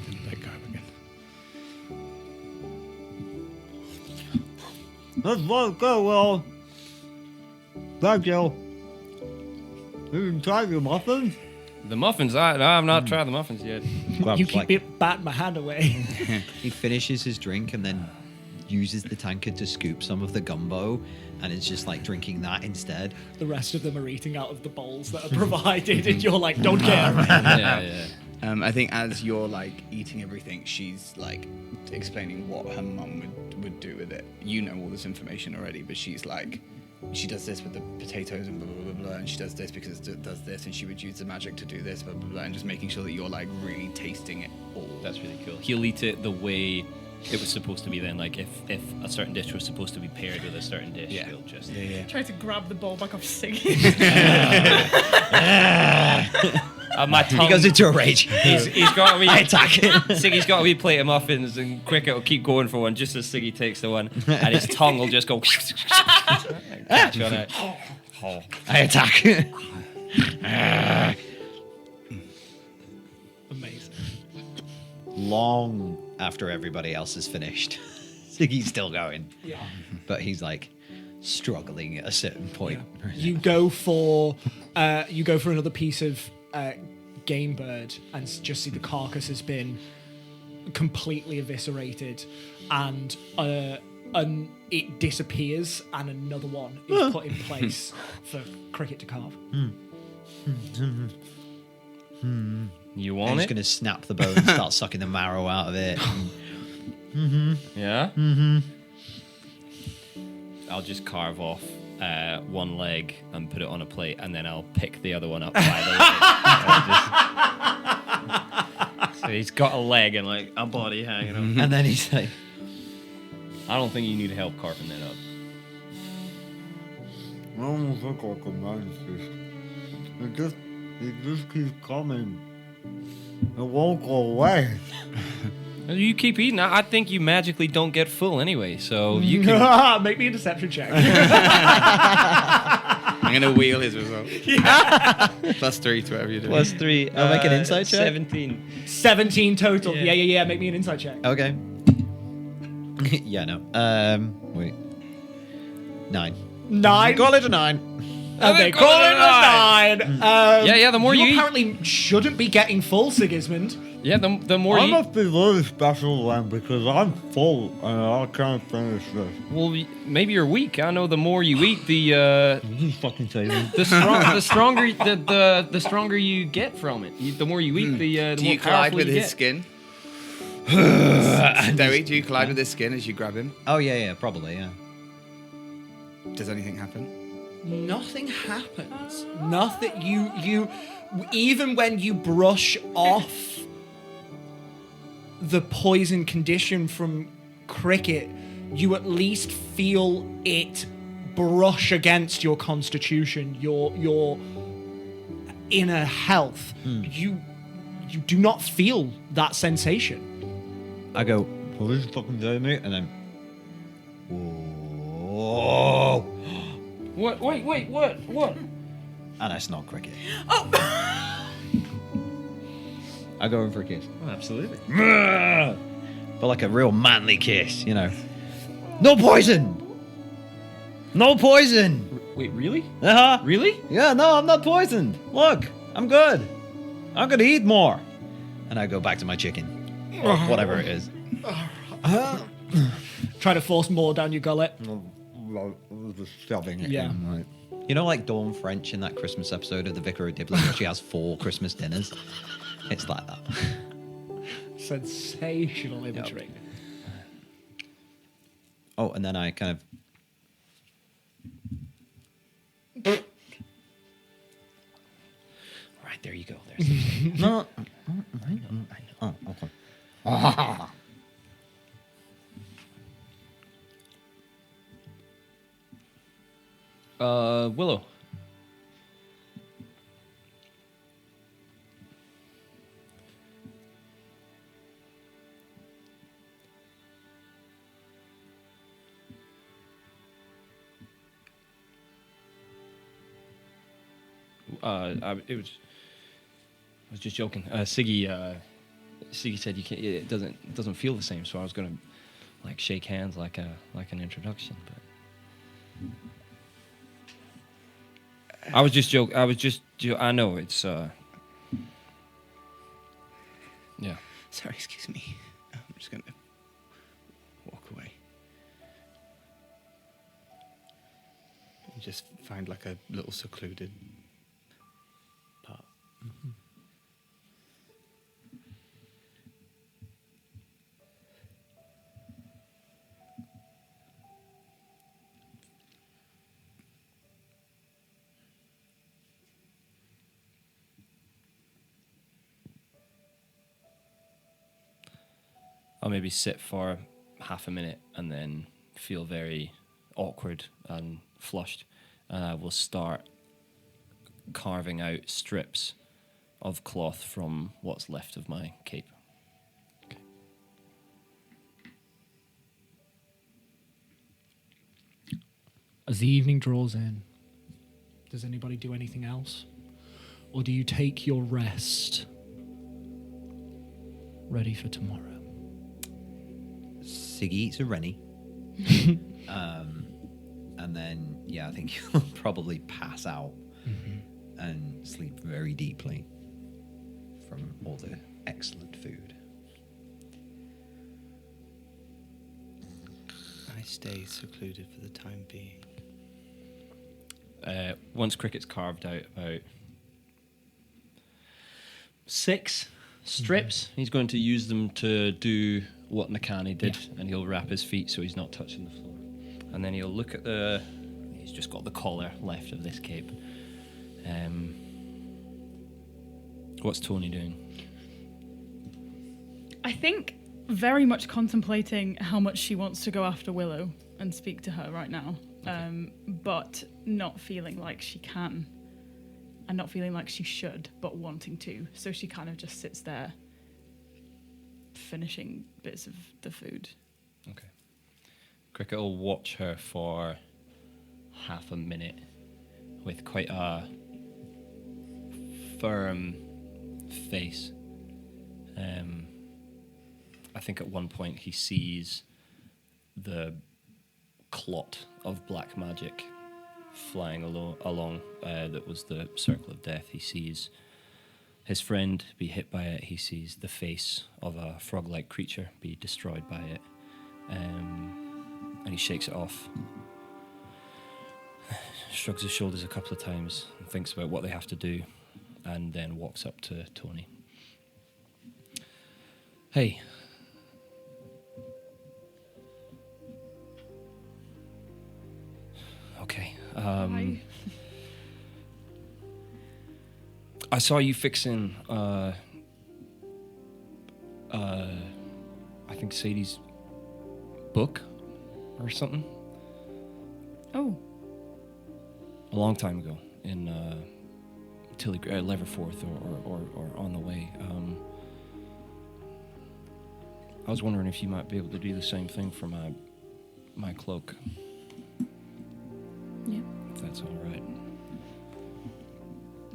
Then let go again. Let's go, Will. Thank you. You can try your muffins. The muffins, I've not tried the muffins yet. You keep batting my hand away. He finishes his drink and then uses the tankard to scoop some of the gumbo, and it's just like drinking that instead. The rest of them are eating out of the bowls that are provided, and you're like, don't care. Yeah. I think as you're like eating everything, she's like explaining what her mum would do with it. You know all this information already, but she's like, she does this with the potatoes and blah blah blah blah, and she does this because it does this, and she would use the magic to do this, blah blah blah, and just making sure that you're like really tasting it all. That's really cool. He'll eat it the way it was supposed to be then. Like if a certain dish was supposed to be paired with a certain dish, Yeah. he'll just... Yeah. Try to grab the bowl back off Siggy. My tongue... He goes into a rage. He's got a wee... I attack it. Siggy's got a wee plate of muffins, and Cricket will keep going for one just as Siggy takes the one, and his tongue will just go... catch on it. I attack. Amazing. Long after everybody else is finished, Siggy's still going. Yeah. But he's like struggling at a certain point. You go for another piece of game bird, and just see the carcass has been completely eviscerated, and it disappears, and another one is put in place for Cricket to carve. You I'm want just it? gonna snap the bone and start sucking the marrow out of it. Yeah? I'll just carve off one leg and put it on a plate, and then I'll pick the other one up by the leg. So he's got a leg and like a body hanging up. And then he's like, I don't think you need help carving that up. I don't think I can manage this. It just keeps coming. It won't go away. You keep eating. I think you magically don't get full anyway, so you can... Make me a deception check. I'm gonna wheel his result. +3 to whatever you do. +3. I'll make an insight check. 17. 17 total. Yeah. Yeah. Make me an insight check. Okay. Yeah, no. Wait. 9. 9. Call it a 9. And they call it a 9. Yeah, the more you eat- apparently shouldn't be getting full, Sigismund. Yeah, the more I you... must be very special then because I'm full and I can't finish this. Well, maybe you're weak. I know the more you eat, the You fucking say me. the stronger the stronger you get from it. The more you eat, the Do more you collide powerful with you his get. skin? Stewie, do you collide with his skin as you grab him? Oh, yeah, probably, yeah. Does anything happen? Nothing happens. Nothing. You even when you brush off the poison condition from Cricket, you at least feel it brush against your constitution, your inner health. You do not feel that sensation. I go, Please fucking say me. and then. Whoa. What? Wait, what? And I snort Cricket. I go in for a kiss. Oh, absolutely. But like a real manly kiss, you know. No poison! No poison! Wait, really? Uh-huh. Really? Yeah, no, I'm not poisoned. Look, I'm good. I'm going to eat more. And I go back to my chicken. Or whatever it is. Try to force more down your gullet. Just shoving it Yeah. in, right? You know, like Dawn French in that Christmas episode of The Vicar of Dibley where she has 4 Christmas dinners? It's like that. Sensational imagery. Oh, and then I kind of... Right, there you go. There's no. I know. Oh, okay. Willow. I was just joking. Siggy said you can't. It doesn't feel the same. So I was gonna like shake hands like an introduction, but I was just joking. I know it's. Yeah. Sorry, excuse me. I'm just going to walk away. You just find like a little secluded part. I'll maybe sit for half a minute and then feel very awkward and flushed, and I will start carving out strips of cloth from what's left of my cape. Okay. As the evening draws in, does anybody do anything else? Or do you take your rest ready for tomorrow? Siggy eats a Rennie. And then, yeah, I think he'll probably pass out and sleep very deeply from all the excellent food. I stay secluded for the time being. Once Cricket's carved out about 6 strips, he's going to use them to do what Nakani did, and he'll wrap his feet so he's not touching the floor. And then he'll look at he's just got the collar left of this cape. What's Tony doing? I think very much contemplating how much she wants to go after Willow and speak to her right now, but not feeling like she can, and not feeling like she should, but wanting to. So she kind of just sits there, finishing bits of the food. Okay. Cricket will watch her for half a minute with quite a firm face. I think at one point he sees the clot of black magic flying along that was the circle of death. He sees his friend be hit by it. He sees the face of a frog-like creature be destroyed by it. And he shakes it off, shrugs his shoulders a couple of times, and thinks about what they have to do, and then walks up to Tony. Hey. Okay. Hi. I saw you fixing, I think Sadie's book or something. Oh. A long time ago in Leverforth or on the way. I was wondering if you might be able to do the same thing for my cloak. Yeah. If that's all right.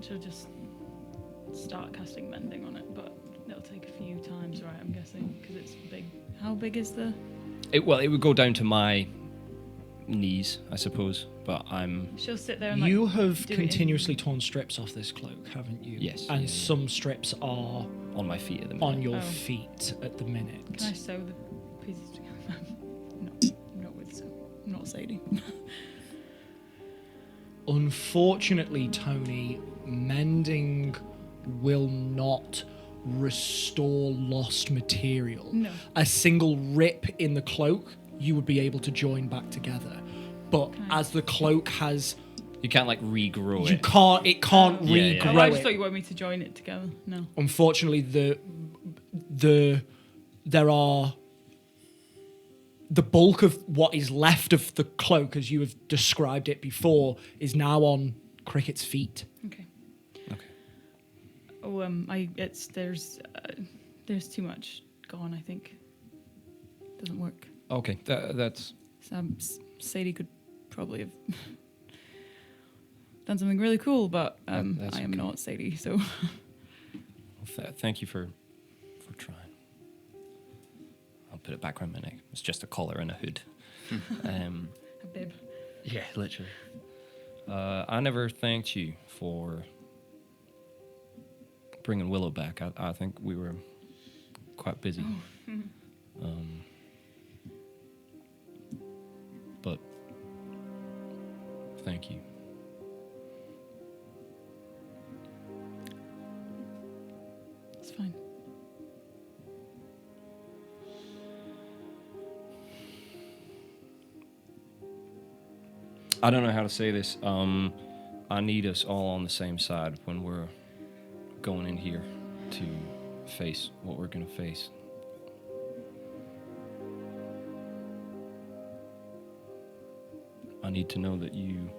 She'll just start casting Mending on it, but it'll take a few times, right? I'm guessing, because it's big. How big is the... It would go down to my knees, I suppose. But I'm She'll sit there and You like, have do it continuously torn strips off this cloak, haven't you? Yes, And yeah, some strips are on my feet at the minute. on your Oh. feet at the minute. Can I sew the pieces together? No, not with sew. Not Sadie. Unfortunately, Tony, mending will not restore lost material. No. A single rip in the cloak, you would be able to join back together. But Okay. as the cloak has, You can't like regrow you it. can't. It can't Oh. Yeah, yeah. regrow Oh, I just it. thought you wanted me to join it together. No. Unfortunately, there are the bulk of what is left of the cloak, as you have described it before, is now on Cricket's feet. Okay. Okay. Oh, there's too much gone. I think doesn't work. Okay, that's Sadie could probably have done something really cool, but that's I am okay. not Sadie, so thank you for trying. I'll put it back around my neck. It's just a collar and a hood. a bib. Yeah, literally. I never thanked you for bringing Willow back. I think we were quite busy. But thank you. It's fine. I don't know how to say this. I need us all on the same side when we're going in here to face what we're going to face. I need to know that you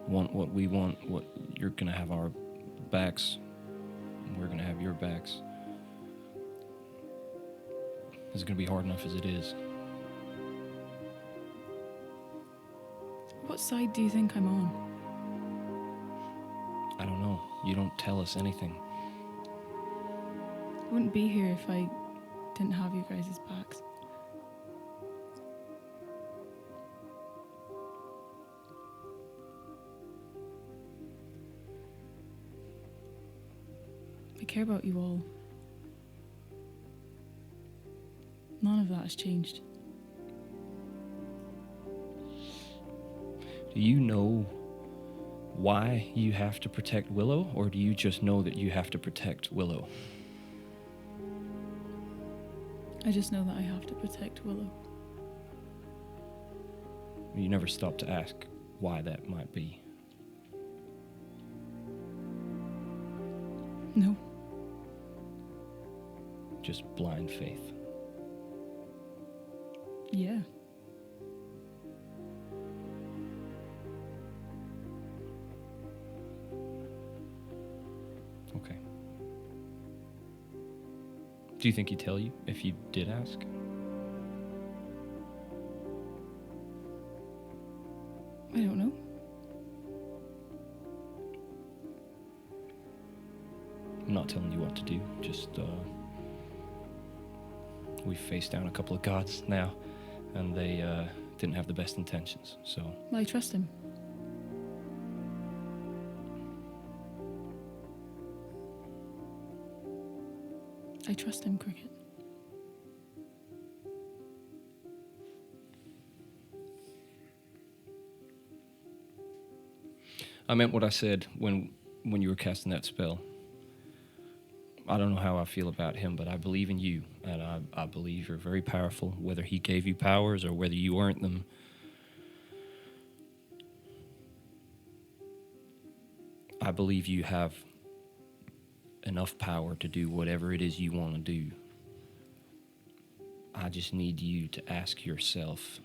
want what we want, what you're going to have our backs, and we're going to have your backs. It's going to be hard enough as it is. What side do you think I'm on? I don't know. You don't tell us anything. I wouldn't be here if I didn't have you guys' backs. I care about you all. None of that has changed. Do you know why you have to protect Willow, or do you just know that you have to protect Willow? I just know that I have to protect Willow. You never stop to ask why that might be. No. Just blind faith. Yeah. Okay. Do you think he'd tell you if you did ask? I don't know. I'm not telling you what to do. Just, we've faced down a couple of gods now, and they didn't have the best intentions, so... Well, I trust him. I trust him, Cricket. I meant what I said when you were casting that spell. I don't know how I feel about him, but I believe in you, and I believe you're very powerful, whether he gave you powers or whether you earned them. I believe you have enough power to do whatever it is you want to do. I just need you to ask yourself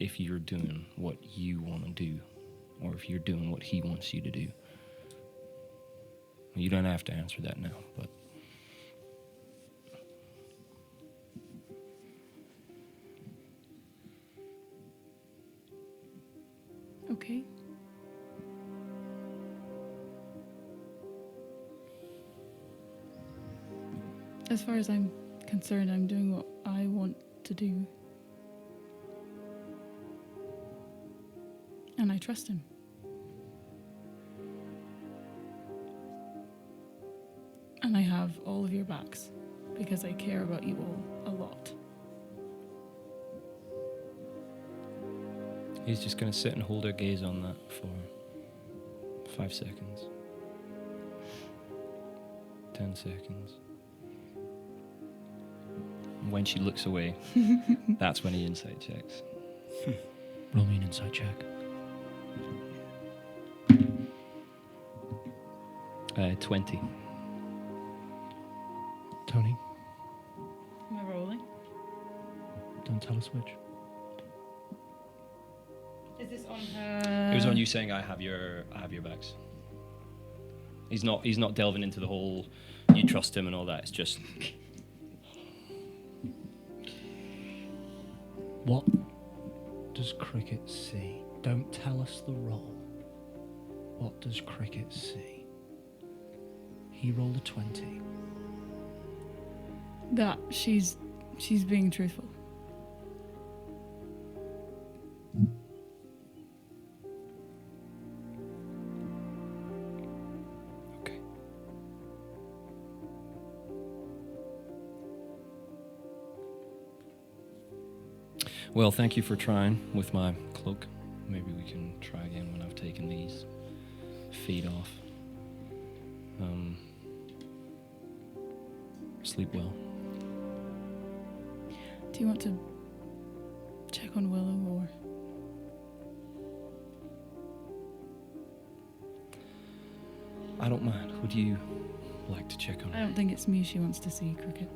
if you're doing what you want to do, or if you're doing what he wants you to do. You don't have to answer that now, but... Okay. As far as I'm concerned, I'm doing what I want to do. And I trust him. And I have all of your backs because I care about you all a lot. He's just going to sit and hold her gaze on that for 5 seconds. 10 seconds. And when she looks away, that's when he insight checks. Roll me an insight check. 20. Tony, Am I rolling? don't tell us which. Is this on her? It was on you saying I have your backs. He's not delving into the whole you trust him and all that. It's just What does Cricket see? Don't tell us the roll. What does Cricket see? He rolled a 20. That she's being truthful. okay. Well, thank you for trying with my cloak. Maybe we can try again when I've taken these feet off. Sleep well. Do you want to check on Willow or? I don't mind. Would you like to check on I her? don't think it's me she wants to see, Cricket.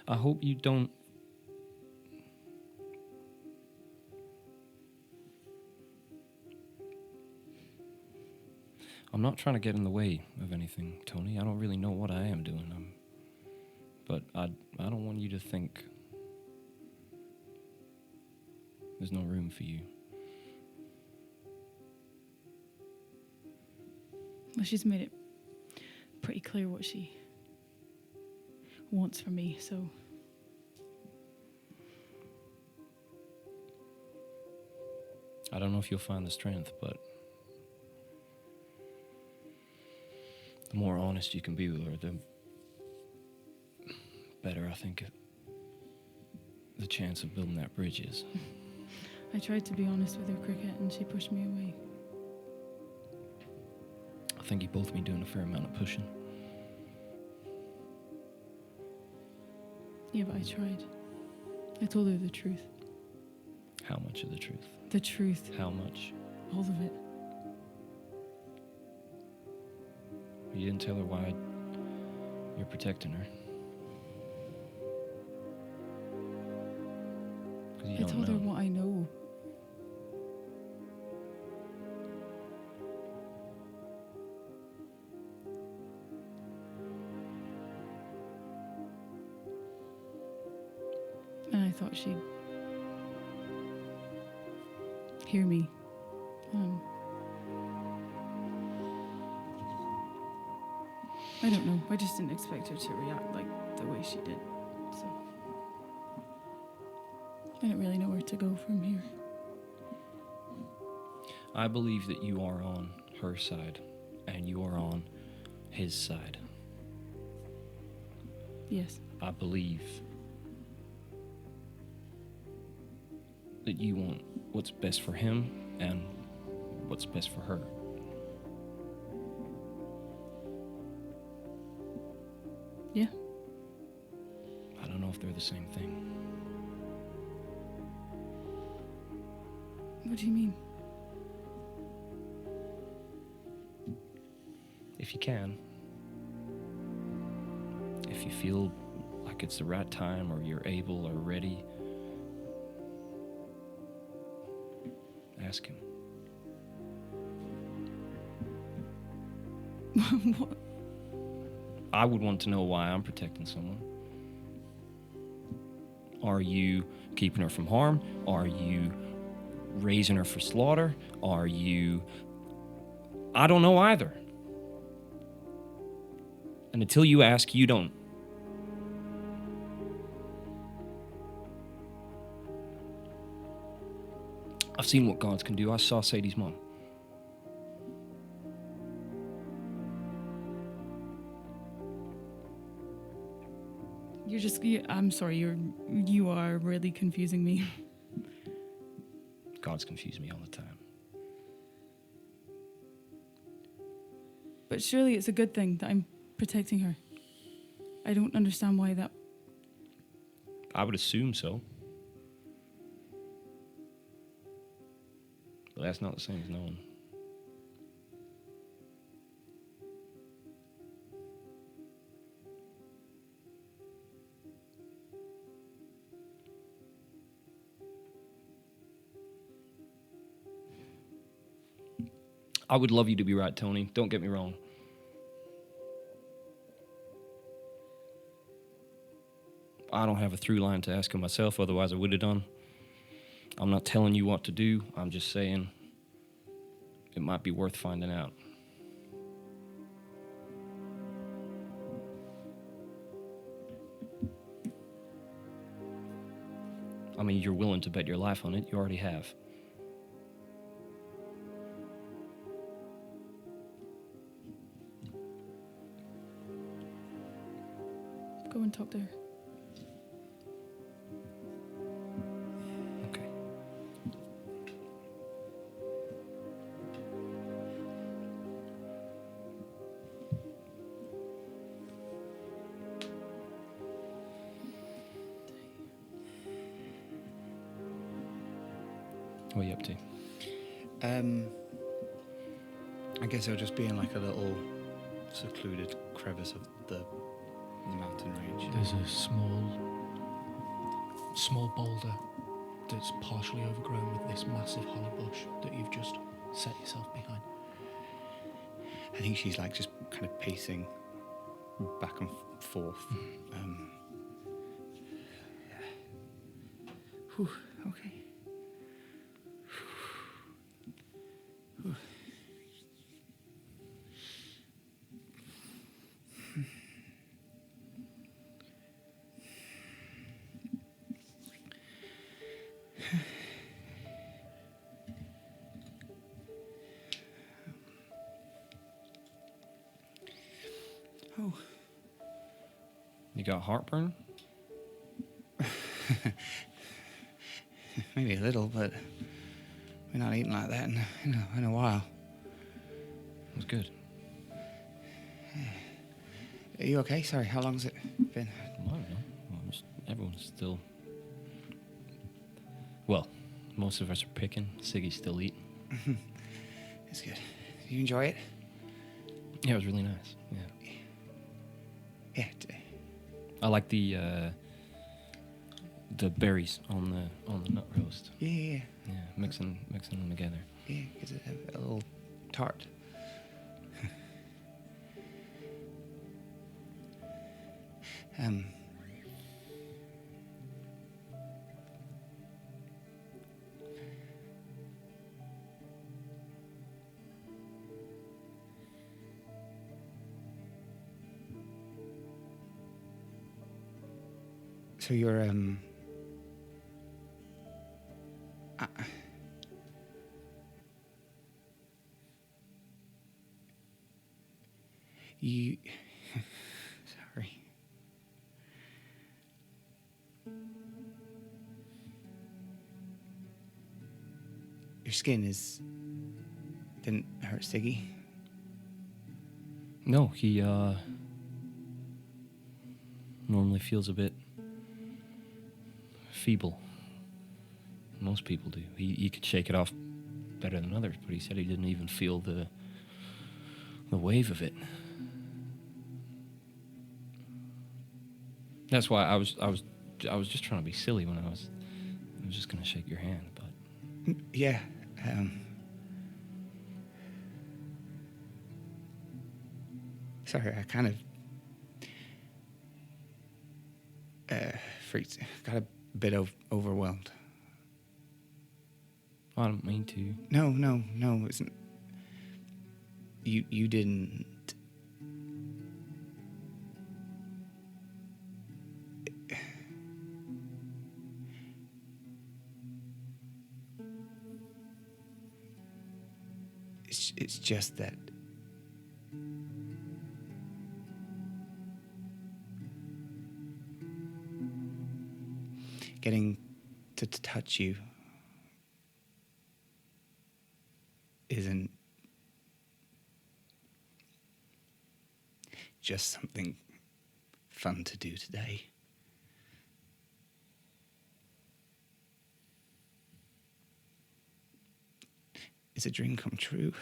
I hope you don't. I'm not trying to get in the way of anything, Tony. I don't really know what I am doing. But I don't want you to think there's no room for you. Well, she's made it pretty clear what she wants from me, so I don't know if you'll find the strength, but the more honest you can be with her, the better I think the chance of building that bridge is. I tried to be honest with her, Cricket, and she pushed me away. I think you both been doing a fair amount of pushing. Yeah, but I tried. I told her the truth. How much of the truth? The truth. How much? All of it. You didn't tell her why you're protecting her. 'Cause you I don't told know. her what I know. And I thought she'd hear me. I don't know. I just didn't expect her to react like the way she did. So I don't really know where to go from here. I believe that you are on her side and you are on his side. Yes. I believe that you want what's best for him and what's best for her. Yeah. I don't know if they're the same thing. What do you mean? If you can. If you feel like it's the right time or you're able or ready, ask him. What? I would want to know why I'm protecting someone. Are you keeping her from harm? Are you raising her for slaughter? Are you... I don't know either. And until you ask, you don't. I've seen what gods can do. I saw Sadie's mom. I'm sorry, you are really confusing me. Gods confuse me all the time. But surely it's a good thing that I'm protecting her. I don't understand why that... I would assume so. But that's not the same as knowing. I would love you to be right, Tony. Don't get me wrong. I don't have a through line to ask him myself, otherwise I would have done. I'm not telling you what to do. I'm just saying it might be worth finding out. I mean, you're willing to bet your life on it. You already have. Go and talk to her. Okay. What are you up to? I guess I'll just be in like a little secluded crevice of the mountain range. There's a small boulder that's partially overgrown with this massive holly bush that you've just set yourself behind. I think she's like just kind of pacing back and forth. Whew, okay. Oh. You got heartburn? Maybe a little, but we're not eating like that in a while. It was good. Are you okay? Sorry, how long has it been? I don't know. Everyone's still... Well, most of us are picking. Siggy's still eating. It's good. Did you enjoy it? Yeah, it was really nice. Yeah. Yeah. I like the berries on the nut roast. Yeah. Yeah, mixing them together. Yeah, because it's a little tart. So you're you sorry. Your skin didn't hurt Siggy? No, he normally feels a bit feeble. Most people do. He could shake it off better than others, but he said he didn't even feel the wave of it. That's why I was just trying to be silly when I was just gonna shake your hand, but Yeah. Sorry, I kind of freaked, got a bit overwhelmed. I don't mean to. No, it's you didn't. It's just that getting to touch you isn't just something fun to do today. It's a dream come true.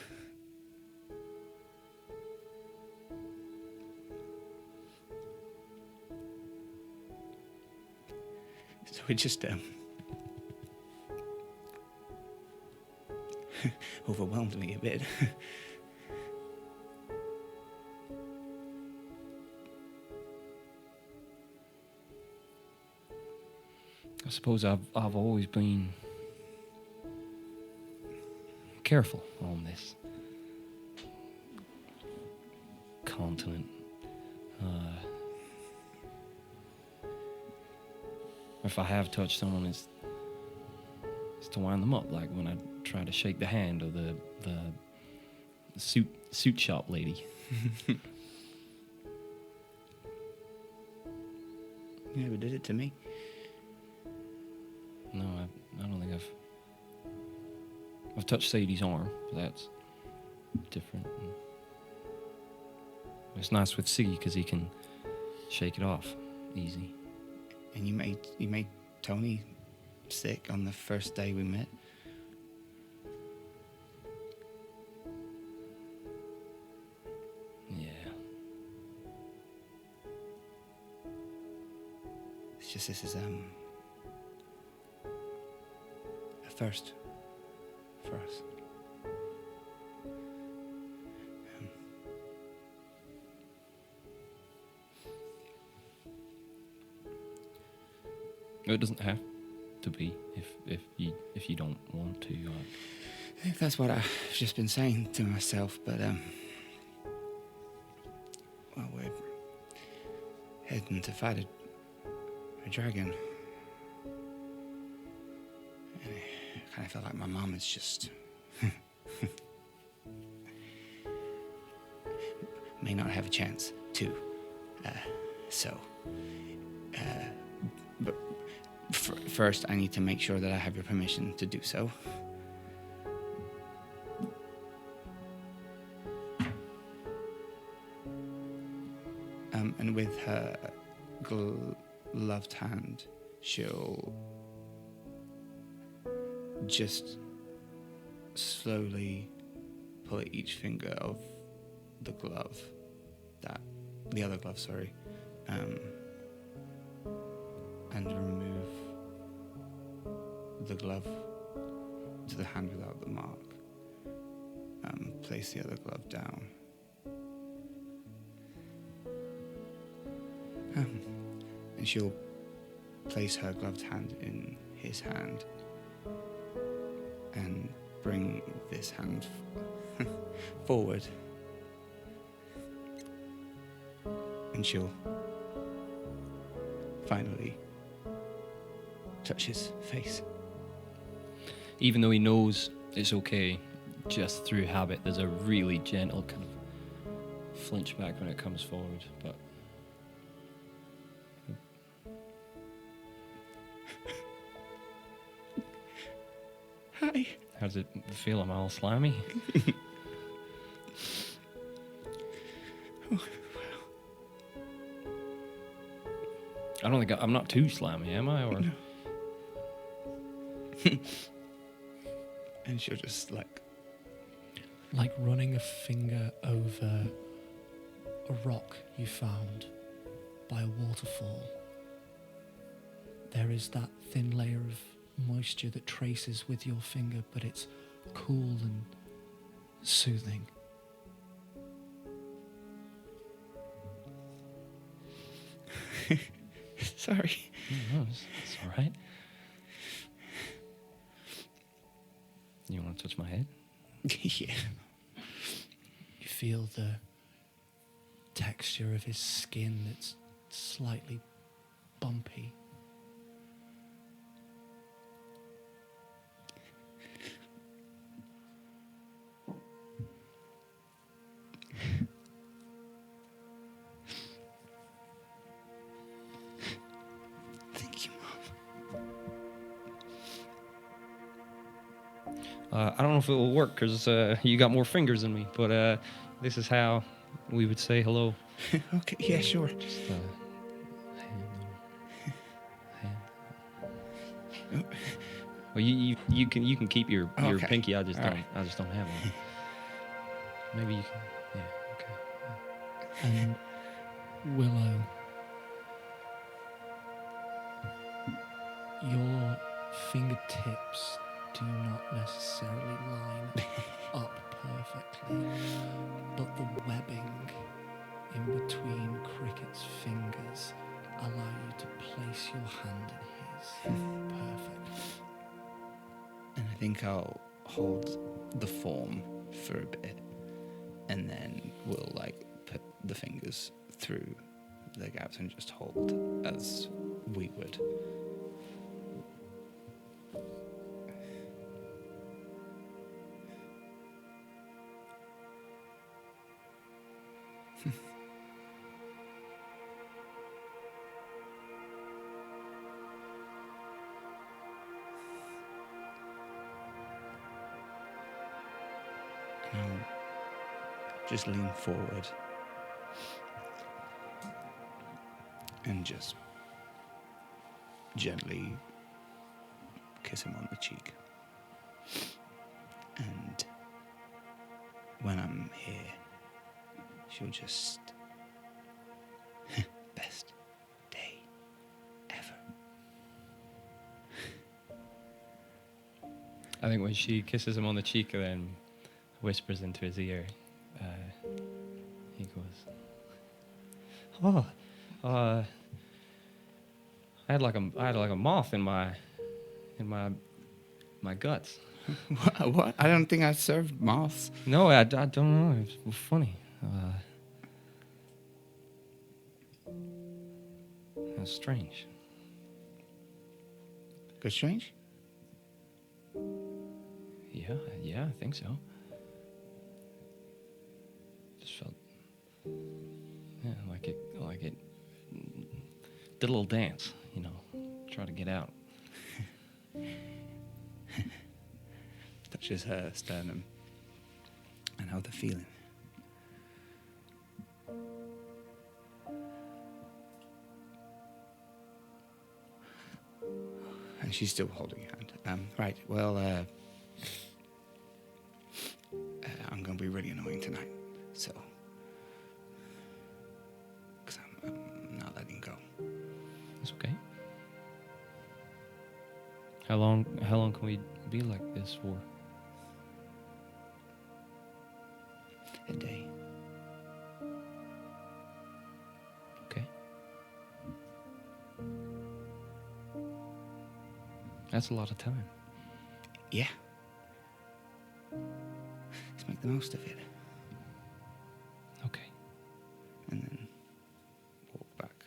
So it just overwhelmed me a bit. I suppose I've always been careful on this continent. If I have touched someone, it's to wind them up, like when I try to shake the hand of the suit shop lady. You never did it to me. No, I don't think I've touched Sadie's arm, but that's different. And it's nice with Siggy because he can shake it off easy. And you made Tony sick on the first day we met. Yeah. It's just this is a first for us. It doesn't have to be if you don't want to. I think that's what I've just been saying to myself, but well, we're heading to fight a dragon. And I kind of feel like my mom is just may not have a chance to. But first, I need to make sure that I have your permission to do so. And with her gloved hand, she'll just slowly pull at each finger of the glove, the other glove, sorry, and remove the glove to the hand without the mark. Place the other glove down. And she'll place her gloved hand in his hand and bring this hand forward. And she'll finally touch his face. Even though he knows it's okay, just through habit, there's a really gentle kind of flinch back when it comes forward. But Hi. how does it feel? Am I all slimy? I don't think I'm not too slimy, am I? Or No. And she'll just Like running a finger over a rock you found by a waterfall. There is that thin layer of moisture that traces with your finger, but it's cool and soothing. sorry. No, it's all right. You want to touch my head? Yeah. You feel the texture of his skin that's slightly bumpy. Thank you, Mom. I don't know if it will work because you got more fingers than me, but this is how we would say hello. Okay, yeah, sure. Just hand. Well, you can keep your Okay. pinky. I just All don't. right. I just don't have one. Maybe you can. Yeah. Okay. And Willow, your fingertips do not necessarily line up perfectly, but the webbing in between Cricket's fingers allow you to place your hand in his perfectly. And I think I'll hold the form for a bit, and then we'll like put the fingers through the gaps and just hold as we would. And I'll just lean forward and just gently kiss him on the cheek. And when I'm here, she'll just... best day ever. I think when she kisses him on the cheek and then whispers into his ear, he goes, "Oh, I had like a moth in my guts." What? I don't think I served moths. No, I don't know. It was funny. That's strange. Good strange? Yeah, I think so. Just felt, like it did a little dance, try to get out. Touches her sternum. And how they're feeling. And she's still holding your hand. Right, well, I'm going to be really annoying tonight, so... Because I'm not letting go. That's okay. How long can we be like this for? A day. Okay. That's a lot of time. Yeah. Let's make the most of it. Okay. And then walk back.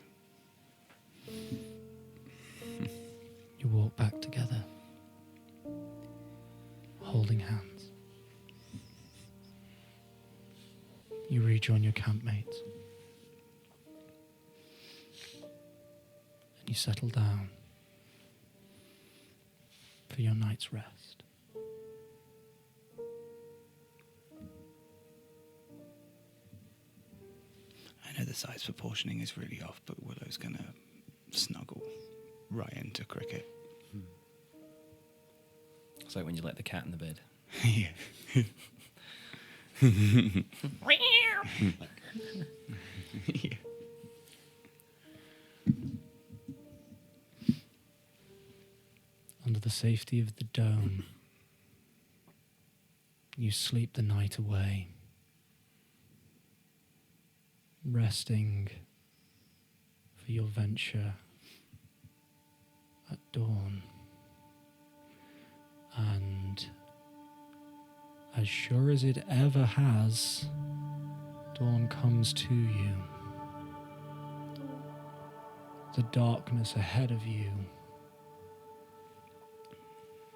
You walk back together, holding hands. You rejoin your campmates. And you settle down for your night's rest. I know the size proportioning is really off, but Willow's gonna snuggle right into Cricket. It's like when you let the cat in the bed. Yeah. Yeah. Under the safety of the dome, you sleep the night away, resting for your venture at dawn. And as sure as it ever has, dawn comes to you. The darkness ahead of you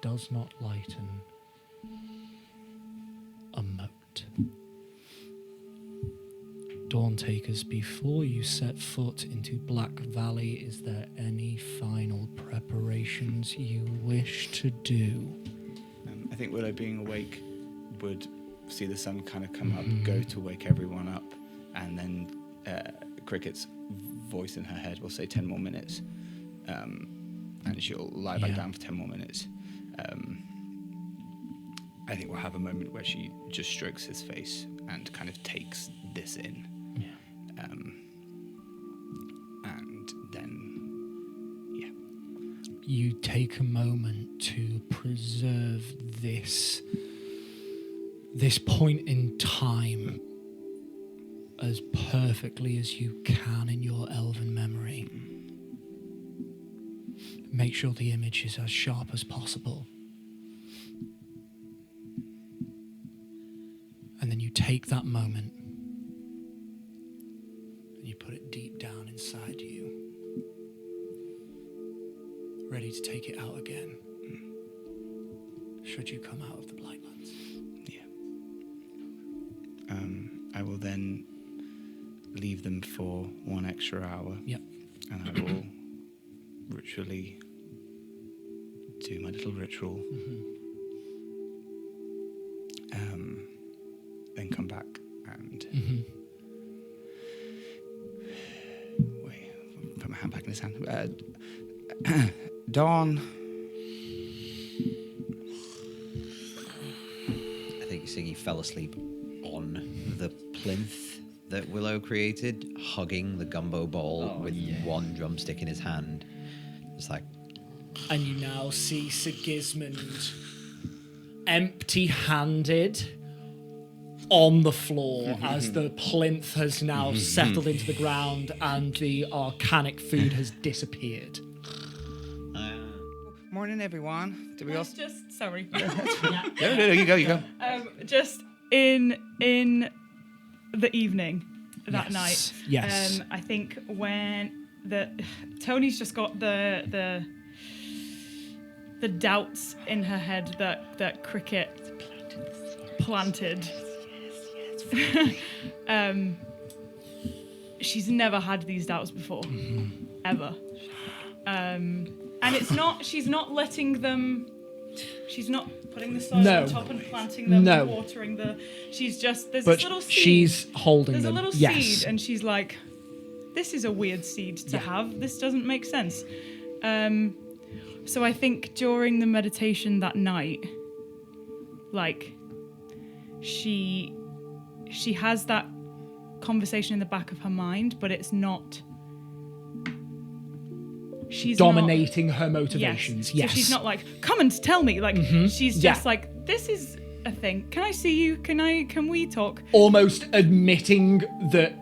does not lighten a mote. Dawn Takers, before you set foot into Black Valley, is there any final preparations you wish to do? I think Willow, being awake, would see the sun kind of come up, go to wake everyone up, and then Cricket's voice in her head will say 10 more minutes, and she'll lie back down for 10 more minutes. I think we'll have a moment where she just strokes his face and kind of takes this in. And then, you take a moment to preserve this point in time as perfectly as you can in your elven memory. Make sure the image is as sharp as possible. And then you take that moment and you put it deep down inside you, ready to take it out again, should you come out of the Blightlands. I will then leave them for 1 extra hour. Yep. And I will ritually do my little ritual. Then come back and wait, put my hand back in his hand. Dawn. I think Siggy fell asleep on the plinth that Willow created, hugging the gumbo bowl with one drumstick in his hand. It's like... And you now see Sigismund empty-handed on the floor as the plinth has now settled into the ground and the arcanic food has disappeared. Morning, everyone. Did we all... Just sorry. No, you go. Just in the evening that night. Yes. I think when Tony's just got the doubts in her head that Cricket planted. She's never had these doubts before, ever. And it's not. She's not letting them. She's not putting the soil on top and planting them and watering the. She's just there's this little seed. She's holding There's them. a little seed, and she's like, "This is a weird seed to have. This doesn't make sense." So I think during the meditation that night, like, she has that conversation in the back of her mind, but it's not. She's dominating her motivations. Yes. So she's not like, come and tell me. Like, she's just like, this is a thing. Can I see you? Can we talk? Almost admitting that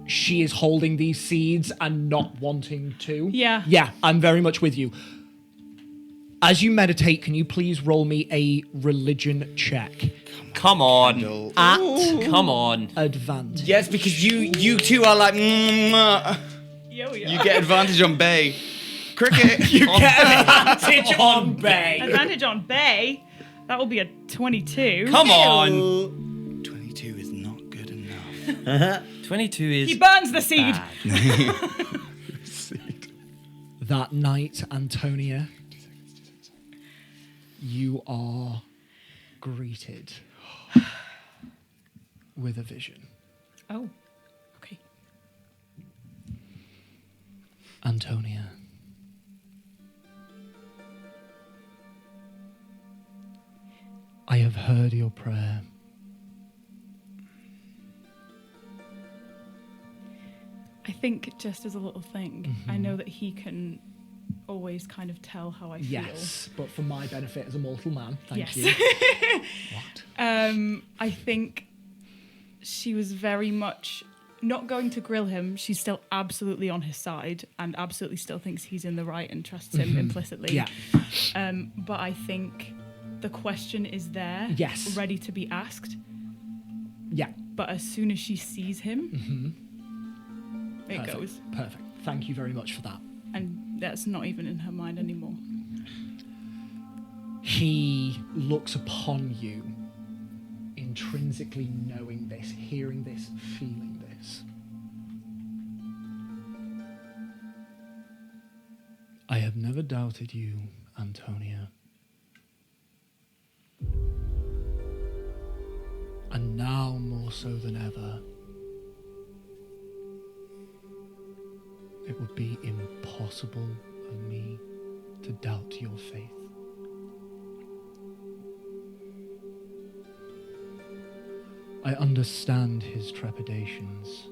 she is holding these seeds and not wanting to. Yeah. Yeah, I'm very much with you. As you meditate, can you please roll me a religion check? Come on. Come on. Advantage. Yes, because you two are like, Yeah, we are. you get advantage on Bay. Cricket. You get advantage on Bay. Advantage on Bay. That will be a 22. Come on. 22 is not good enough. 22 is... He burns the seed. That night, Antonia, you are greeted with a vision. Oh, okay. Antonia, I have heard your prayer. I think just as a little thing, I know that he can always kind of tell how I feel. Yes, but for my benefit as a mortal man, thank you. What? I think she was very much not going to grill him. She's still absolutely on his side and absolutely still thinks he's in the right and trusts him implicitly. Yeah. But I think the question is there, Yes. ready to be asked. Yeah. But as soon as she sees him, it Perfect. goes. Perfect. Thank you very much for that. And that's not even in her mind anymore. He looks upon you, intrinsically knowing this, hearing this, feeling this. I have never doubted you, Antonia. And now more so than ever, it would be impossible of me to doubt your faith. I understand his trepidations.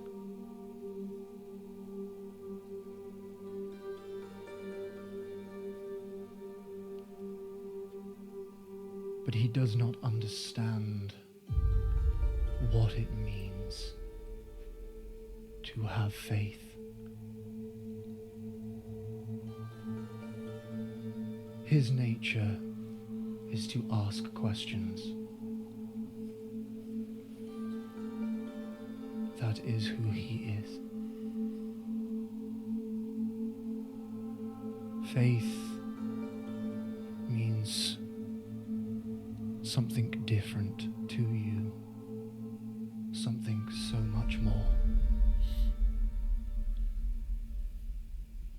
But he does not understand what it means to have faith. His nature is to ask questions. That is who he is. Faith means something different to you, something so much more.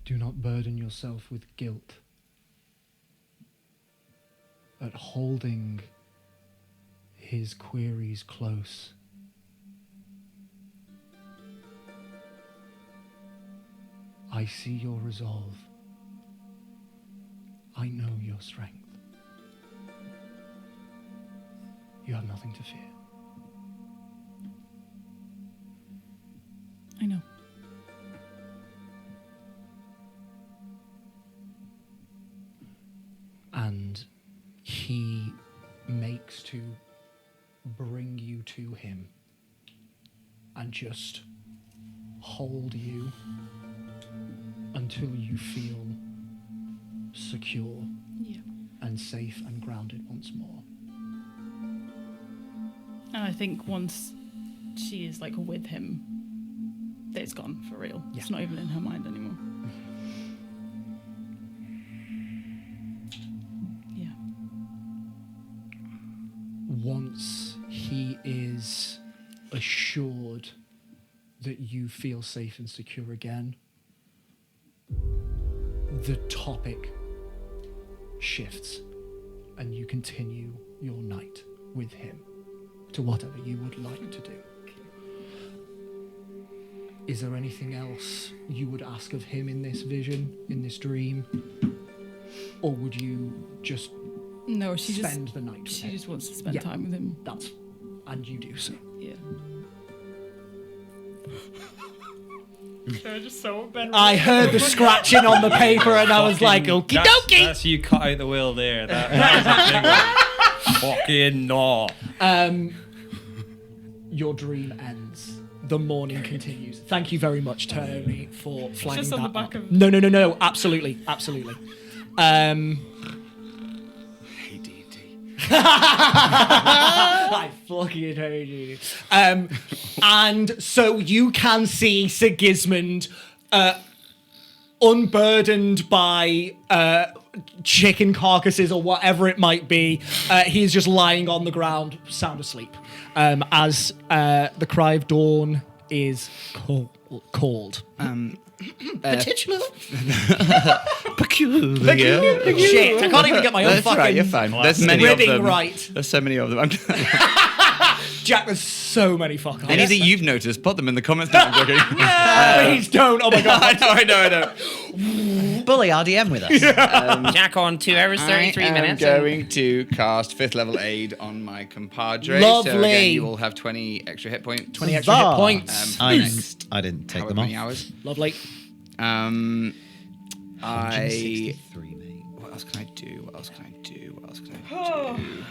Do not burden yourself with guilt at holding his queries close. I see your resolve. I know your strength. You have nothing to fear. I know. And he makes to bring you to him and just hold you until you feel secure and safe and grounded once more. And I think once she is like with him, it's gone for real. Yeah. It's not even in her mind anymore. Yeah. Once he is assured that you feel safe and secure again, the topic shifts and you continue your night with him to whatever you would like to do. Is there anything else you would ask of him in this vision, in this dream? Or would you just No, she spend the night with She him? just wants to spend Yeah. time with him. And you do so. Yeah. They're just so bad. I heard the scratching on the paper and I was like, okie dokie. That's you cut out the will there. That was a big one. Fucking no. Your dream ends. The morning continues. Thank you very much, Tony, for flagging just that on the back up. of- No. Absolutely. Hey, D&D. I fucking hate you. And so you can see Sigismund unburdened by chicken carcasses or whatever it might be. He's just lying on the ground, sound asleep, as the cry of dawn is called. Peculiar. Shit, I can't even get my own That's fucking right, you're fine. There's many of ribbing them. right. There's so many of them. Jack, there's so many fuck Any that you've noticed, put them in the comments down. I'm joking. Please don't. Oh my god. I know. Bully RDM with us. Jack on 2 hours, 33 minutes. I'm going to cast 5th level aid on my compadre. Lovely. So again, you will have 20 extra hit points. 20 extra hit Huzzah. points. For the next I didn't take however them off. many hours. Lovely. I 163, mate. What else can I do? I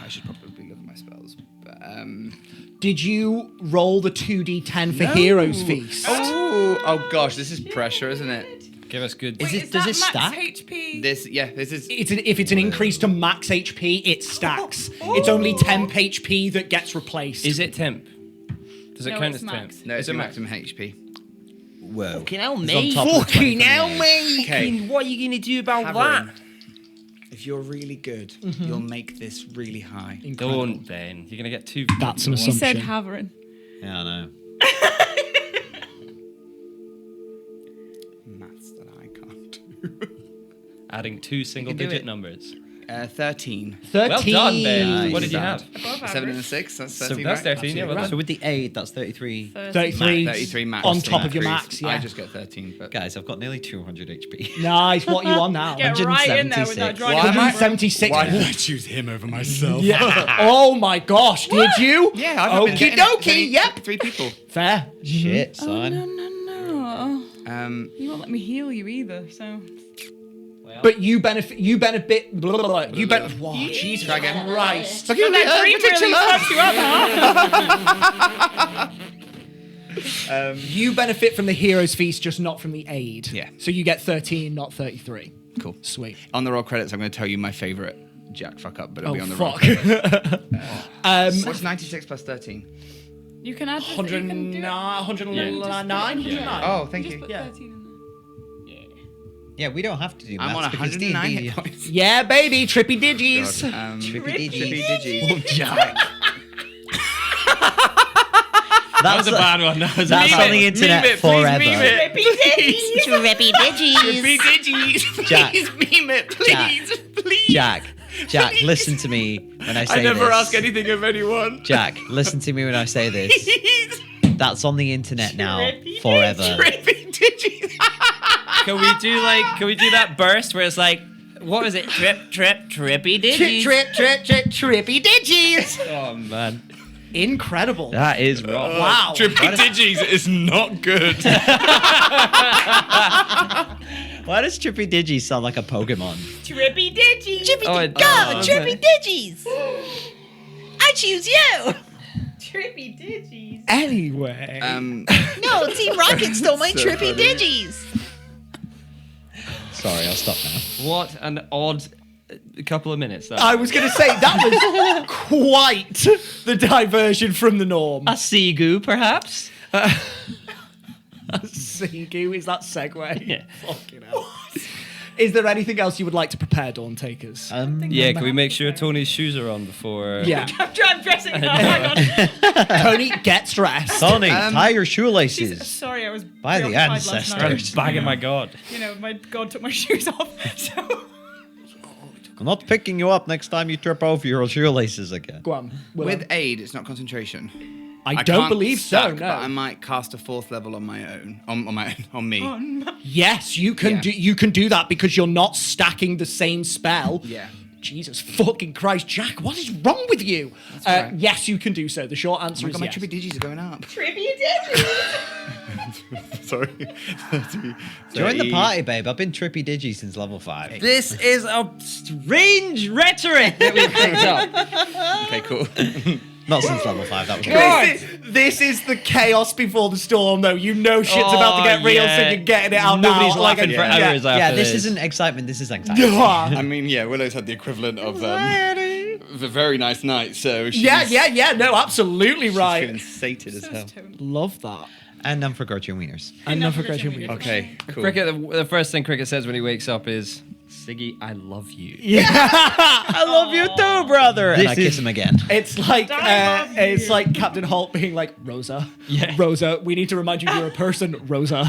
should probably look at my spells. But, Did you roll the 2d10 for Heroes Feast? oh gosh, this is pressure, isn't it? Give us good. Wait, it- is does that it max stack? HP? This is If it's an increase to max HP, it stacks. It's only temp HP that gets replaced. Is it temp? Does it No, count it's as temp? max. no, it's Is it your max? maximum HP. Whoa. Fucking hell, It's mate. on top of the 20 Fucking hell, from the mate! Okay. What are you going to do about Haverin, that? if you're really good, you'll make this really high. Don't, Ben. You're going to get two. That's an You said assumption. Haverin. Yeah, I know. Maths that I can't do. Adding two single-digit numbers. 13. 13. Well done, Ben. Nice. What did you Bad. have? Above 7 and a average. 6. That's So 13. that's right? 13, yeah. Well Absolutely done. So with the 8, that's 33. 33. 33 max. On top of your increase. max, yeah. I just get 13. But Guys, I've got nearly 200 HP. Nice. What are you on now? Get right in there with that 176. dragon. Why am I- 176. why did I choose him over myself? Yeah. Oh my gosh, did you? Yeah, I've been Okie getting dokie, yep. 3 people. Fair. Shit, Oh, son. no. You won't let me heal you either, so. But you benefit. You benefit. Blah, blah, blah, you benefit. Wow, Jesus Try again. Christ. Look at me, That creep really fucked you up, huh? You benefit from the hero's feast, just not from the aid. Yeah. So you get 13, not 33. Cool. Sweet. On the roll credits, I'm going to tell you my favorite Jack fuck up, but it'll Oh be on the roll fuck. credits. What's 96 plus 13? You can add this. 109. 109. Yeah. Oh, thank Just you. put 13 in there. Yeah, we don't have to do I'm on maths because 109 D&D hit points. Yeah, baby, trippy digis. Trippy Digis. Digis. Jack. That was a bad one. That was That's on the internet forever. Trippy digis. Digis. Jack. Please meme it. Please. Please. Jack, listen to me when I say I never this. ask anything of anyone. Jack, listen to me when I say this. Please. That's on the internet now forever. Trippy Digis. Can we do that burst where it's like, what was it? Trippy digis. Trippy digis. Oh man, Incredible. that is wrong. Wow. Trippy Digis is not good. Why does Trippy Digi sound like a Pokemon? Trippy digis. Oh, it Go, does. trippy digis. I choose you. Trippy digis. Anyway. No, Team Rocket stole my So trippy funny. digis. Sorry, I'll stop now. What an odd couple of minutes. That I was going to say, that was quite the diversion from the norm. a Seagoo, perhaps. Seagoo, is that segue? Yeah. Fucking hell. Is there anything else you would like to prepare, Dawn Takers? Yeah, can we make sure Tony's shoes are on before? Yeah. I'm dressing now. Hang on. Tony gets dressed. Tony, tie your shoelaces. Sorry, I was By the preoccupied last ancestors. night. Bagging my god. You know, my god took my shoes off. So I'm not picking you up next time you trip over your shoelaces again. Go on. Willow. With aid, it's not concentration. I don't can't believe so, stack, no. But I might cast a 4th level on my own. On me. Yes, you can Yeah. do. You can do that because you're not stacking the same spell. Yeah. Jesus fucking Christ, Jack! What is wrong with you? right. Yes, you can do so. The short answer Oh my is god, my yes. trippy digis are going up. trippy digis. Sorry. Join the party, babe. I've been Trippy Digi since level 5. This is a strange rhetoric that we picked up. Okay, cool. Not since level 5, that was This is the chaos before the storm, though. You know shit's about to get real, so you're getting it out Nobody's now. laughing for hours after Yeah, this this. isn't excitement, this is anxiety. I mean, yeah, Willow's had the equivalent of a very nice night, so she's, Yeah. No, absolutely she's right. feeling sated as hell. Love that. And none for Gretchen Wieners. And not for Gretchen. Okay, cool. Cricket, the first thing Cricket says when he wakes up is, Siggy, I love you. I love you too, brother! And I kiss him again. It's like I love it's you. like Captain Holt being like, Rosa, Yeah. Rosa, we need to remind you you're a person, Rosa.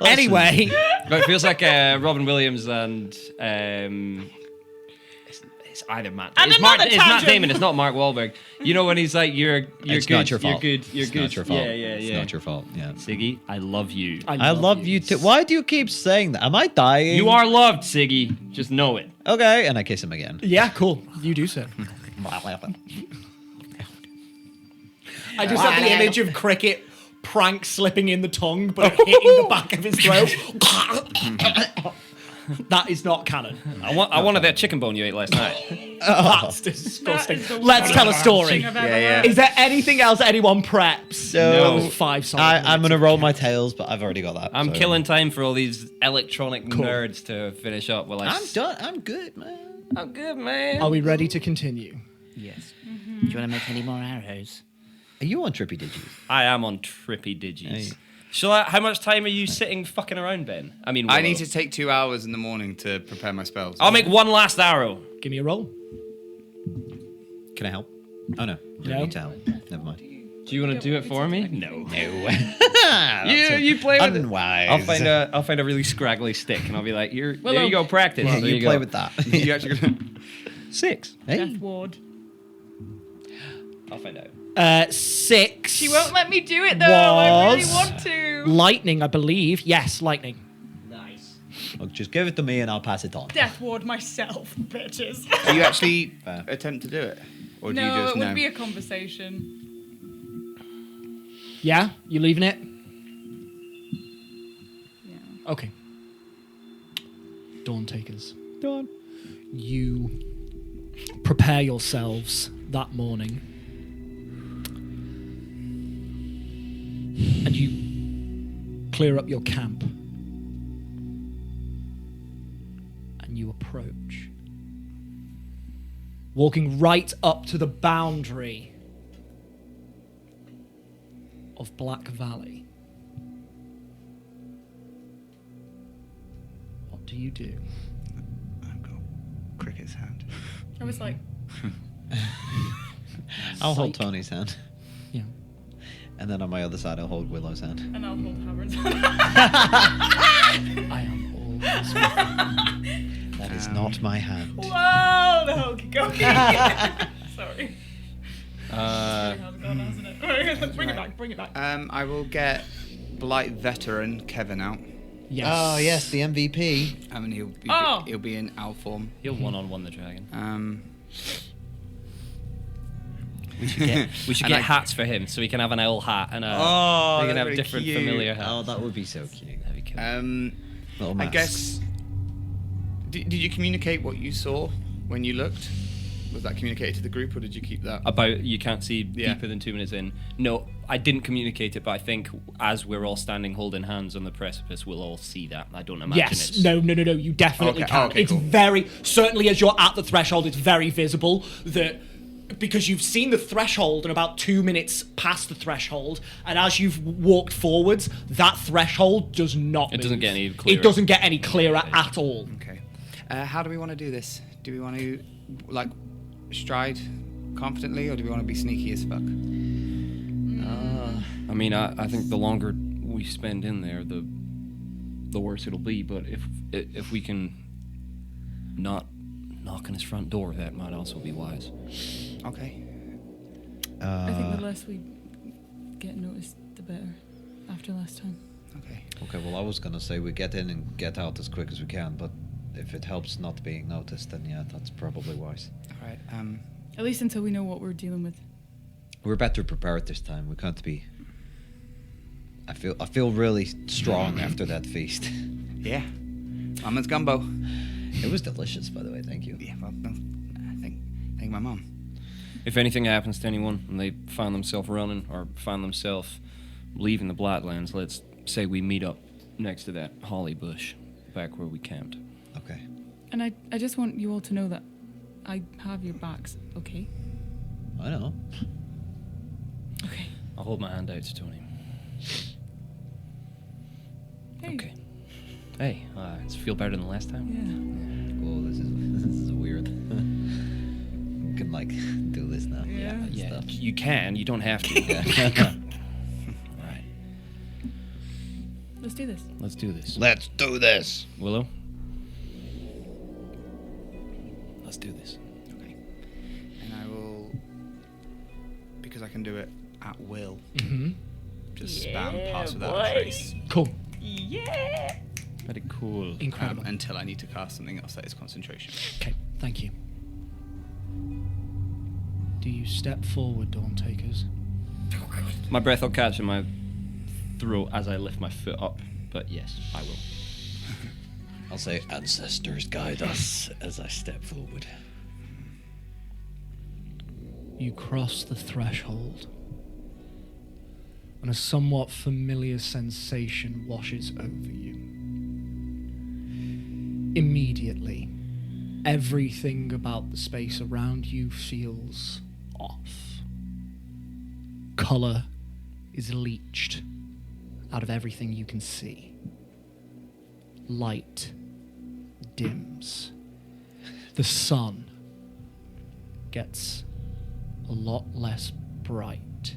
Anyway, But it feels like Robin Williams and it's either Matt. And It's Matt tangent. Damon. It's not Mark Wahlberg. You know when he's like, "You're It's good. not your fault. You're good. You're It's good. not your fault. Yeah. It's not your fault, yeah. Siggy, I love you. I love you too. Why do you keep saying that? Am I dying? You are loved, Siggy. Just know it. Okay, and I kiss him again. yeah, cool. You do so. I just have the image of Cricket prank slipping in the tongue, but hitting the back of his throat. That is not canon. I wanted that chicken bone you ate last night. That's disgusting. That is the Let's tell a worst story. thing I've ever heard. Is there anything else anyone preps? So No. 5 solid I'm minutes gonna of roll my chaos. tails, but I've already got that. I'm so- killing time for all these electronic Cool. nerds to finish up. While I'm done. I'm good, man. I'm good, man. Are we ready to continue? Yes. Do you want to make any more arrows? Are you on Trippy Digis? I am on trippy digis. Hey. How much time are you sitting fucking around, Ben? I mean, I Willow. need to take 2 hours in the morning to prepare my spells. I'll make one last arrow. Give me a roll. Can I help? Oh no, you No. don't need to help. Never mind. Do you want to do it for me? No. No. You play with it. Unwise. I'll find a really scraggly stick and I'll be like, there Willow. you go, practice. Yeah, There you go. play with that. You actually gonna... 6. Hey. Death Ward. I'll find out. 6. She won't let me do it though. I really Was- want to. Lightning, I believe. Yes, lightning. Nice. Look, just give it to me and I'll pass it on. Death Ward myself, bitches. Do you actually Fair. attempt to do it? Or do you No, just it would know? be a conversation. Yeah? You leaving it? Yeah. Okay. Dawn Takers. Dawn. You prepare yourselves that morning. And you clear up your camp. And you approach. Walking right up to the boundary of Black Valley. What do you do? I've got Cricket's hand. I was like, I'll hold Psych. Tony's hand. Yeah. And then on my other side, I'll hold Willow's hand. and I'll hold Havern's. I am always with you. That is not my hand. Whoa, the hokey cokey. Sorry. Has gone, hasn't it? Bring it back. Bring it back. I will get Blight veteran Kevin out. Yes. Oh yes, the MVP. And he'll be in owl form. He'll one-on-one the dragon. We should And get I- hats for him so he can have an owl hat and a. Oh, we can that'd have be different cute. familiar hats. Oh, that would be so cute. That'd be cool. Little I masks. guess. Did you communicate what you saw when you looked? Was that communicated to the group, or did you keep that? About you can't see Yeah. deeper than 2 minutes in. No, I didn't communicate it, but I think as we're all standing holding hands on the precipice, we'll all see that. I don't imagine Yes. it's. No. You definitely Okay. can. Oh, okay, It's cool. very certainly as you're at the threshold. It's very visible that because you've seen the threshold and about 2 minutes past the threshold, and as you've walked forwards, that threshold does not. It doesn't move. get any clearer. It doesn't get any clearer at all. Okay. How do we want to do this? Do we want to like stride confidently, or do we want to be sneaky as fuck? I mean, I think the longer we spend in there, the worse it'll be. But if we can not knock on his front door, that might also be wise. Okay. I think the less we get noticed, the better. After last time. Okay. Okay, well, I was gonna say we get in and get out as quick as we can, but if it helps not being noticed, then yeah, that's probably wise. All right. At least until we know what we're dealing with. We're better prepared this time. We can't be. I feel really strong after that feast. Yeah. Mama's gumbo. It was delicious, by the way. Thank you. Yeah. Well, no, thank my mom. If anything happens to anyone and they find themselves running or find themselves leaving the Blightlands, let's say we meet up next to that holly bush back where we camped. Okay. And I just want you all to know that I have your backs, okay? I know. Okay. I'll hold my hand out to Tony. Hey. Okay. Hey, does it feel better than last time? Yeah. Oh, this is weird. We can like do this now. Yeah. Yeah, Stuff. you can. You don't have to. All right, Let's do this. let's do this. Let's do this. Willow, let's do this. Okay. And I will, because I can do it at will. Just spam pass without a trace. Cool. Yeah. Very cool. Incredible. Until I need to cast something else that is concentration. Okay. Thank you. Do you step forward, Dawn Takers? My breath will catch in my throat as I lift my foot up, but yes, I will. I'll say, ancestors guide us as I step forward. You cross the threshold, and a somewhat familiar sensation washes over you. Immediately, everything about the space around you feels off. Colour is leached out of everything you can see. Light dims. The sun gets a lot less bright.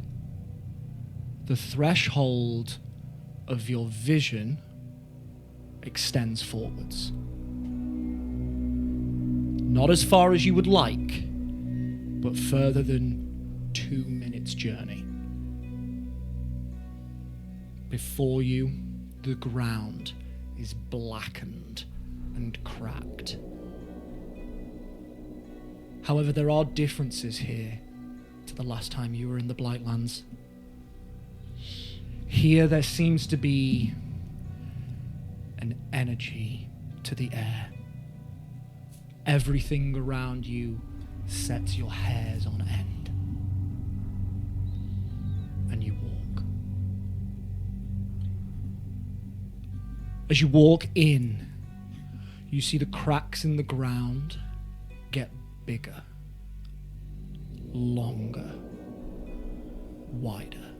The threshold of your vision extends forwards. Not as far as you would like, but further than 2 minutes' journey. Before you, the ground is blackened and cracked. However, there are differences here to the last time you were in the Blightlands. Here there seems to be an energy to the air. Everything around you sets your hairs on end. And you walk. As you walk in, you see the cracks in the ground get bigger, longer, wider.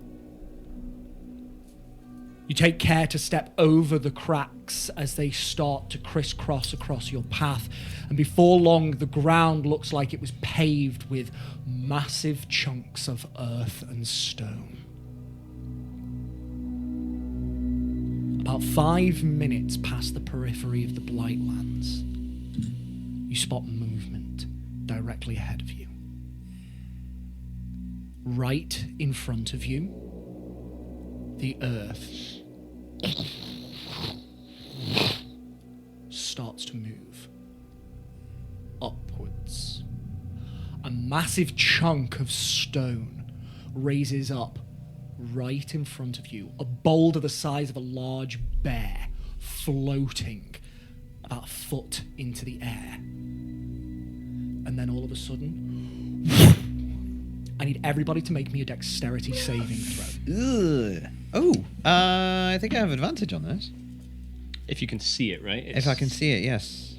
You take care to step over the cracks as they start to crisscross across your path, and before long the ground looks like it was paved with massive chunks of earth and stone. About 5 minutes past the periphery of the Blightlands, you spot movement directly ahead of you. Right in front of you, the earth starts to move upwards. A massive chunk of stone raises up right in front of you, a boulder the size of a large bear floating about a foot into the air. And then all of a sudden, I need everybody to make me a dexterity saving throw. Ugh. Oh, I think I have advantage on this. If you can see it, right? If I can see it, yes.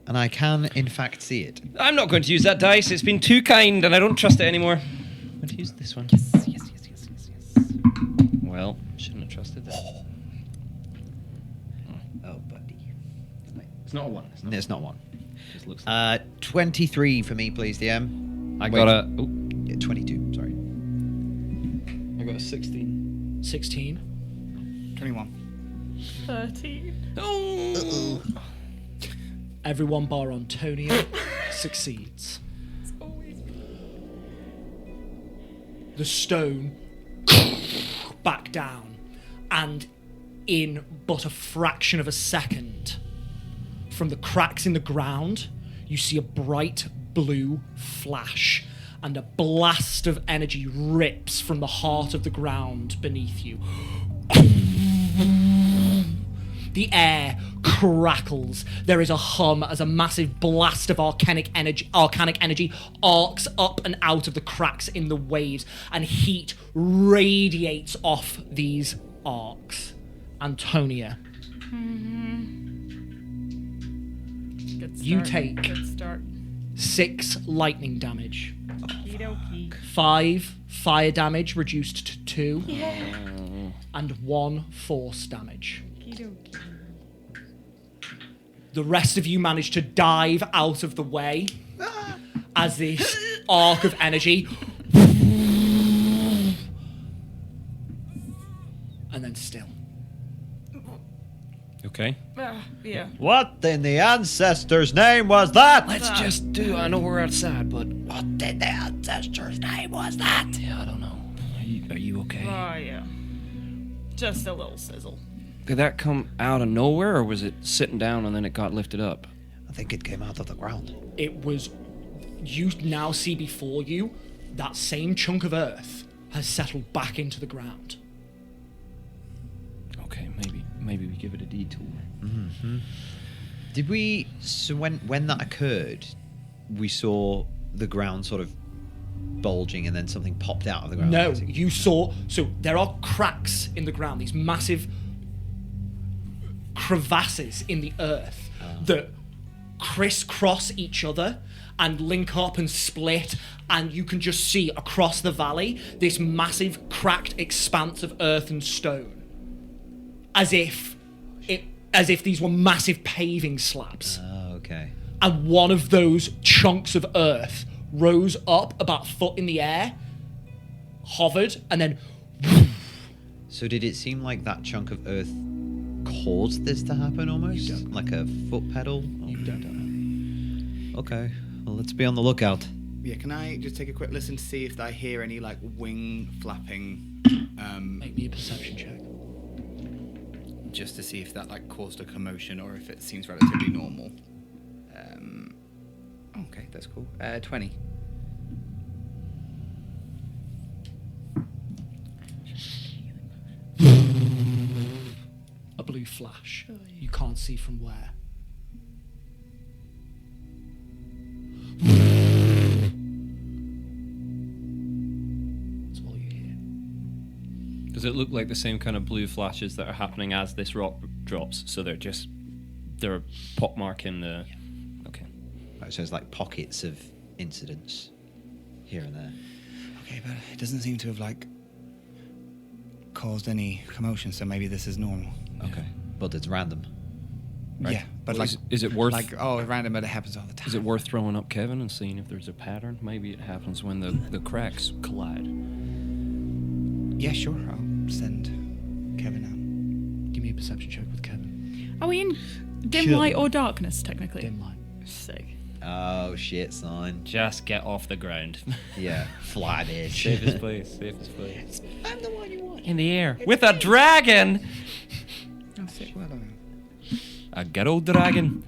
And I can, in fact, see it. I'm not going to use that dice. It's been too kind, and I don't trust it anymore. I'm going to use this one. Yes. Well, shouldn't have trusted that. Oh, buddy. It's not a one. It's not one. It just looks like 23 for me, please, DM. I got a... Oh. Yeah, 22, sorry. I got a 16. 16. 21. 13. Everyone bar Antonia succeeds. The stone back down, and in but a fraction of a second, from the cracks in the ground, you see a bright blue flash, and a blast of energy rips from the heart of the ground beneath you. The air crackles. There is a hum as a massive blast of arcanic energy arcs up and out of the cracks in the waves, and heat radiates off these arcs. Antonia, Good start. you take Good start. 6 lightning damage, Okey-dokey. 5 fire damage reduced to 2, and 1 force damage. Okey-dokey. The rest of you manage to dive out of the way as this arc of energy, and then still. Okay. Yeah. What in the ancestor's name was that? Let's just do... I know we're outside, but... What in the ancestor's name was that? Yeah, I don't know. Are you okay? Oh, yeah. Just a little sizzle. Did that come out of nowhere, or was it sitting down and then it got lifted up? I think it came out of the ground. It was... You now see before you, that same chunk of earth has settled back into the ground. Okay, maybe we give it a detour. Did we? So when that occurred, we saw the ground sort of bulging, and then something popped out of the ground. No, basically. you saw. So there are cracks in the ground, these massive crevasses in the earth that crisscross each other and link up and split, and you can just see across the valley this massive cracked expanse of earth and stone, as if these were massive paving slabs. Oh, okay. And one of those chunks of earth rose up about a foot in the air, hovered, and then So did it seem like that chunk of earth caused this to happen almost? You don't. Like a foot pedal? you don't know. Okay. Well, let's be on the lookout. Yeah, can I just take a quick listen to see if I hear any like wing flapping? Make me a perception check. Just to see if that like caused a commotion or if it seems relatively normal. Okay, that's cool. 20. A blue flash. You can't see from where. That's all you hear. Does it look like the same kind of blue flashes that are happening as this rock drops? So they're a pop mark in the... Okay. Right, so it's like pockets of incidents here and there. Okay, but it doesn't seem to have like caused any commotion, so maybe this is normal. Okay. But it's random. Right. Yeah, but Well, like is it worth... like random, but it happens all the time. Is it worth throwing up Kevin and seeing if there's a pattern? Maybe it happens when the cracks collide. Yeah, sure. I'll send Kevin out. Give me a perception check with Kevin. Are we in dim Chill. light or darkness, technically? Dim light. Sick. Oh, shit, son. Just get off the ground. Yeah. Flat edge. Safest place, safest place. I'm the one you want. In the air. With a dragon! Oh, sick. Well done. A good old dragon.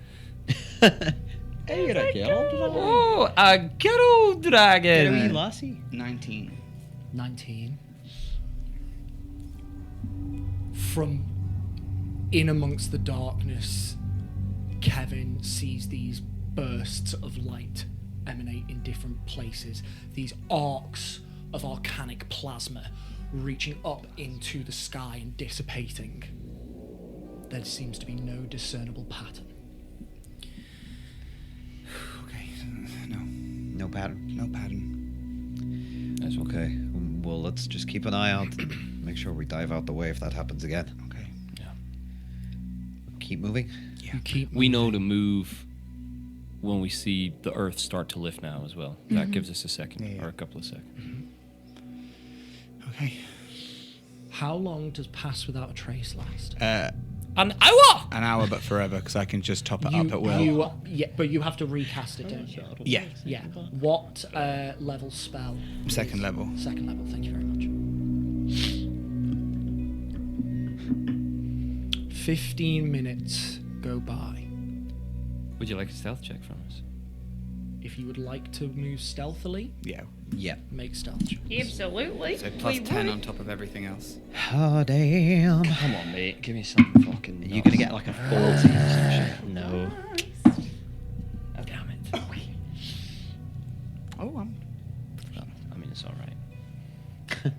Hey, you're a girl. Oh, a good old dragon. lassie. 19. 19. From in amongst the darkness, Kevin sees these bursts of light emanate in different places, these arcs of arcanic plasma reaching up into the sky and dissipating. There seems to be no discernible pattern. Okay. No. No pattern. No pattern. That's Okay. Well, let's just keep an eye out. Make sure we dive out the way if that happens again. Okay. Keep moving. You keep We know to move when we see the earth start to lift now as well. That gives us a second Yeah. or a couple of seconds. Okay. How long does pass without a trace last? An hour! An hour, but forever, because I can just top it up at will. Yeah, but you have to recast it, don't you? Yeah. Yeah. What level spell? Second level. Second level, thank you very much. 15 minutes go by. Would you like a stealth check from us? If you would like to move stealthily, Yeah. Yeah. make stealth check. Absolutely. So plus 10 on top of everything else. Oh, damn. Come on, mate. Give me some fucking... You're going to get like a 40 or some shit. No. Oh, damn it. Oh, I mean, it's all right.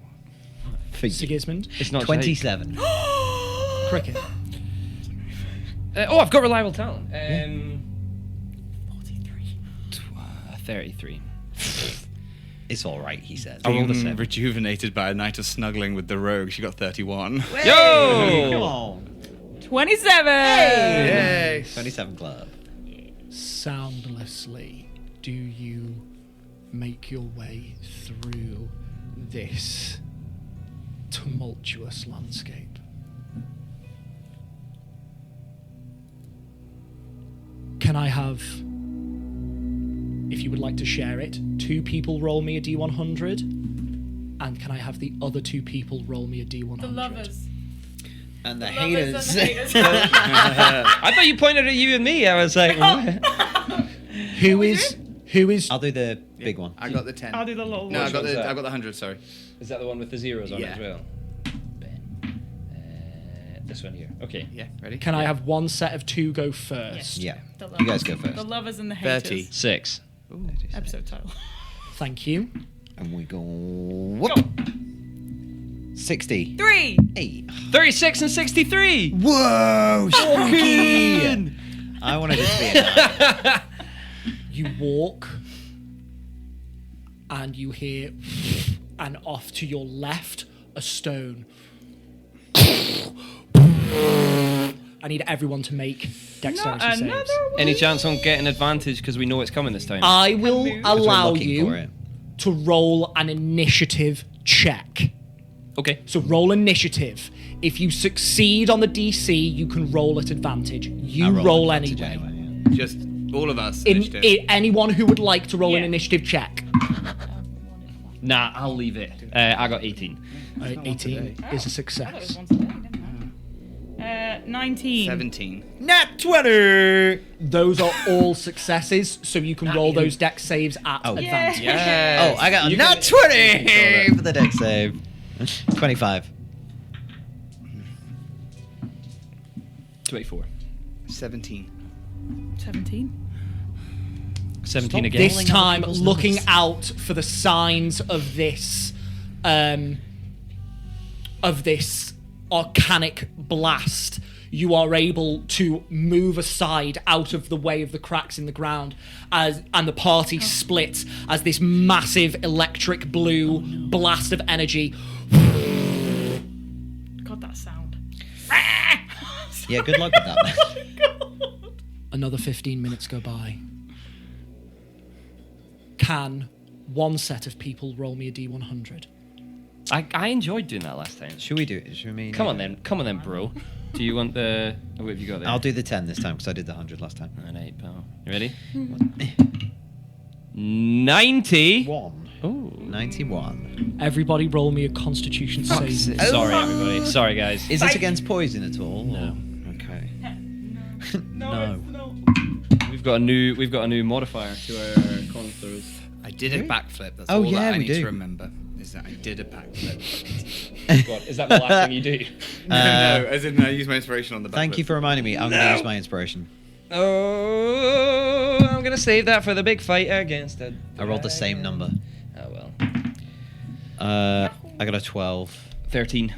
For you. Sigismund, It's not 27. cricket. I've got reliable talent. 33. It's all right, he says. I rolled a being 7. rejuvenated by a night of snuggling with the rogue. She got 31. Yo! Come on. 27! Yay! 27 club. Soundlessly, do you make your way through this tumultuous landscape? Can I have, if you would like to share it, 2 people roll me a D100, and can I have the other 2 people roll me a D100? The lovers. And the Lovers and haters. I thought you pointed at you and me. I was like... Who is I'll do the big one. I got the 10. I'll do the little No, one. I got that? the 100, sorry. Is that the one with the zeros on it Yeah. as well? Ben. this one here. Okay. Yeah, ready? Can I have one set of 2 go first? Yeah. The You guys lovers- go first. The lovers and the haters. 30. 6. Episode title. Thank you. And we go. Whoop. 60. 3. 8. 36 and 63. Whoa! Spooky! I wanted it to be a 9. You walk and you hear, and off to your left, a stone. I need everyone to make dexterity saves. Another one. Any chance on getting advantage because we know it's coming this time? I will allow looking for you it. to roll an initiative check. Okay. So roll initiative. If you succeed on the DC, you can roll at advantage. You I roll advantage anyway. Just all of us. In, initiative. anyone who would like to roll an Yeah. initiative check. Nah, I'll leave it. I got 18. 18 is a success. 19. 17. Nat 20! Those are all successes, so you can roll those dex saves at Oh. advantage. Yes. Oh, I got a You nat can- 20 for the dex save. 25. 24. 17. 17. 17 again. This rolling other time, people's looking numbers. out for the signs of this arcanic blast, you are able to move aside out of the way of the cracks in the ground, and the party splits as this massive electric blue blast of energy. God, that sound. Yeah, good luck with that, man. Another 15 minutes go by. Can one set of people roll me a D100? I enjoyed doing that last time. Should we do it? Should we? Come on then, bro. Do you want the? What have you got there? I'll do the 10 this time because I did the 100 last time. Alright, pal. You ready? 90. 1. Oh. 91. Everybody roll me a Constitution save. Sorry, everybody. Sorry, guys. Is this against poison at all? No. Okay. No. We've got a new modifier to our con throws. I did a backflip. That's Oh, all yeah, that I we need do. to remember. Is that I did a backflip. God, is that the last thing you do? No, as in I use my inspiration on the backflip. Thank you for reminding me. I'm going to use my inspiration. Oh, I'm gonna save that for the big fight against it. I rolled the same number. Oh well. I got a 12. 13.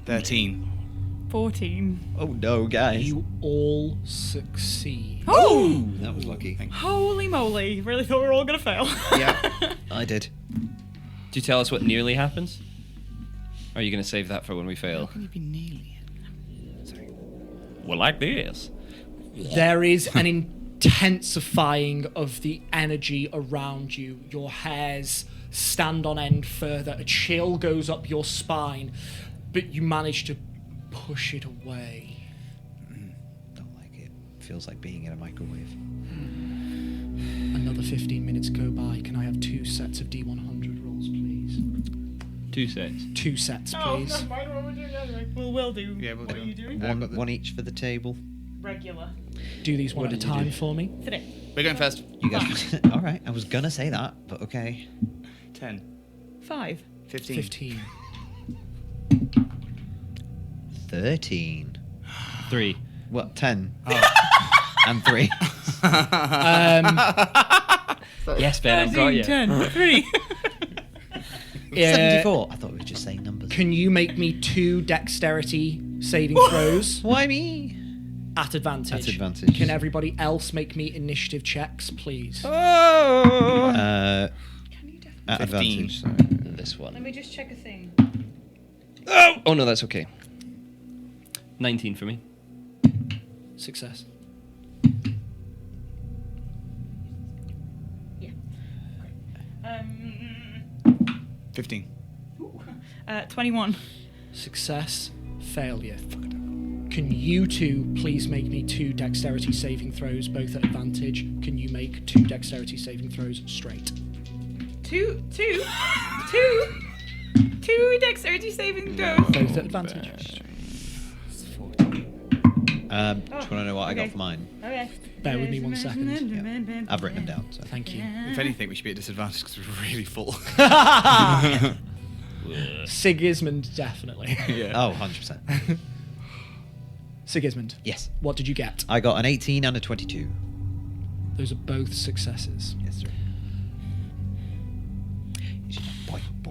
13. 14. Oh no, guys. You all succeed. Oh! That was lucky. Holy moly. Really thought we were all going to fail. Yeah. I did. Do you tell us what nearly happens? Or are you gonna save that for when we fail? Can you be nearly? Well, like this. There is an intensifying of the energy around you. Your hairs stand on end further. A chill goes up your spine, but you manage to push it away. Don't like it. Feels like being in a microwave. Another 15 minutes go by. Can I have 2 sets of D100 rolls, please? 2 sets. 2 sets, please. mind what we're doing anyway. We'll do. Yeah, we'll what do. are you doing? One each for the table. Regular. Do these one at a time for me. Today. We're going first. You guys. All right. I was gonna say that, but okay. 10. 5. 15. 15. 13. 3. What? 10. And 3. Yes, Ben, I've got you. 10. 3. 74. I thought we were just saying numbers. Can you make me 2 dexterity saving throws Why me? at advantage? At advantage. Can everybody else make me initiative checks, please? At 15. advantage. So. This Let one. me just check a thing. Oh no, that's okay. 19 for me. Success. Yeah. 15. 21. Success. Failure. Can you 2 please make me 2 dexterity saving throws, both at advantage? Can you make 2 dexterity saving throws straight? 2 dexterity saving throws. Both at advantage. Do you want to know what I got okay. for mine? Okay. Bear with me 1 second. I've written them down. So. Thank you. If anything, we should be at disadvantage because we're really full. Sigismund, definitely. Yeah. Oh, 100%. Sigismund, Yes. what did you get? I got an 18 and a 22. Those are both successes. Yes, sir.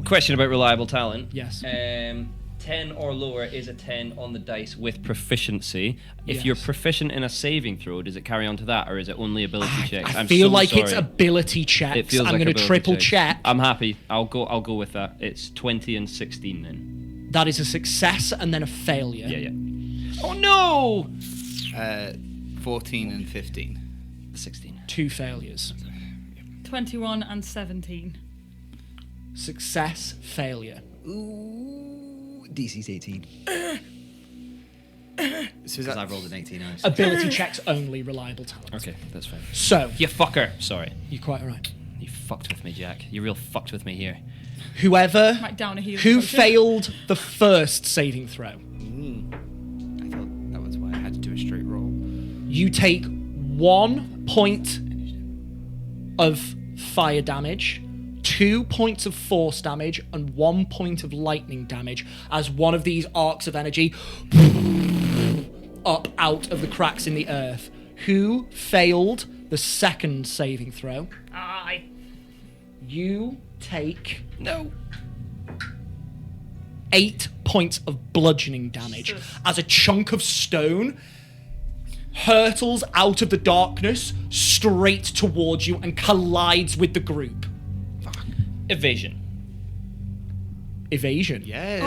Question about reliable talent. Yes. 10 or lower is a 10 on the dice with proficiency. If Yes. you're proficient in a saving throw, does it carry on to that, or is it only ability checks? I I'm feel so like sorry. it's ability checks. It feels I'm like going to ability triple checks. check. I'm happy. I'll go with that. It's 20 and 16 then. That is a success and then a failure. Yeah. Oh no! 14 and 15. 16. 2 failures. 21 and 17. Success, failure. Ooh, DC's 18. So is Because that I've rolled an 18. I Ability checks only, reliable talent. Okay, that's fine. So, You fucker! Sorry. you're quite right. You fucked with me, Jack. You real fucked with me here. Whoever Right down a healing who potion. failed the first saving throw, I thought that was why I had to do a straight roll. you take 1 point of fire damage, 2 points of force damage, and 1 point of lightning damage as one of these arcs of energy up out of the cracks in the earth. Who failed the second saving throw? Aye. You take No. 8 points of bludgeoning damage as a chunk of stone hurtles out of the darkness straight towards you and collides with the group. Evasion. Evasion. Yes.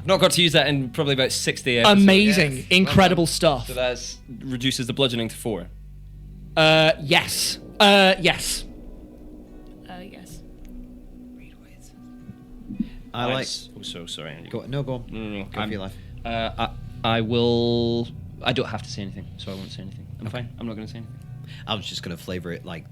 Not got to use that in probably about 60 episodes. Amazing. yes. Incredible stuff. So that reduces the bludgeoning to 4. Yes. Yes. Yes. I like. Oh, so sorry. Andy. Go on. No, Go for your life. I will. I don't have to say anything, so I won't say anything. I'm fine. I'm not going to say anything. I was just going to flavour it like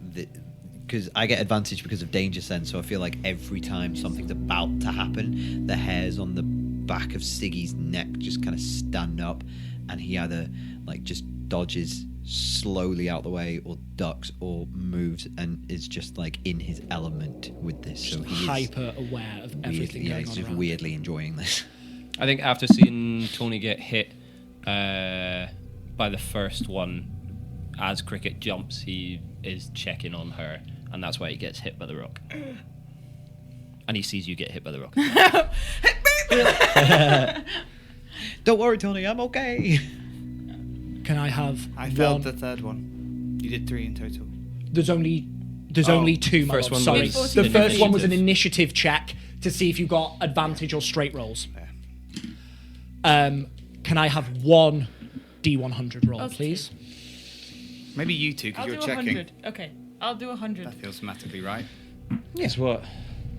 because I get advantage because of danger sense, so I feel like every time something's about to happen, the hairs on the back of Siggy's neck just kind of stand up, and he either like just dodges slowly out the way, or ducks, or moves, and is just like in his element with this. So he is Hyper aware of everything weirdly, going he's on just around. weirdly enjoying this. I think after seeing Tony get hit by the first one, as Cricket jumps, he is checking on her, and that's why he gets hit by the rock. And he sees you get hit by the rock. Don't worry, Tony, I'm okay. Can I have I failed one? the third one. You did 3 in total. There's only 2, my first lord. one Sorry. was The first one was an initiative. initiative check to see if you got advantage or straight rolls. Yeah. Can I have one D100 roll, Okay. please? Maybe you two, I'll because do you're checking. 100. Okay. I'll do 100. That feels mathematically right. Guess what?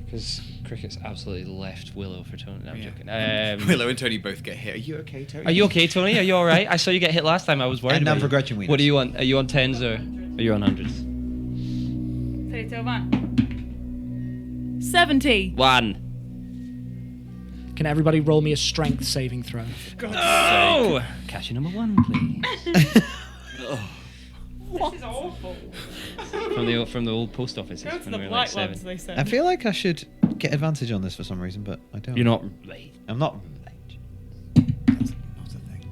Because Cricket's absolutely left Willow for Tony. No, I'm Yeah. joking. Willow and Tony both get hit. Are you okay, Tony? Are you okay, Tony? Are you all right? I saw you get hit last time. I was worried. And none about for you. Gretchen Wieners. What are you on? Are you on 10s or are you on 100s? 70. 1. Can everybody roll me a strength saving throw? Oh! Cashier number 1, please. This is awful. from the old post office. Go to when the we were blight like ones, 7. they said. I feel like I should get advantage on this for some reason, but I don't. You're not right. I'm not. That's not a thing.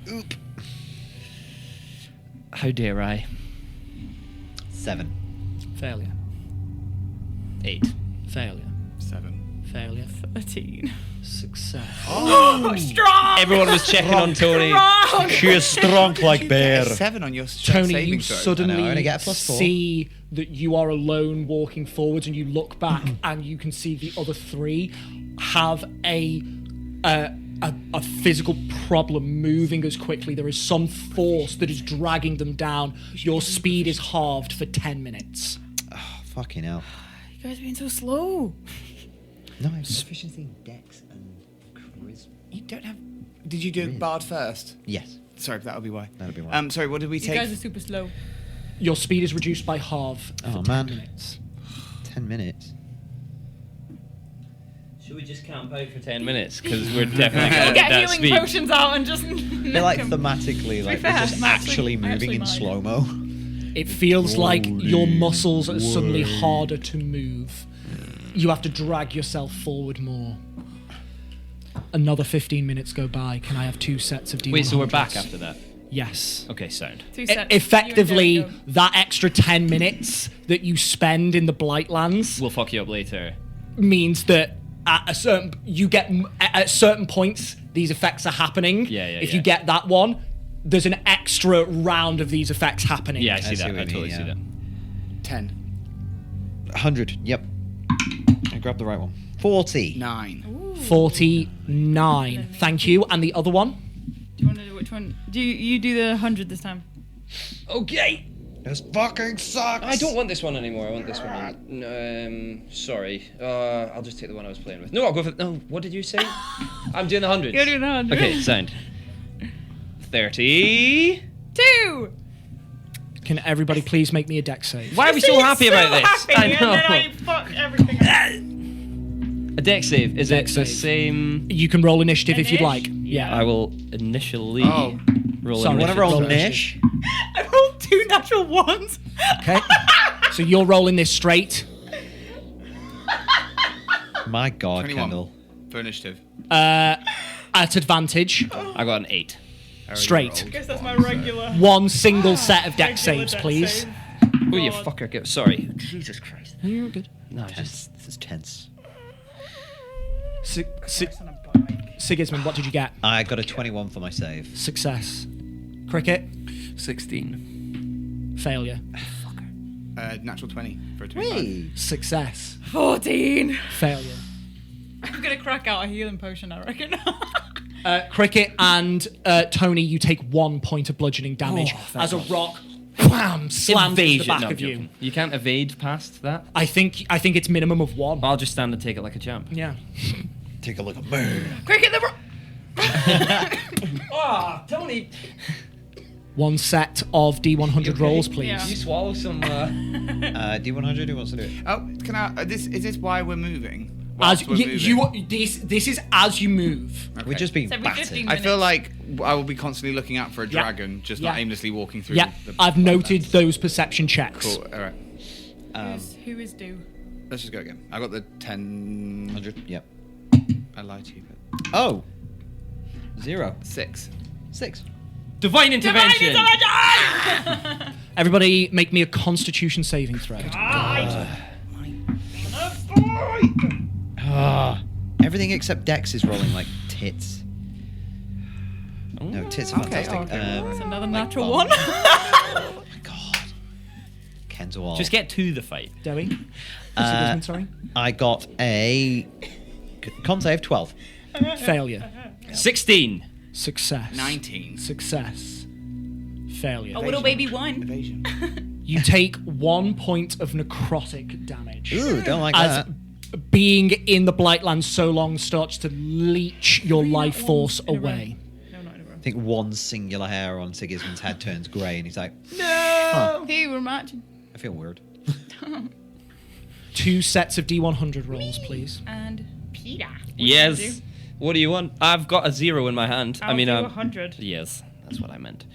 Oop. How dare I? 7. Failure. 8. Failure. 7. Failure. 13. Success. Oh, strong! Everyone was checking on Tony. Strong! She is strong like bear. 7 on your strength Tony, saving you throw. I suddenly only get a +4. see that you are alone walking forwards, and you look back and you can see the other 3 have a physical problem moving as quickly. There is some force that is dragging them down. Your speed is halved for 10 minutes. Oh, fucking hell. You guys are being so slow. No, I have proficiency in dex and charisma. You don't have... Did you do Bard first? Yes, Sorry, that'll be why. that'll be one. Sorry, what did we You take? guys are super slow. Your speed is reduced by half for Oh, 10 man. minutes. 10 minutes. Should we just camp out for 10 minutes? Because we're definitely going Get that healing speed. potions out and just. I feel like thematically, like fair, we're just I'm actually actually moving in mine. slow mo. It feels like your muscles are suddenly harder to move. You have to drag yourself forward more. Another 15 minutes go by. Can I have 2 sets of D100s? Wait, so we're back after that? Yes. Okay, sound. 2 sets. Effectively, You and Joey go. that extra 10 minutes that you spend in the Blightlands We'll fuck you up later. means that at certain points these effects are happening. If you get that one, there's an extra round of these effects happening. Yeah, I see see that. what I you totally mean, see yeah. that. 10. 100. Yep. I grabbed the right one. 40. 9. 49. Thank you. And the other one? Do you want to do which one? Do you do the 100 this time? Okay. This fucking sucks. I don't want this one anymore. I want this one. Sorry. I'll just take the one I was playing with. No, I'll go for. No, what did you say? I'm doing the 100. You're doing the 100. Okay, sound. 30. 2. Can everybody please make me a deck save? Why are we so happy about this? Happy, I and know. then I fuck everything up. A deck save. Is it the save. same? You can roll initiative if you'd Inish? like. Yeah. I will initially Oh. roll. Sorry, I want to roll Roll Nish. I rolled 2 natural ones. Okay. So you're rolling this straight. My God, 21. Kendall. For initiative. At advantage. I got an 8. I already Straight. rolled Guess that's my one, so- regular. One single set of deck regular saves, deck please. save. Oh, you God. fucker! Sorry. Jesus Christ. You're good. No, just This is tense. That's on a bike. Sigismund, what did you get? I got a 21 for my save. Success. Cricket. 16. Failure. Natural 20 for a 25. Success. 14. Failure. I'm gonna crack out a healing potion, I reckon. Cricket and Tony, you take 1 point of bludgeoning damage thank as a God. rock wham, slams into the Evasion. back No, I'm of you. joking. You can't evade past that. I think it's minimum of 1. I'll just stand and take it like a champ. Yeah. Take a look at me. Cricket the Ah, Tony. 1 set of D100 rolls, please. Yeah. You swallow some. D100, who wants to do it? Oh, can I? Is this why we're moving? As Whilst we're moving? this is as you move. Okay. We're just being Every battered. 15 I feel minutes. like I will be constantly looking out for a Yeah. dragon, just Yeah. not aimlessly walking through. Yeah, the I've noted Blightlands. those perception checks. Cool. All right. Who is due? Let's just go again. I got the 10. 100, yep. I lied to you. But Oh! 0. 6. 6. Divine intervention. Everybody, make me a Constitution saving throw. Everything except Dex is rolling like tits. No, tits are fantastic. That's another like natural bomb. one. Oh my God. Ken's all. Just get to the fight. Debbie? Uh, Sigismund, sorry. I got a con save 12. Failure. 16. Success. 19. Success. Failure. A little baby one. Evasion. You take 1 point of necrotic damage. Ooh, don't like As that. being in the Blightlands so long starts to leech your life force in a row. away. No, not in a row. I think one singular hair on Sigismund's head turns grey and he's like, Hey, we're matching. I feel weird. 2 sets of D100 rolls, please. And Peter. Yes. What do you want? I've got a 0 in my hand. I'll do I'm 100. Yes, that's what I meant.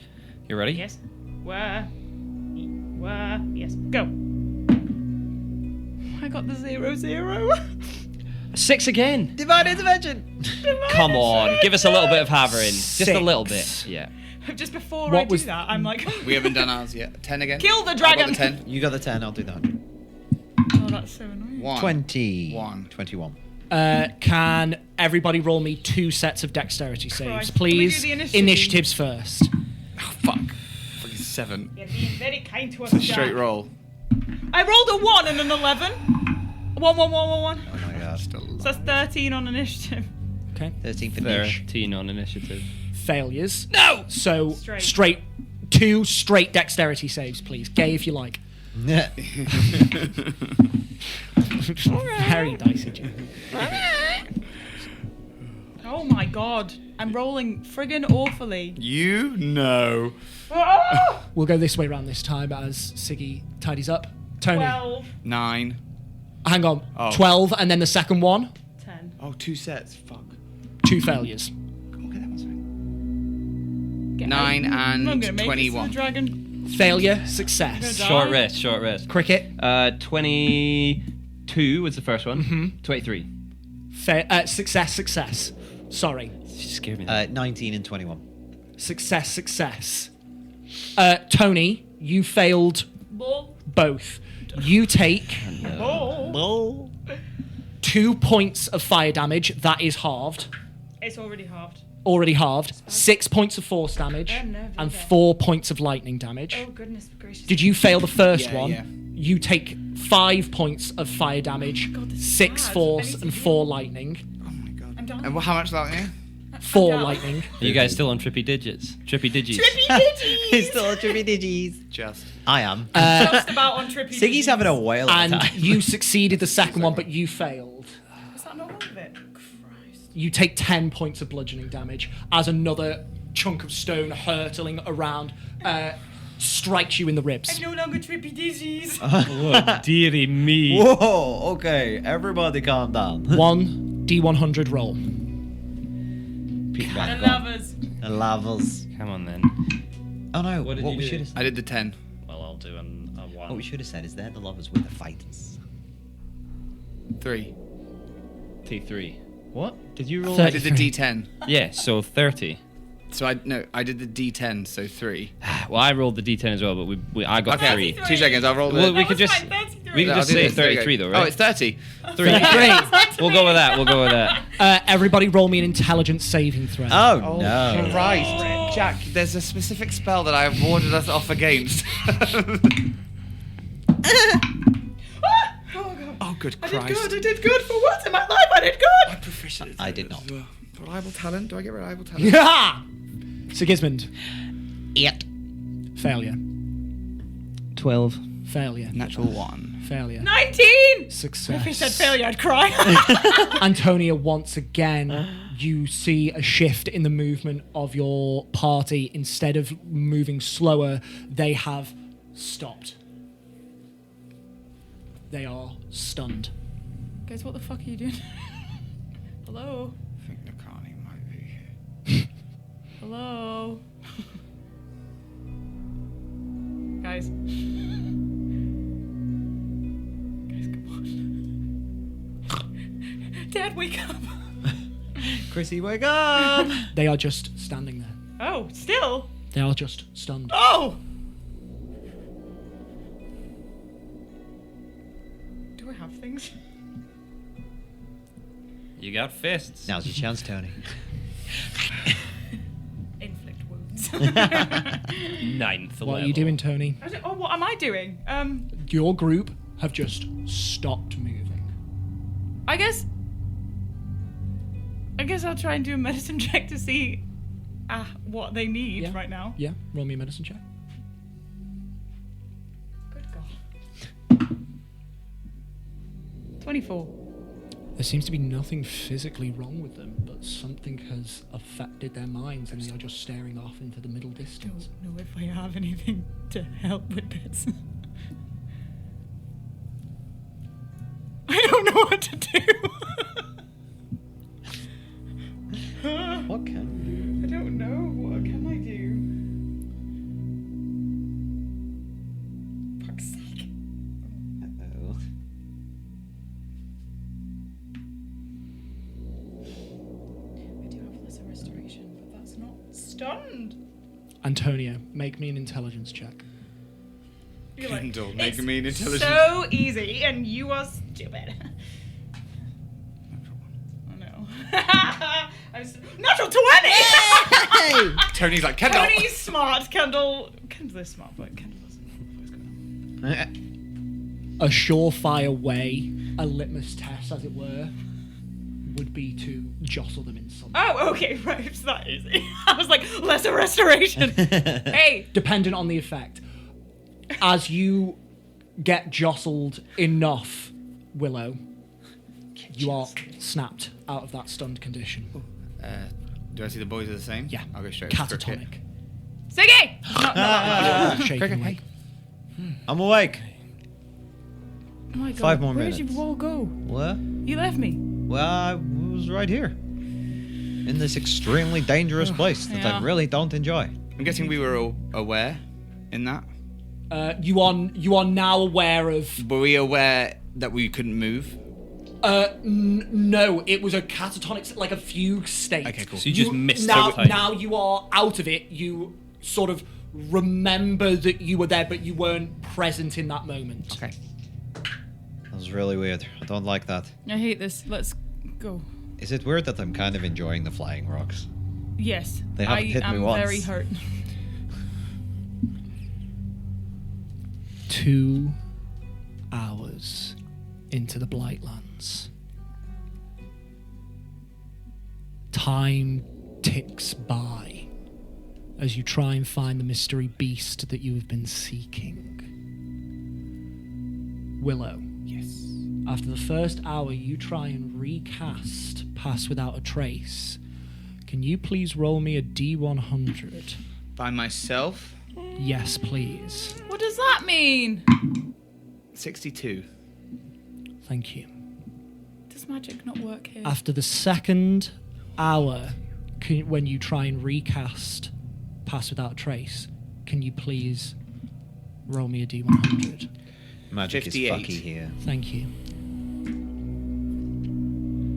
You ready? Yes. Where? Yes. Go. I got the 0. 6 again. Divine intervention! Come on, give us a little bit of havering. Just a little bit. 6. Yeah. Just before What I do was- that, I'm like, We haven't done ours yet. 10 again. Kill the I got dragon. the 10. You got the 10, I'll do the 100. oh, that's so annoying. 1. 20. 1. 21. Can everybody roll me 2 sets of dexterity saves, Christ. Can we do please? the initiative? Initiatives first. Oh, fuck. Fucking 7. You're being very kind to us. It's a straight roll. I rolled a 1 and an 11. 1. Oh my God. Still So that's 13 on initiative. Okay. 13 for Nish. 13 on initiative. Failures. No! So, Straight. 2 straight dexterity saves, please. Gay if you like. Very dicey, Jim. Oh my god. I'm rolling friggin' awfully. You know. We'll go this way around this time as Siggy tidies up. Tony, 12. 9. hang on. Oh. 12, and then the second one, 10. Oh, 2 sets. Fuck. 2 failures. Okay, that one's fine. Get 9 out. and I'm gonna make it to 21. the dragon. Failure, success. Die. Short rest, short rest. Cricket, 22 was the first one. 23. success. Sorry. She scared me. 19 and 21. Success. Tony, you failed both. You take 2 points of fire damage. That is halved. It's already halved. 6 points of force damage. Oh, no, And okay. 4 points of lightning damage. Oh, goodness gracious. Did you fail the first Yeah, one? yeah. You take 5 points of fire damage, God, this is 6 bad. I force, need to and heal. 4 lightning. Oh my god. I'm done. And how much lightning? 4 down. lightning. Are you guys still on trippy digits? Trippy digits. He's still on trippy digits. Just. I am. Just about on trippy. Siggy's having a whale of a And time. you succeeded the second one, but you failed. Is that not all of it? Christ. You take 10 points of bludgeoning damage as another chunk of stone hurtling around strikes you in the ribs. I'm no longer trippy digits. Oh, dearie me. Whoa, okay, everybody calm down. 1 D100 roll. Peek The back. lovers. The lavas. Come on then. Oh no, What did what you we do? should have I did the 10. Well, I'll do a one. what we should have said is they're the lovers with the fighters. 3. T3. What? Did you roll? I did the D10. Yeah, so 30. So I did the D10, so 3. Well, I rolled the D10 as well, but I got Okay, 3. 2 seconds. I'll roll Well, the. we could just we could I'll just do say this. There you 33 go. though, right? Oh, it's 30. 3. We'll go with that. We'll go with that. Everybody roll me an intelligence saving throw. Oh, no. Christ. Jack, there's a specific spell that I have warded us off against. Oh, good I Christ. did good for once in my life. I did good. I'm proficient. I did not. Reliable talent? Do I get reliable talent? Yeah! Sigismund. 8. Failure. 12. Failure. Natural 1. Failure. 19. Success. If he said failure, I'd cry. Antonia, once again, you see a shift in the movement of your party. Instead of moving slower, they have stopped. They are stunned. Guys, what the fuck are you doing? Hello? I think Nakani might be here. Hello? Guys. Guys, come on. Dad, wake up. Chrissy, wake up! They are just standing there. Oh, still? They are just stunned. Oh! Do I have things? You got fists. Now's your chance, Tony. Inflict wounds. 9th level. What are you doing, Tony? Oh, what am I doing? Your group have just stopped moving. I guess I'll try and do a medicine check to see what they need Yeah. right now. Yeah, roll me a medicine check. Good God. 24. There seems to be nothing physically wrong with them, but something has affected their minds and they are just staring off into the middle distance. Don't know if I have anything to help with this. I don't know what to do. What can I don't know. What can I do? Fuck's sake. Uh-oh. I do have lesser restoration, but that's not stunned. Antonio, make me an intelligence check. You're like, Kendall, "It's making me an intelligence. so easy, and you are stupid. Oh no. Natural 20! Tony's like, Kendall! Tony's smart. Kendall is smart, but Kendall doesn't know what's going on. A surefire way, a litmus test as it were, would be to jostle them in some way. Oh, okay, right. It's that easy. I was like, lesser restoration. Hey. Dependent on the effect. As you get jostled enough, Willow, you are snapped out of that stunned condition. Do I see the boys are the same? Yeah. I'll go straight for cricket. Catatonic. Siggy! Shaking Cricket, awake. I'm awake. Oh my God. 5 more Where minutes. did you all go? What? You left me. Well, I was right here. In this extremely dangerous place that I Yeah. really don't enjoy. I'm guessing we were all aware in that. You are now aware of. Were we aware that we couldn't move? No, it was a catatonic, like a fugue state. Okay, cool. So you just missed now, out time. now you are out of it. You sort of remember that you were there, but you weren't present in that moment. Okay. That was really weird. I don't like that. I hate this. Let's go. Is it weird that I'm kind of enjoying the flying rocks? Yes. They haven't hit me am once. very hurt. 2 hours into the Blightlands. Time ticks by as you try and find the mystery beast that you have been seeking. Willow. Yes. After the first hour, you try and recast Pass Without a Trace. Can you please roll me a D100? By myself, Yes, please. What does that mean? 62. Thank you. Does magic not work here? After the second hour, when you try and recast Pass Without a Trace, can you please roll me a D100? Magic 58. is fucky here. Thank you.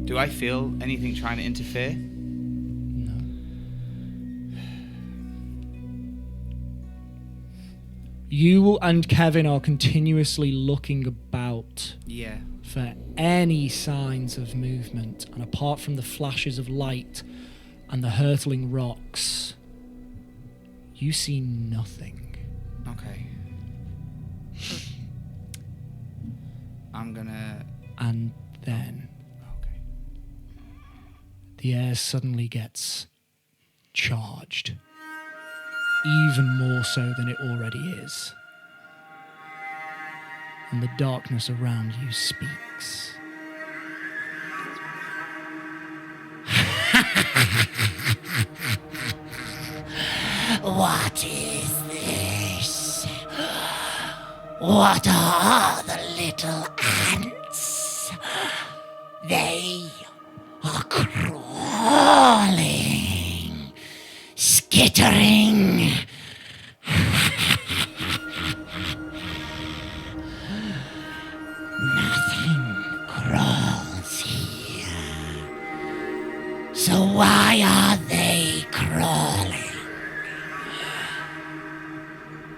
Do I feel anything trying to interfere? No. You and Kevin are continuously looking about Yeah. for any signs of movement, and apart from the flashes of light and the hurtling rocks, you see nothing. Okay. I'm gonna... And then Okay. the air suddenly gets charged, even more so than it already is. And the darkness around you speaks. What is this? What are the little ants? They are crawling, skittering. Nothing crawls here. So why are they crawling?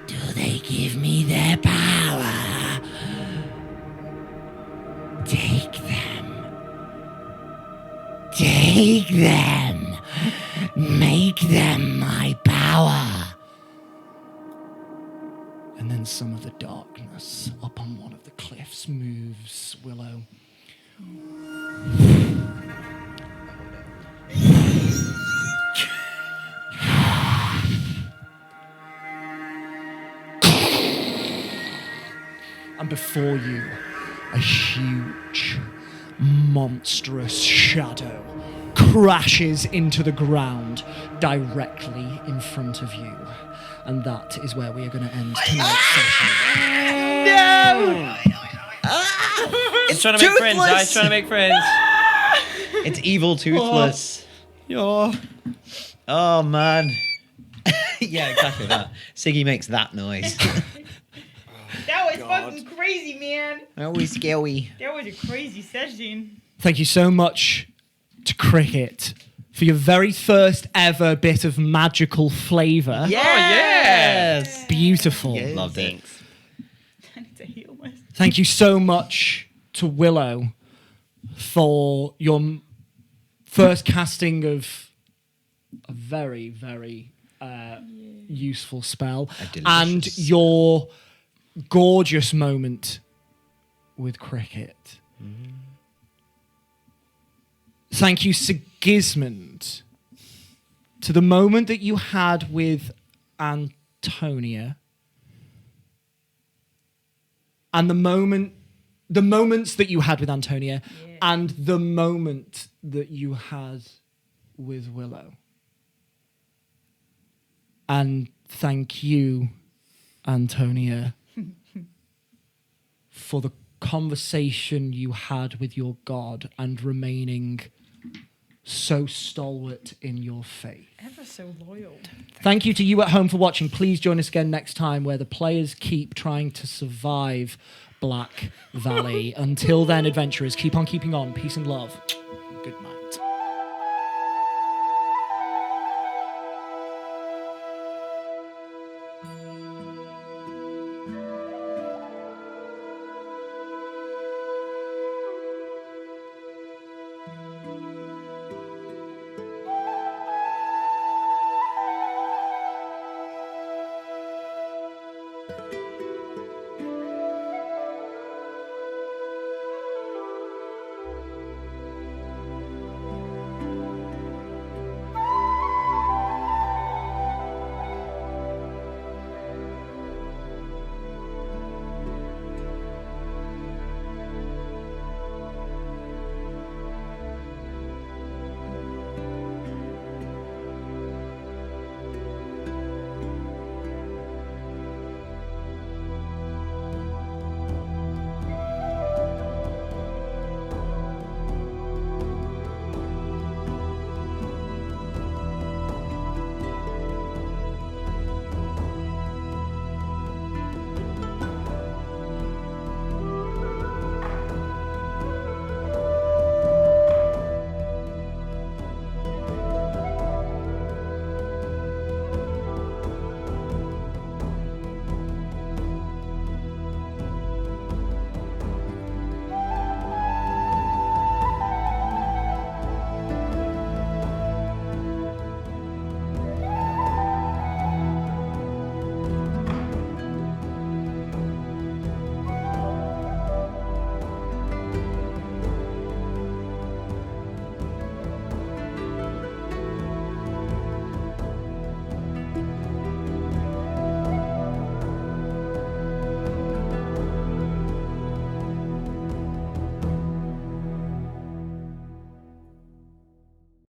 Do they give me their power? Take them. Take them. Make them my power. And then some of the darkness up on one of the cliffs moves, Willow. And before you, a huge, monstrous shadow crashes into the ground directly in front of you. And that is where we are going to end tonight's session. It's trying to make friends, guys. Trying to make friends. It's evil toothless. Oh man. Yeah, exactly that. Siggy makes that noise. That was fucking crazy, man. That was scary. That was a crazy session. Thank you so much to Cricket for your very first ever bit of magical flavour. Yes. Beautiful. Loved it. I need to heal myself. Thank you so much to Willow for your first casting of a very, very useful spell. And delicious your gorgeous moment with Cricket. Thank you, Sigismund, to the moment that you had with Antonia. And the moments that you had with Antonia, and the moment that you had with Willow. And thank you, Antonia, for the conversation you had with your god and remaining so stalwart in your faith. Ever so loyal. Thank you to you at home for watching. Please join us again next time where the players keep trying to survive Black Valley. Until then, adventurers, keep on keeping on. Peace and love.